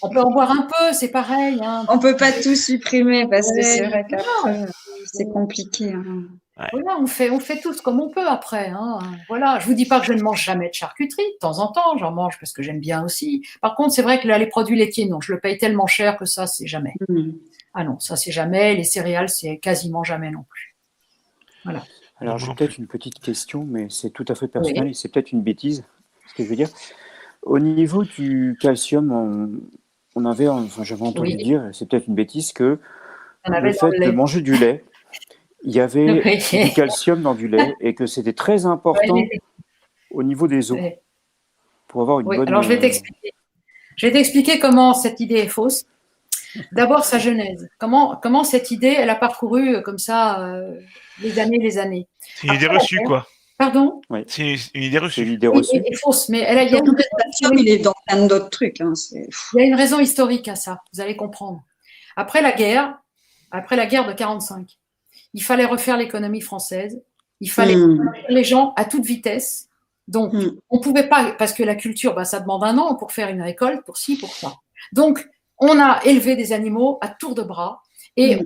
On peut en boire un peu, c'est pareil. Hein. On peut pas tout supprimer parce que Ouais, c'est vrai non. qu'après c'est compliqué. Hein. Ouais. Voilà, on fait tous comme on peut après. Hein. Voilà, je vous dis pas que je ne mange jamais de charcuterie. De temps en temps, j'en mange parce que j'aime bien aussi. Par contre, c'est vrai que là, les produits laitiers, non, je le paye tellement cher que ça, c'est jamais. Ah non, ça c'est jamais. Les céréales, c'est quasiment jamais non plus. Voilà. Alors, j'ai peut-être une petite question, mais c'est tout à fait personnel et c'est peut-être une bêtise, ce que je veux dire. Au niveau du calcium, j'avais entendu dire, c'est peut-être une bêtise, que le fait de manger du lait, il y avait du calcium dans du lait et que c'était très important au niveau des os pour avoir une bonne... Alors, je vais t'expliquer. Je vais t'expliquer comment cette idée est fausse. D'abord, sa genèse. Comment cette idée, elle a parcouru comme ça les années. C'est une idée reçue, quoi. Pardon? Oui. C'est une idée reçue. C'est une idée reçue. Oui, fausse, mais il y a le calcium, il est dans plein d'autres trucs. Hein, il y a une raison historique à ça, vous allez comprendre. Après la guerre de 45, il fallait refaire l'économie française, il fallait les gens à toute vitesse. Donc, on ne pouvait pas, parce que la culture, ça demande un an pour faire une récolte, pour ci, pour ça. Donc, on a élevé des animaux à tour de bras et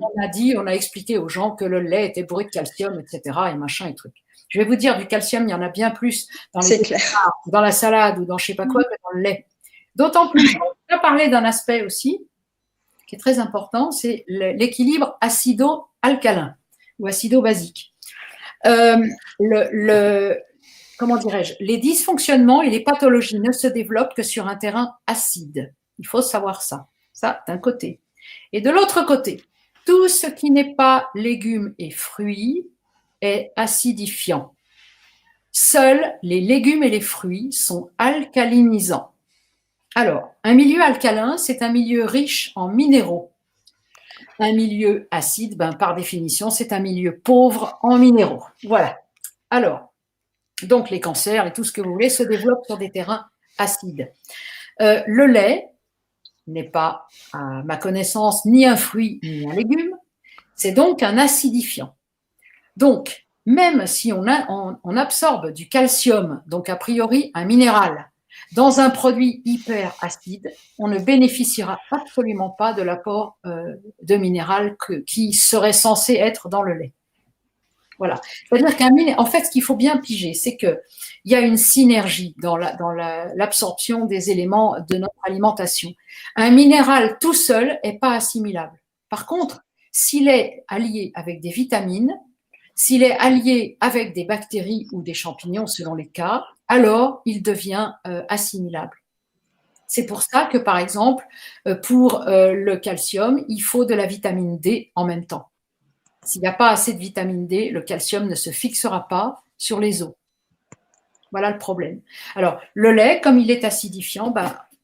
on a expliqué aux gens que le lait était bourré de calcium, etc. et machin et truc. Je vais vous dire, du calcium, il y en a bien plus dans la salade ou dans je ne sais pas quoi que dans le lait. D'autant plus, on va parler d'un aspect aussi qui est très important, c'est l'équilibre acido-alcalin ou acido-basique. Comment dirais-je, les dysfonctionnements et les pathologies ne se développent que sur un terrain acide. Il faut savoir ça. Ça, d'un côté. Et de l'autre côté, tout ce qui n'est pas légumes et fruits est acidifiant. Seuls les légumes et les fruits sont alcalinisants. Alors, un milieu alcalin, c'est un milieu riche en minéraux. Un milieu acide, par définition, c'est un milieu pauvre en minéraux. Voilà. Alors, donc les cancers et tout ce que vous voulez se développent sur des terrains acides. Le lait n'est pas, à ma connaissance, ni un fruit ni un légume. C'est donc un acidifiant. Donc, même si on absorbe du calcium, donc a priori un minéral, dans un produit hyper acide, on ne bénéficiera absolument pas de l'apport de minéral qui serait censé être dans le lait. Voilà. C'est-à-dire en fait, ce qu'il faut bien piger, c'est qu'il y a une synergie dans l'absorption des éléments de notre alimentation. Un minéral tout seul n'est pas assimilable. Par contre, s'il est allié avec des vitamines, s'il est allié avec des bactéries ou des champignons selon les cas, alors il devient assimilable. C'est pour ça que, par exemple, pour le calcium, il faut de la vitamine D en même temps. S'il n'y a pas assez de vitamine D, le calcium ne se fixera pas sur les os. Voilà le problème. Alors, le lait, comme il est acidifiant,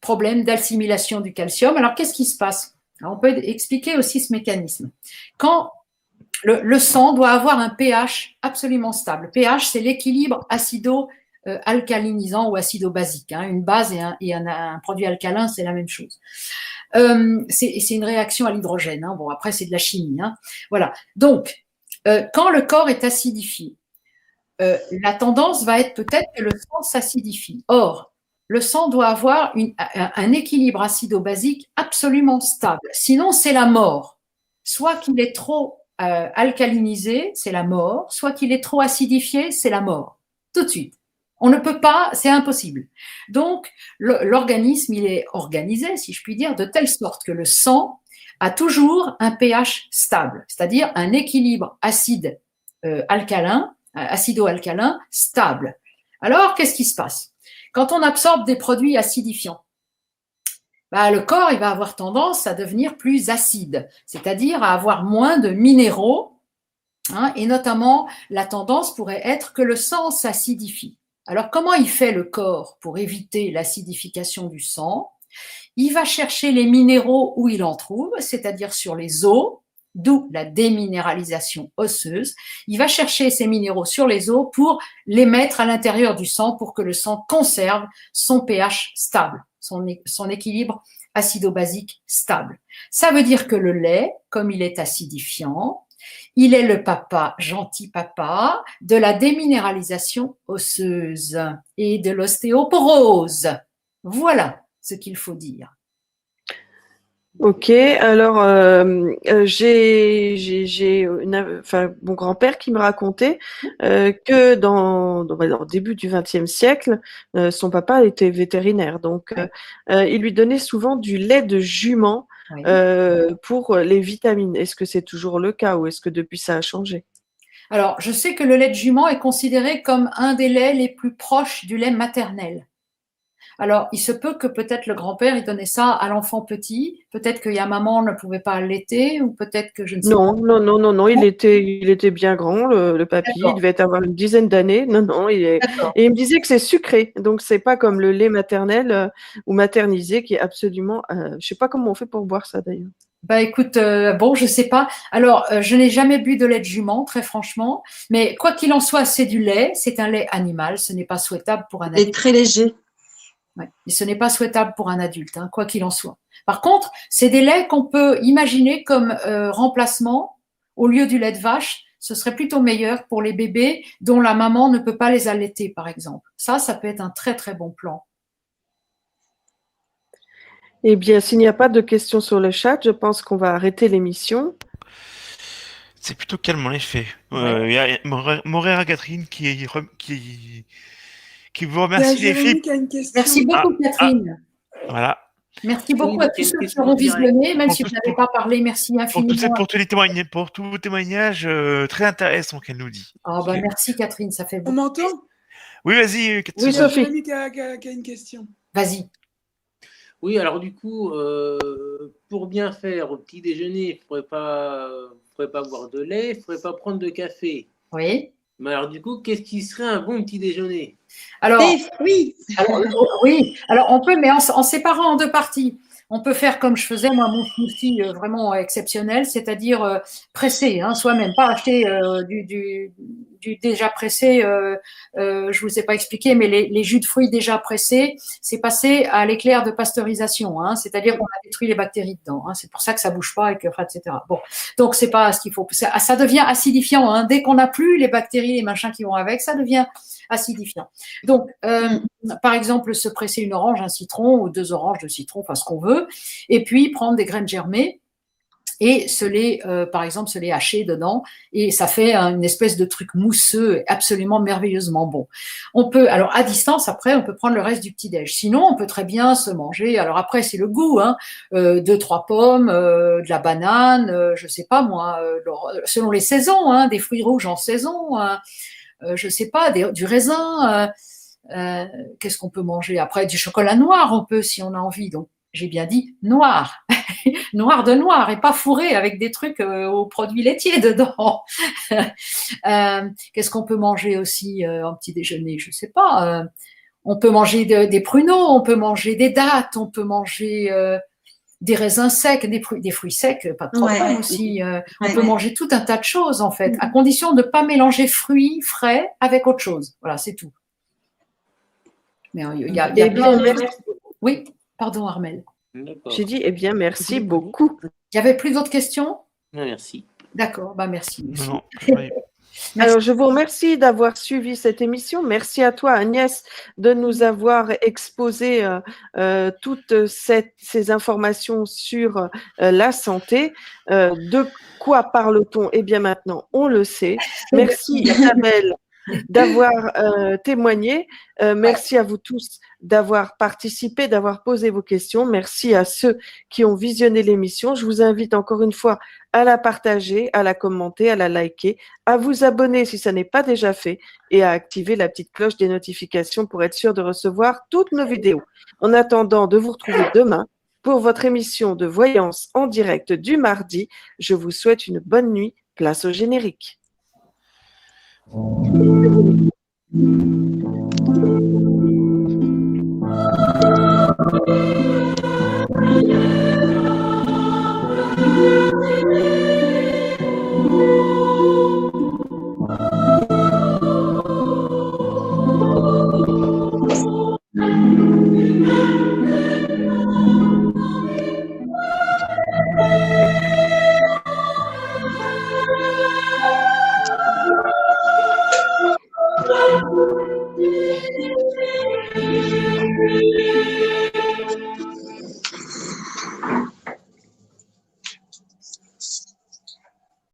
problème d'assimilation du calcium. Alors, qu'est-ce qui se passe? Alors, on peut expliquer aussi ce mécanisme. Quand le sang doit avoir un pH absolument stable. pH, c'est l'équilibre acido-alcalinisant ou acido-basique. Une base et un produit alcalin, c'est la même chose. C'est une réaction à l'hydrogène. Bon, après, c'est de la chimie. Voilà. Donc, quand le corps est acidifié, la tendance va être peut-être que le sang s'acidifie. Or, le sang doit avoir un équilibre acido-basique absolument stable. Sinon, c'est la mort. Soit qu'il est trop alcalinisé, c'est la mort. Soit qu'il est trop acidifié, c'est la mort. Tout de suite. On ne peut pas, c'est impossible. Donc, l'organisme, il est organisé, si je puis dire, de telle sorte que le sang a toujours un pH stable, c'est-à-dire un équilibre acide-alcalin, acido-alcalin stable. Alors, qu'est-ce qui se passe? Quand on absorbe des produits acidifiants, le corps, il va avoir tendance à devenir plus acide, c'est-à-dire à avoir moins de minéraux, et notamment, la tendance pourrait être que le sang s'acidifie. Alors, comment il fait le corps pour éviter l'acidification du sang? Il va chercher les minéraux où il en trouve, c'est-à-dire sur les os, d'où la déminéralisation osseuse. Il va chercher ces minéraux sur les os pour les mettre à l'intérieur du sang pour que le sang conserve son pH stable, son équilibre acido-basique stable. Ça veut dire que le lait, comme il est acidifiant, il est le papa, gentil papa, de la déminéralisation osseuse et de l'ostéoporose. Voilà ce qu'il faut dire. Ok, alors j'ai mon grand-père qui me racontait que dans le début du XXe siècle, son papa était vétérinaire, donc il lui donnait souvent du lait de jument pour les vitamines. Est-ce que c'est toujours le cas ou est-ce que depuis ça a changé? Alors, je sais que le lait de jument est considéré comme un des laits les plus proches du lait maternel. Alors, il se peut que peut-être le grand-père, il donnait ça à l'enfant petit. Peut-être que maman ne pouvait pas allaiter ou peut-être que je ne sais pas. Non, il était bien grand, le papy. Il devait avoir une dizaine d'années. Et il me disait que c'est sucré. Donc, c'est pas comme le lait maternel ou maternisé qui est absolument, je sais pas comment on fait pour boire ça d'ailleurs. Bah écoute, je sais pas. Alors, je n'ai jamais bu de lait de jument, très franchement. Mais quoi qu'il en soit, c'est du lait. C'est un lait animal. Ce n'est pas souhaitable pour un adulte. Et très léger. Ouais. Et ce n'est pas souhaitable pour un adulte, hein, quoi qu'il en soit. Par contre, c'est des laits qu'on peut imaginer comme remplacement au lieu du lait de vache. Ce serait plutôt meilleur pour les bébés dont la maman ne peut pas les allaiter, par exemple. Ça peut être un très très bon plan. Eh bien, s'il n'y a pas de questions sur le chat, je pense qu'on va arrêter l'émission. C'est plutôt calme en effet. Il y a Morera Catherine qui vous remercie les filles. Merci beaucoup Catherine. Voilà. Merci beaucoup à tous ceux qui auront visionné, même si vous n'avez pas parlé. Merci infiniment. Pour tous vos témoignages très intéressants qu'elle nous dit. Merci Catherine, ça fait beaucoup. On m'entend? Oui, vas-y. Oui, Sophie. J'ai qui a une question. Vas-y. Oui, alors du coup, pour bien faire au petit déjeuner, il ne faudrait pas boire de lait, il ne faudrait pas prendre de café. Oui. Mais alors du coup, qu'est-ce qui serait un bon petit déjeuner? Alors, des fruits. Alors on peut, mais en séparant en deux parties. On peut faire comme je faisais, moi, mon smoothie vraiment exceptionnel, c'est-à-dire pressé, soi-même, pas acheter du déjà pressé. Je vous ai pas expliqué, mais les jus de fruits déjà pressés, c'est passé à l'éclair de pasteurisation, c'est-à-dire qu'on a détruit les bactéries dedans. C'est pour ça que ça bouge pas, etc. Bon, donc c'est pas ce qu'il faut. Ça devient acidifiant. Dès qu'on n'a plus les bactéries, les machins qui vont avec, ça devient acidifiant. Donc, par exemple, se presser une orange, un citron ou 2 oranges de citron, enfin ce qu'on veut, et puis prendre des graines germées et par exemple, se les hacher dedans, et ça fait une espèce de truc mousseux absolument merveilleusement bon. On peut, alors à distance, après, on peut prendre le reste du petit-déj. Sinon, on peut très bien se manger, alors après, c'est le goût, 2-3 pommes, de la banane, je sais pas moi, selon les saisons, des fruits rouges en saison, je sais pas, du raisin, qu'est-ce qu'on peut manger après? Du chocolat noir, on peut, si on a envie. Donc, j'ai bien dit noir, noir de noir, et pas fourré avec des trucs aux produits laitiers dedans. Qu'est-ce qu'on peut manger aussi en petit déjeuner? Je sais pas. On peut manger des pruneaux, on peut manger des dattes, on peut manger des raisins secs, des fruits secs, pas trop aussi. On peut manger tout un tas de choses, en fait, à condition de ne pas mélanger fruits frais avec autre chose. Voilà, c'est tout. Mais il y a plein de... Oui, pardon, Armel. J'ai dit, merci beaucoup. Il n'y avait plus d'autres questions? Non, merci. D'accord, merci. Non. Alors, je vous remercie d'avoir suivi cette émission. Merci à toi, Agnès, de nous avoir exposé toutes ces informations sur la santé. De quoi parle-t-on? Eh bien, maintenant, on le sait. Merci, Isabelle, d'avoir témoigné. Merci à vous tous d'avoir participé, d'avoir posé vos questions. Merci à ceux qui ont visionné l'émission. Je vous invite encore une fois à la partager, à la commenter, à la liker, à vous abonner si ça n'est pas déjà fait et à activer la petite cloche des notifications pour être sûr de recevoir toutes nos vidéos. En attendant de vous retrouver demain pour votre émission de voyance en direct du mardi, je vous souhaite une bonne nuit. Place au générique.